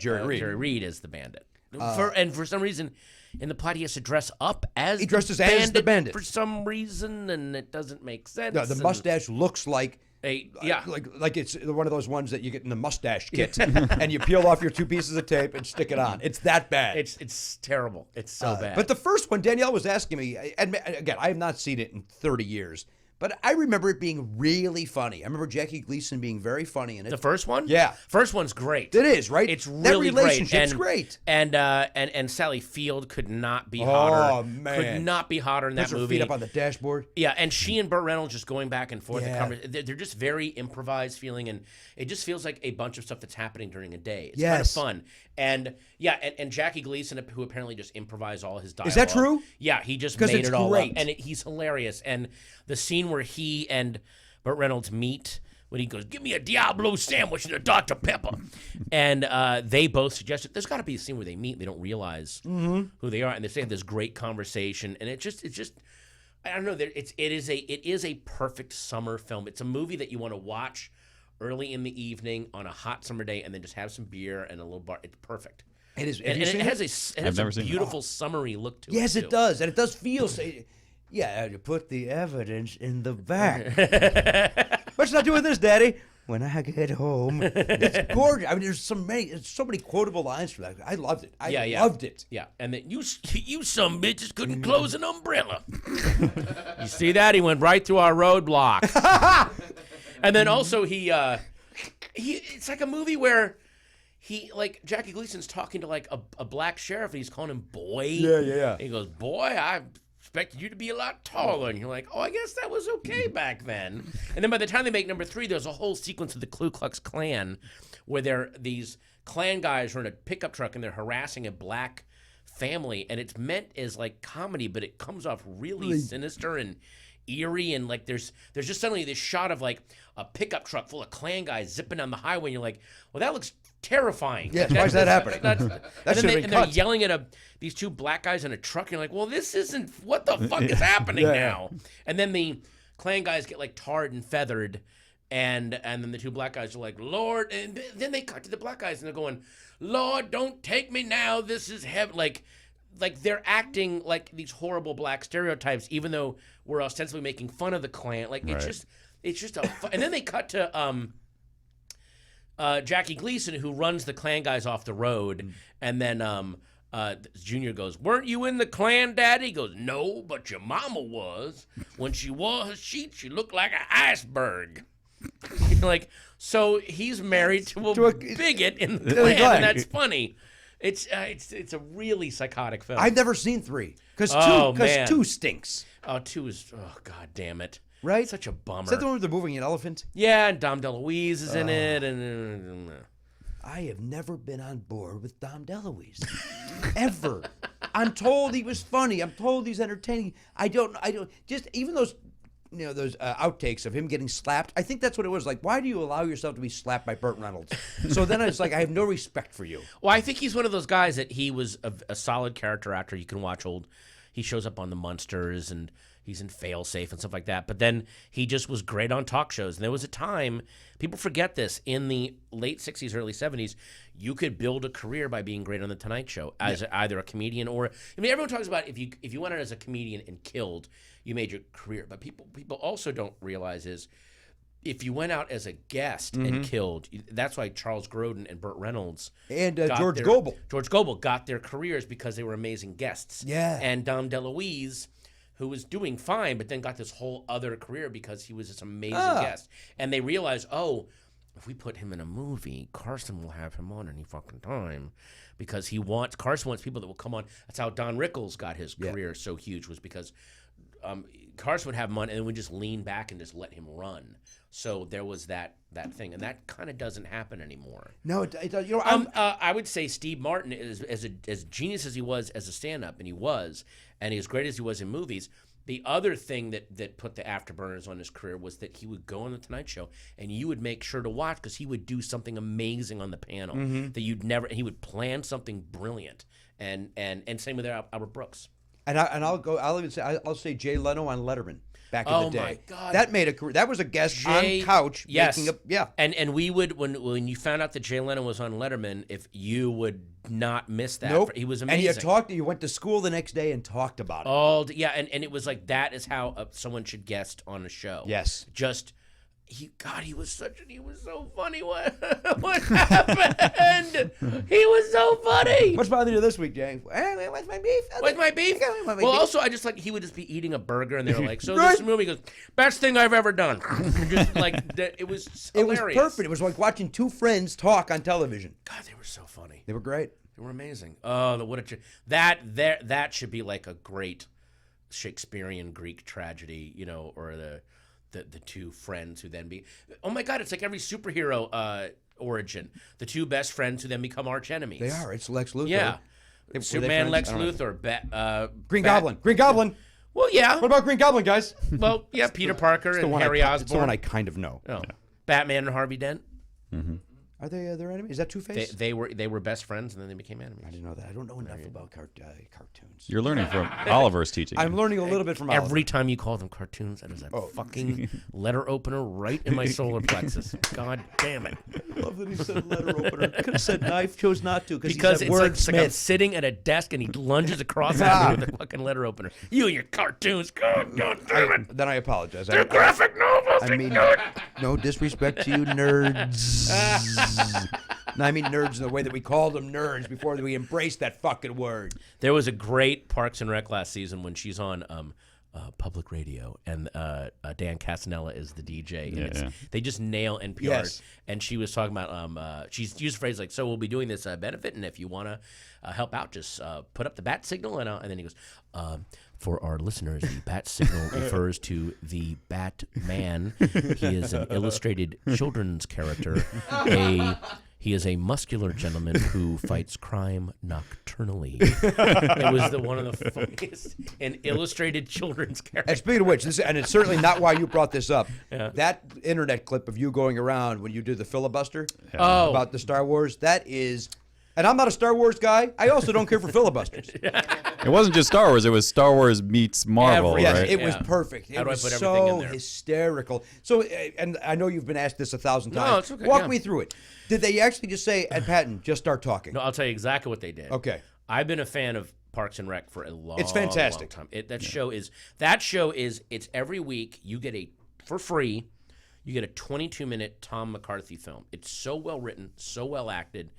Jerry Reed as the Bandit. For some reason, in the plot, he has to dress up as he dresses as the Bandit for some reason, and it doesn't make sense. No, the mustache looks like like it's one of those ones that you get in the mustache kit, and you peel off your 2 pieces of tape and stick it on. It's that bad. It's terrible. It's so bad. But the first one, Danielle was asking me, again, I have not seen it in 30 years. But I remember it being really funny. I remember Jackie Gleason being very funny in it. The first one? Yeah. First one's great. It is, right? It's really that relationship's great. And Sally Field could not be hotter. Oh, man. Could not be hotter in that Puts her movie. feet up on the dashboard. Yeah, and she and Burt Reynolds just going back and forth. Yeah. They're just very improvised feeling, and it just feels like a bunch of stuff that's happening during a day. It's Yes. kind of fun. And and Jackie Gleason, who apparently just improvised all his dialogue. Is that true? Yeah, he just 'Cause made it's it all great. up. And he's hilarious. And the scene where he and Burt Reynolds meet, when he goes, "Give me a Diablo sandwich and a Dr. Pepper," and they both suggested there's got to be a scene where they meet and they don't realize who they are, and they have this great conversation, and it's just I don't know. It is a perfect summer film. It's a movie that you want to watch early in the evening on a hot summer day, and then just have some beer and a little bar. It's perfect. It is. And it has a beautiful summery look to it. Yes, it does, and it does feel. Yeah, you put the evidence in the back. What you not doing this, Daddy? When I get home, it's gorgeous. I mean, there's so many quotable lines for that. I loved it. I loved it. Yeah, and then you some bitches couldn't close an umbrella. You see that? He went right through our roadblock. And then also he it's like a movie where Jackie Gleason's talking to like a black sheriff and he's calling him boy. Yeah. And he goes, boy, I expected you to be a lot taller. And you're like, oh, I guess that was okay back then. And then by the time they make number 3, there's a whole sequence of the Ku Klux Klan where these Klan guys are in a pickup truck and they're harassing a black family. And it's meant as like comedy, but it comes off really sinister and eerie, and like there's just suddenly this shot of like a pickup truck full of Klan guys zipping down the highway, and you're like, well, that looks terrifying. Yes, why is that happening? And they're yelling at these 2 black guys in a truck, and you're like, well, this isn't, what the fuck is happening now? And then the Klan guys get like tarred and feathered, and then the 2 black guys are like, Lord, and then they cut to the black guys and they're going, Lord, don't take me now, this is heaven. Like they're acting like these horrible black stereotypes, even though we're ostensibly making fun of the Klan. Like it's just a and then they cut to Jackie Gleason, who runs the Klan guys off the road, and then Junior goes, "Weren't you in the Klan, Daddy?" He goes, "No, but your mama was. When she wore her sheet, she looked like an iceberg." Like, so he's married to a bigot in the Klan, and that's funny. It's a really psychotic film. I've never seen 3 because 2 stinks. Oh, 2 is god damn it. Right? Such a bummer. Is that the one where they're moving an elephant? Yeah, and Dom DeLuise is in it, and I have never been on board with Dom DeLuise. Ever. I'm told he was funny. I'm told he's entertaining. I don't just even those those outtakes of him getting slapped. I think that's what it was. Like, why do you allow yourself to be slapped by Burt Reynolds? So then it's like, I have no respect for you. Well, I think he's one of those guys that he was a solid character actor. You can watch he shows up on the Munsters and he's in Failsafe and stuff like that. But then he just was great on talk shows. And there was a time, people forget this, in the late 60s, early 70s, you could build a career by being great on The Tonight Show as either a comedian or, I mean, everyone talks about if you went out as a comedian and killed, you made your career. But people also don't realize is if you went out as a guest and killed, that's why Charles Grodin and Burt Reynolds and George Gobel got their careers because they were amazing guests. Yeah. And Dom DeLuise, who was doing fine, but then got this whole other career because he was this amazing guest. And they realized, if we put him in a movie, Carson will have him on any fucking time because Carson wants people that will come on. That's how Don Rickles got his career so huge, was because Carson would have him on and then would just lean back and just let him run. So there was that thing, and that kind of doesn't happen anymore. No, it does. I would say Steve Martin is as genius as he was as a stand-up, and he was, and as great as he was in movies. The other thing that put the afterburners on his career was that he would go on The Tonight Show, and you would make sure to watch because he would do something amazing on the panel that you'd never. And he would plan something brilliant, and same with Albert Brooks. And I'll say Jay Leno on Letterman. Back in the day. Oh my God. That made a career. That was a guest on couch. Yes. Making a, And we would, when you found out that Jay Leno was on Letterman, if you would not miss that. Nope. He was amazing. And you went to school the next day and talked about it. And it was like, that is how someone should guest on a show. Yes. He was so funny. What happened? He was so funny. What's bothering you this week, Jay? What's my beef? What's my beef? Also, I just he would just be eating a burger, and they were like, "So this movie goes, best thing I've ever done." Just it was hilarious. It was perfect. It was like watching 2 friends talk on television. God, they were so funny. They were great. They were amazing. Oh, that should be like a great Shakespearean Greek tragedy, or the 2 friends who then be, oh my God, it's like every superhero origin. The 2 best friends who then become arch enemies. They are. It's Lex Luthor. Yeah. Superman, Lex Luthor, Green Goblin. Green Goblin. Well, yeah. What about Green Goblin, guys? Well, yeah, Peter Parker and Harry Osborn. It's the one I kind of know. Oh. Yeah. Batman and Harvey Dent. Mm-hmm. Are they their enemy? Is that Two-Face? They were best friends, and then they became enemies. I didn't know that. I don't know enough about cartoons. You're learning from Oliver's teaching. I'm learning a little bit from Oliver. Every time you call them cartoons, that is a fucking letter opener right in my solar plexus. God damn it. I love that he said letter opener. Could have said knife, chose not to because he it's like I'm sitting at a desk and he lunges across at me with a fucking letter opener. You and your cartoons. God damn it. Then I apologize. They're graphic novels. I mean, no disrespect to you nerds. No, I mean nerds in the way that we called them nerds before we embraced that fucking word. There was a great Parks and Rec last season when she's on public radio and Dan Castanella is the DJ. And they just nail NPR. Yes. And she was talking about she's used a phrase like, so we'll be doing this benefit, and if you want to help out, just put up the bat signal. And then he goes, for our listeners, the bat signal refers to the Batman. He is an illustrated children's character. He is a muscular gentleman who fights crime nocturnally. It was one of the funniest and illustrated children's characters. And speaking of which, and it's certainly not why you brought this up. Yeah. That internet clip of you going around when you do the filibuster about the Star Wars, that is... And I'm not a Star Wars guy. I also don't care for filibusters. It wasn't just Star Wars. It was Star Wars meets Marvel, yes, right? It was perfect. It was so hysterical. So, and I know you've been asked this 1,000 times. No, it's okay. Walk me through it. Did they actually just say, at Patton, just start talking? No, I'll tell you exactly what they did. Okay. I've been a fan of Parks and Rec for a long, it's fantastic. long time. That show is it's every week you get for free, you get a 22-minute Tom McCarthy film. It's so well written, so well acted.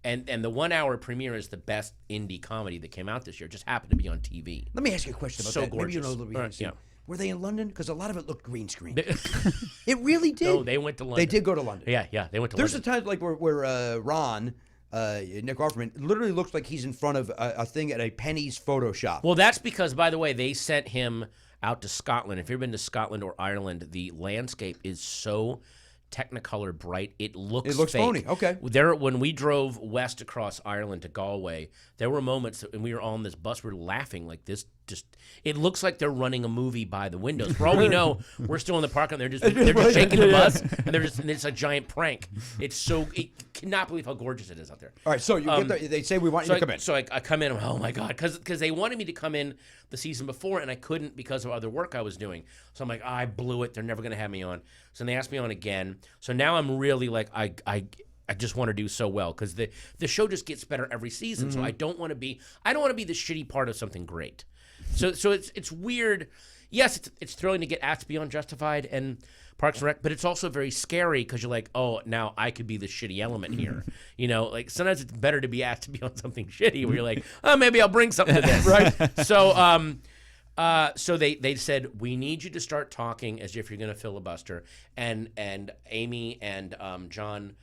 And the 1 hour premiere is the best indie comedy that came out this year. It just happened to be on TV. Let me ask you a question about that. Gorgeous. Maybe you know a little bit. Yeah. Were they in London? Because a lot of it looked green screen. It really did. No, they went to London. They did go to London. Yeah, they went to There's London. a time like where Ron, Nick Offerman, literally looks like he's in front of a thing at a Penny's photo shop. Well, that's because, by the way, they sent him out to Scotland. If you've been to Scotland or Ireland, the landscape is so Technicolor bright. It looks fake. Phony. Okay. When we drove west across Ireland to Galway, there were moments and we were all on this bus, we were laughing like this. It looks like they're running a movie by the windows. For all we know, we're still in the park and they're just shaking the bus and it's a giant prank. It cannot believe how gorgeous it is out there. All right, so you get there, they say we want you to come in. So I come in. Oh my god, because they wanted me to come in the season before and I couldn't because of other work I was doing. So I'm like, I blew it. They're never going to have me on. So they asked me on again. So now I'm really like I just want to do so well because the show just gets better every season. Mm-hmm. So I don't want to be the shitty part of something great. So it's weird. Yes, it's thrilling to get asked to be on Justified and Parks and Rec, but it's also very scary because you're like, oh, now I could be the shitty element here. You know, like sometimes it's better to be asked to be on something shitty where you're like, oh, maybe I'll bring something to this. Right. So they said, we need you to start talking as if you're going to filibuster. And Amy and John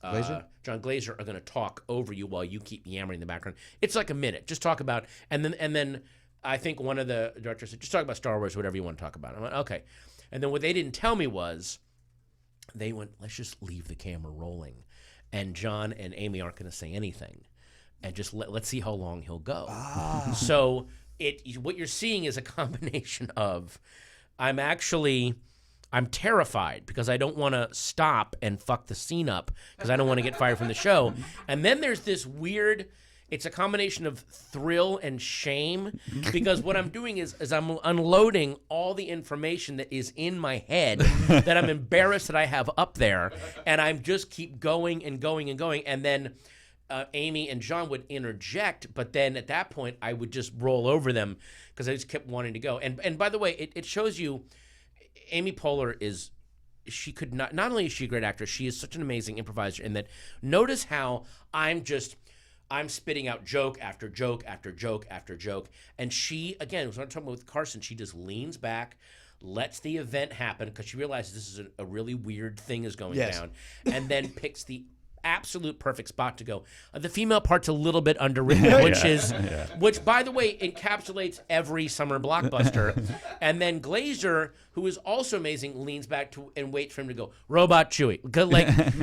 Glazer are going to talk over you while you keep yammering in the background. It's like a minute. Just talk about, and then I think one of the directors said, just talk about Star Wars, whatever you want to talk about. I went, okay. And then what they didn't tell me was they went, let's just leave the camera rolling. And John and Amy aren't going to say anything. And just let's see how long he'll go. So what you're seeing is a combination of I'm terrified because I don't want to stop and fuck the scene up because I don't want to get fired from the show. And then there's this weird, it's a combination of thrill and shame because what I'm doing is I'm unloading all the information that is in my head that I'm embarrassed that I have up there. And I'm just keep going and going and going. And then Amy and John would interject, but then at that point I would just roll over them because I just kept wanting to go. And by the way, it shows you Amy Poehler she could not only is she a great actress, she is such an amazing improviser in that notice how I'm spitting out joke after joke after joke after joke. And she, again, when I'm talking with Carson, she just leans back, lets the event happen because she realizes this is a really weird thing is going down, and then picks the absolute perfect spot to go. The female part's a little bit underwritten, which by the way encapsulates every summer blockbuster. And then Glazer, who is also amazing, leans back and waits for him to go Robot Chewie,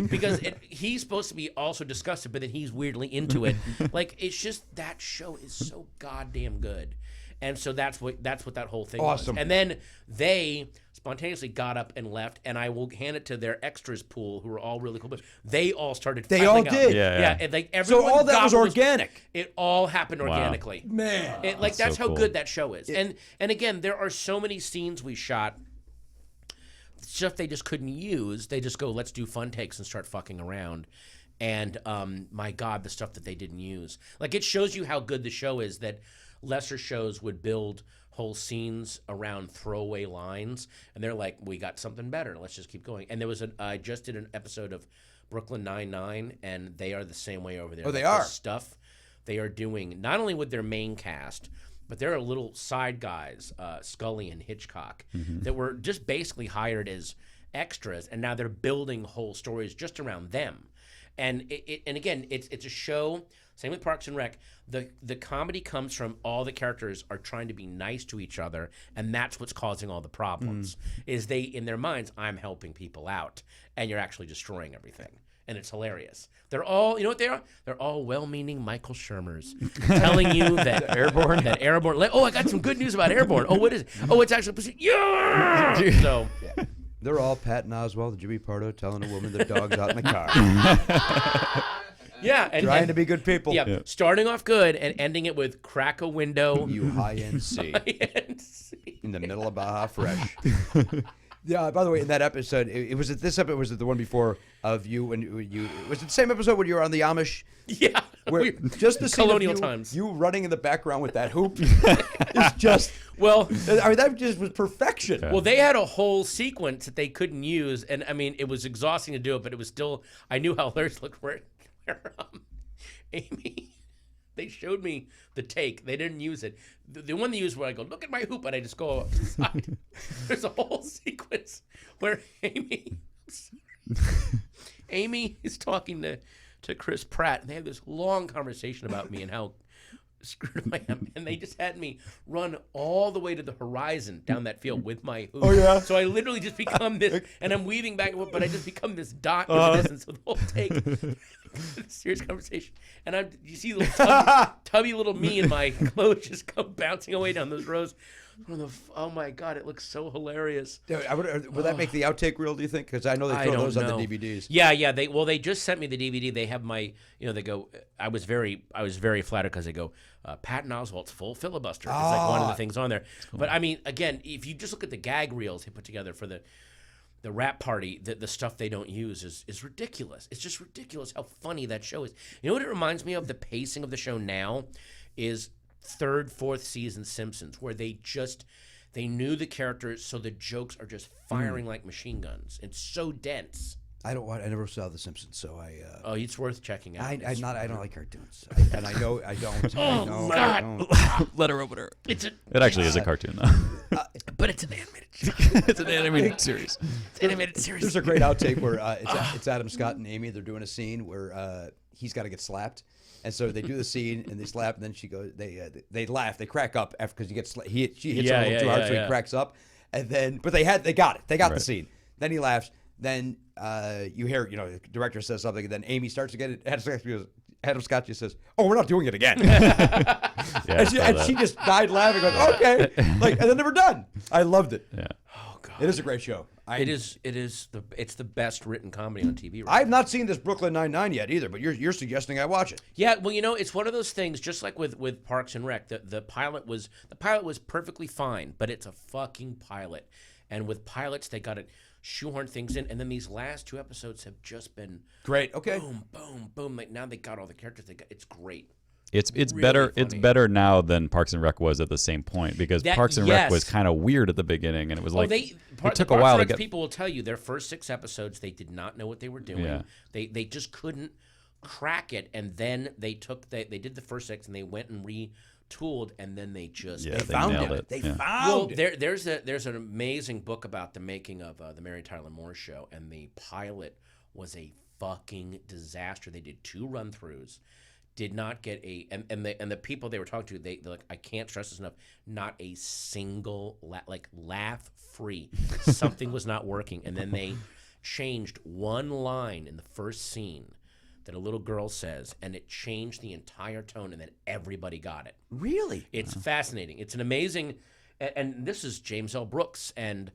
because he's supposed to be also disgusted, but then he's weirdly into it. Like it's just that show is so goddamn good. And so that's what that whole thing was. And then they spontaneously got up and left, and I will hand it to their extras pool, who were all really cool. But they all started. They all filing up. did. Yeah. And like everyone. So all that was organic. It all happened organically. Man, that's so how cool. good that show is. And again, there are so many scenes we shot. Stuff they just couldn't use. They just go, let's do fun takes and start fucking around. And my God, the stuff that they didn't use. Like, it shows you how good the show is that lesser shows would build whole scenes around throwaway lines. And they're like, we got something better. Let's just keep going. And there was I just did an episode of Brooklyn Nine-Nine, and they are the same way over there. Oh, they like, are? the stuff they are doing, not only with their main cast, but there are little side guys, Scully and Hitchcock, that were just basically hired as extras, and now they're building whole stories just around them. And and again, it's a show. Same with Parks and Rec. The comedy comes from all the characters are trying to be nice to each other, and that's what's causing all the problems. Is they in their minds, I'm helping people out, and you're actually destroying everything. And it's hilarious. They're all, you know what they are? They're all well-meaning Michael Shermers telling you that Airborne. Oh, I got some good news about Airborne. Oh, what is it? Oh, it's actually yeah. So they're all Patton Oswalt and Jimmy Pardo telling a woman their dog's out in the car. Yeah, trying to be good people. Yeah, starting off good and ending it with crack a window. You high-end C. In the middle of Baja Fresh. Yeah. By the way, in that episode, it was this episode. Was it the one before of you and you? Was it the same episode when you were on the Amish? Yeah. Where just the scene colonial of times. You running in the background with that hoop is just. Well, I mean, that just was perfection. Well, they had a whole sequence that they couldn't use, and I mean, it was exhausting to do it, but it was still. I knew how hilarious looked where Amy. They showed me the take. They didn't use it. The one they used where I go, look at my hoop, and I just go outside. There's a whole sequence where Amy is talking to Chris Pratt, and they have this long conversation about me and how screwed up I am. And they just had me run all the way to the horizon down that field with my hoop. Oh, yeah? So I literally just become this, and I'm weaving back and forth, but I just become this dot in the distance. So the whole take, serious conversation. And you see little tubby little me in my clothes just come bouncing away down those rows. Oh my God, it looks so hilarious. Would that make the outtake reel, do you think? Because I know they throw those on the DVDs. Yeah. They just sent me the DVD. They have my, they go. I was very flattered because they go, Patton Oswalt's full filibuster. It's like one of the things on there. Cool. But I mean, again, if you just look at the gag reels they put together for the rap party, the stuff they don't use is ridiculous. It's just ridiculous how funny that show is. You know what it reminds me of? The pacing of the show now is third, fourth season Simpsons, where they knew the characters, so the jokes are just firing like machine guns. It's so dense. I never saw The Simpsons, so I. It's worth checking out. I don't like cartoons, and I know I don't. God. Letter opener. It actually is a cartoon though. But it's an animated. It's an animated series. It's an animated series. There's a great outtake where it's Adam Scott and Amy. They're doing a scene where he's got to get slapped. And so they do the scene and they slap, and then she goes. They laugh. They crack up after because he gets she hits him a little too hard, so he cracks up. And then, but they got it. They got the scene. Then he laughs. Then you hear, the director says something, and then Amy starts to get it. Adam Scott just says, "Oh, we're not doing it again." and she just died laughing, going, "Okay," and then they were done. I loved it. Yeah. Oh God, it is a great show. It's the best written comedy on TV. Right I've not seen this Brooklyn Nine-Nine yet either, but you're suggesting I watch it. Yeah, well, it's one of those things. Just like with Parks and Rec, the pilot was perfectly fine, but it's a fucking pilot, and with pilots they got to shoehorn things in, and then these last two episodes have just been great. Okay, boom, boom, boom. Like now they got all the characters. It's great. It's really better. Funny. It's better now than Parks and Rec was at the same point because Parks and Rec was kind of weird at the beginning, and it was it took a while to get. People will tell you their first 6 episodes they did not know what they were doing. Yeah. They just couldn't crack it, and then they did the first 6 and they went and retooled, and then they found it. They found it. There's an amazing book about the making of the Mary Tyler Moore Show, and the pilot was a fucking disaster. They did 2 run-throughs. Did not get and the people they were talking to, they're like, I can't stress this enough, not a single laugh free. Something was not working, and then they changed one line in the first scene that a little girl says, and it changed the entire tone, and then everybody got it. Really? It's fascinating. It's an amazing, and this is James L. Brooks and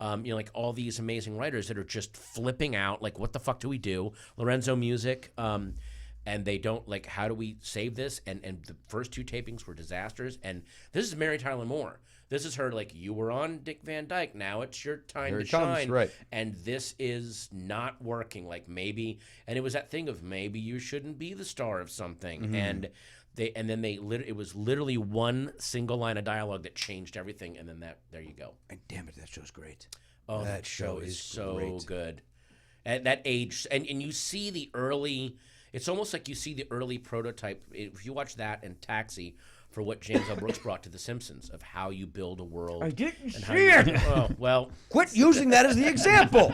Like all these amazing writers that are just flipping out. Like, what the fuck do we do? Lorenzo Music. And they don't like, how do we save this? And the first 2 tapings were disasters. And this is Mary Tyler Moore. This is her, like, you were on Dick Van Dyke. Now it's your time to shine. Right. And this is not working. Like, maybe, and it was that thing of maybe you shouldn't be the star of something. And then it was literally one single line of dialogue that changed everything. And then there you go. And damn it, that show's great. Oh, that show is so good. At that age, and you see the early. It's almost like you see the early prototype. If you watch that and Taxi, for what James L. Brooks brought to The Simpsons of how you build a world. I didn't see it. Oh, well. Quit using that as the example.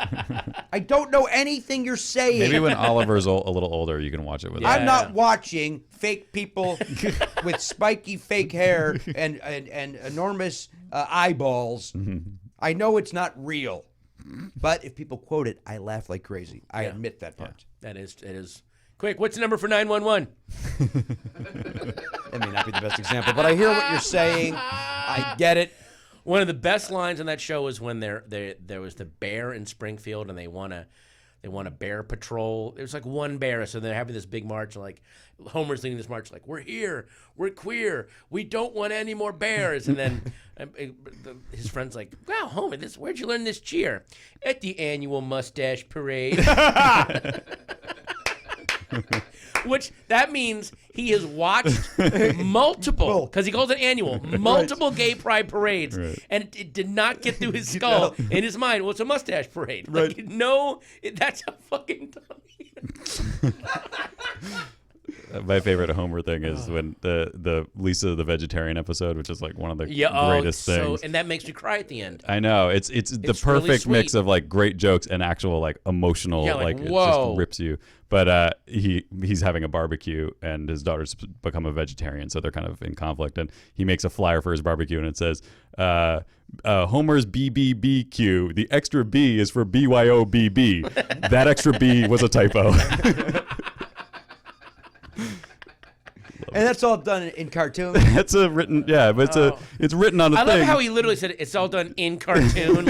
I don't know anything you're saying. Maybe when Oliver's a little older, you can watch it with him. I'm not watching fake people with spiky fake hair and enormous eyeballs. I know it's not real. But if people quote it, I laugh like crazy. I admit that part. That is. Quick, what's the number for 911? That may not be the best example, but I hear what you're saying. I get it. One of the best lines on that show was when there was the bear in Springfield, and they want a bear patrol. There's like one bear, so they're having this big march. Like Homer's leading this march, like, we're here, we're queer, we don't want any more bears. And then his friend's like, wow, Homer, where'd you learn this cheer? At the annual mustache parade. Which that means he has watched multiple, because he calls it annual, multiple gay pride parades, and it did not get through his skull in his mind. Well, it's a mustache parade. Right. Like, no, that's a fucking dummy. My favorite Homer thing is when the Lisa the vegetarian episode, which is like one of the greatest things. And that makes me cry at the end. I know it's the perfect really mix of like great jokes and actual like emotional, like it just rips you. But he's having a barbecue and his daughter's become a vegetarian, so they're kind of in conflict. And he makes a flyer for his barbecue, and it says Homer's BBBQ. The extra B is for BYOBB. That extra B was a typo. And that's all done in cartoon. That's a written, but it's written on a thing. I love how he literally said it's all done in cartoon,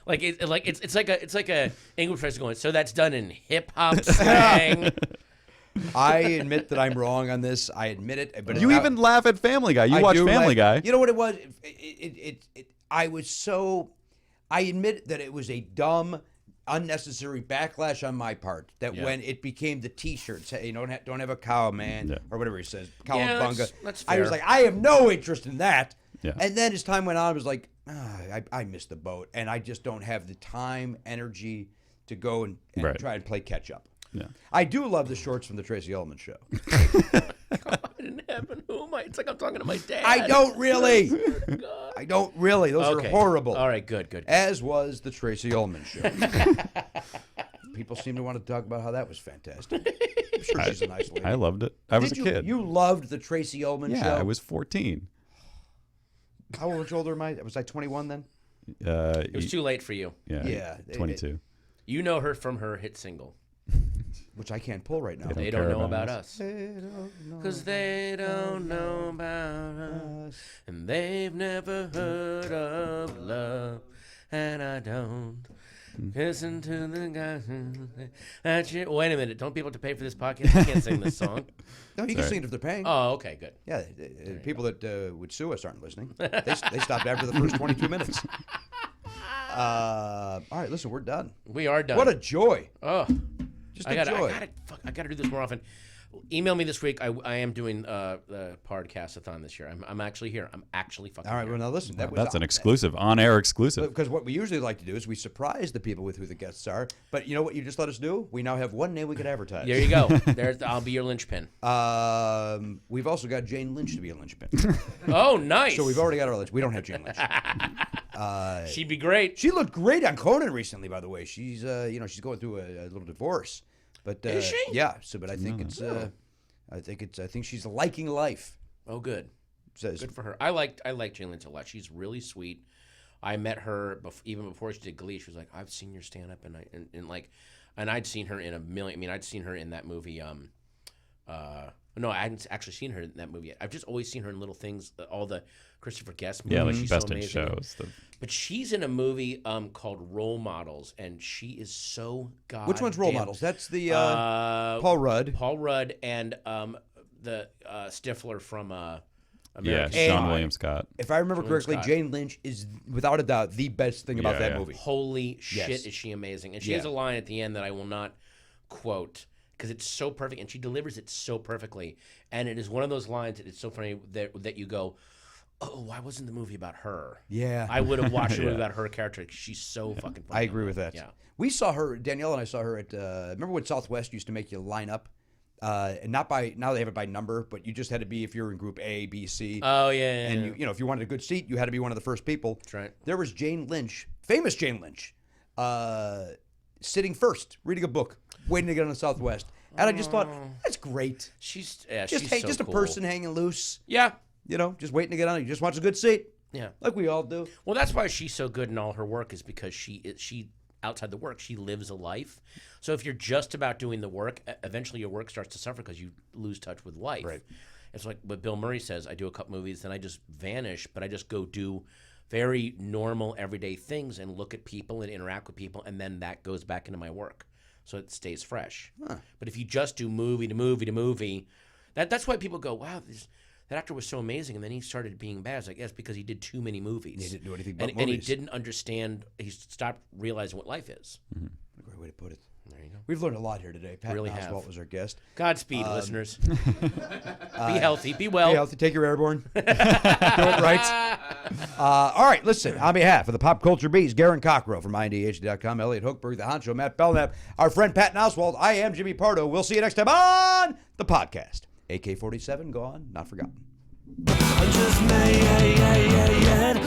it's like a English person going. So that's done in hip hop slang. I admit that I'm wrong on this. I admit it. But you even laugh at Family Guy. You watch Family Guy. You know what it was? I admit that it was a dumb, unnecessary backlash on my part that when it became the T-shirts, hey, don't have a cow, man, or whatever he says, cowabunga. That's fair. I was like, I have no interest in that. Yeah. And then as time went on, I was like, I missed the boat, and I just don't have the time, energy to go and try and play catch up. Yeah. I do love the shorts from the Tracy Ullman show. God in heaven, who am I? It's like I'm talking to my dad. I don't really. I don't really. Those are horrible. All right, good. As was the Tracy Ullman show. People seem to want to talk about how that was fantastic. I'm sure she's a nice lady. I loved it. I was a kid. You loved the Tracy Ullman show? Yeah, I was 14. How much older am I? Was I 21 then? It was too late for you. Yeah. 22. You know her from her hit single. Which I can't pull right now. They don't know about us. Because they don't know about us. And they've never heard of love. And I don't listen to the guys. Wait a minute. Don't people have to pay for this podcast? I can't sing this song. No, you can sing it if they're paying. Oh, okay, good. Yeah, people that would sue us aren't listening. They stopped after the first 22 minutes. All right, listen, we're done. We are done. What a joy. Oh. Just a joy. I gotta do this more often. Email me this week. I am doing the Podcast-a-thon this year. I'm actually here. I'm actually fucking All right, here. well, now listen. That's an exclusive, on-air exclusive. Because what we usually like to do is we surprise the people with who the guests are. But you know what you just let us do? We now have one name we could advertise. There you go. I'll be your linchpin. We've also got Jane Lynch to be a linchpin. Oh, nice. So we've already got our lynch. We don't have Jane Lynch. She'd be great. She looked great on Conan recently, by the way. She's she's going through a little divorce. But is she? Yeah. So, but I think I think she's liking life. Oh, good. Says good for her. I like Jane Lynch a lot. She's really sweet. I met her even before she did Glee. She was like, "I've seen your stand up," and I'd seen her in a million. I mean, I'd seen her in that movie. No, I hadn't actually seen her in that movie yet. I've just always seen her in little things, all the Christopher Guest movies. Yeah, like She's Best so in amazing. Shows. But she's in a movie called Role Models, and she is so goddamn. Which one's Role Models? That's the Paul Rudd. Paul Rudd and the Stifler from Yeah, American Sean Pie. William Scott. If I remember correctly, Scott. Jane Lynch is without a doubt the best thing about that movie. Holy shit, Yes. is she amazing. And she has a line at the end that I will not quote because it's so perfect, and she delivers it so perfectly. And it is one of those lines that it's so funny that you go, oh, why wasn't the movie about her? Yeah. I would have watched a movie about her character. She's so fucking funny. I agree with that. Yeah. We saw her, Danielle and I saw her at, remember when Southwest used to make you line up? And not by, now they have it by number, but you just had to be if you're in group A, B, C. Oh, yeah. And you know, if you wanted a good seat, you had to be one of the first people. That's right. There was Jane Lynch, famous Jane Lynch, sitting first, reading a book, waiting to get on the Southwest. And I just thought, that's great. She's Just so just cool. a person hanging loose. Yeah. You know, just waiting to get on. You just wants a good seat. Yeah. Like we all do. Well, that's why she's so good in all her work is because she outside the work, she lives a life. So if you're just about doing the work, eventually your work starts to suffer because you lose touch with life. Right. It's like what Bill Murray says, I do a couple movies, then I just vanish, but I just go do very normal, everyday things and look at people and interact with people, and then that goes back into my work. So it stays fresh. Huh. But if you just do movie to movie to movie, that's why people go, wow, that actor was so amazing, and then he started being bad. It's like, yes, because he did too many movies. He didn't do anything but and he movies. didn't understand, he stopped realizing what life is. What a great way to put it. There you go. We've learned a lot here today. Patton Really Oswalt have. was our guest. Godspeed, listeners. Be healthy. Be well. Be healthy. Take your airborne. Do it right. All right, listen. On behalf of the Pop Culture Bees, Garen Cockrow from IndieHD.com, Elliot Hochberg, the Honcho, Matt Belknap, our friend Patton Oswalt, I am Jimmy Pardo. We'll see you next time on the podcast. AK-47, gone, not forgotten. I just made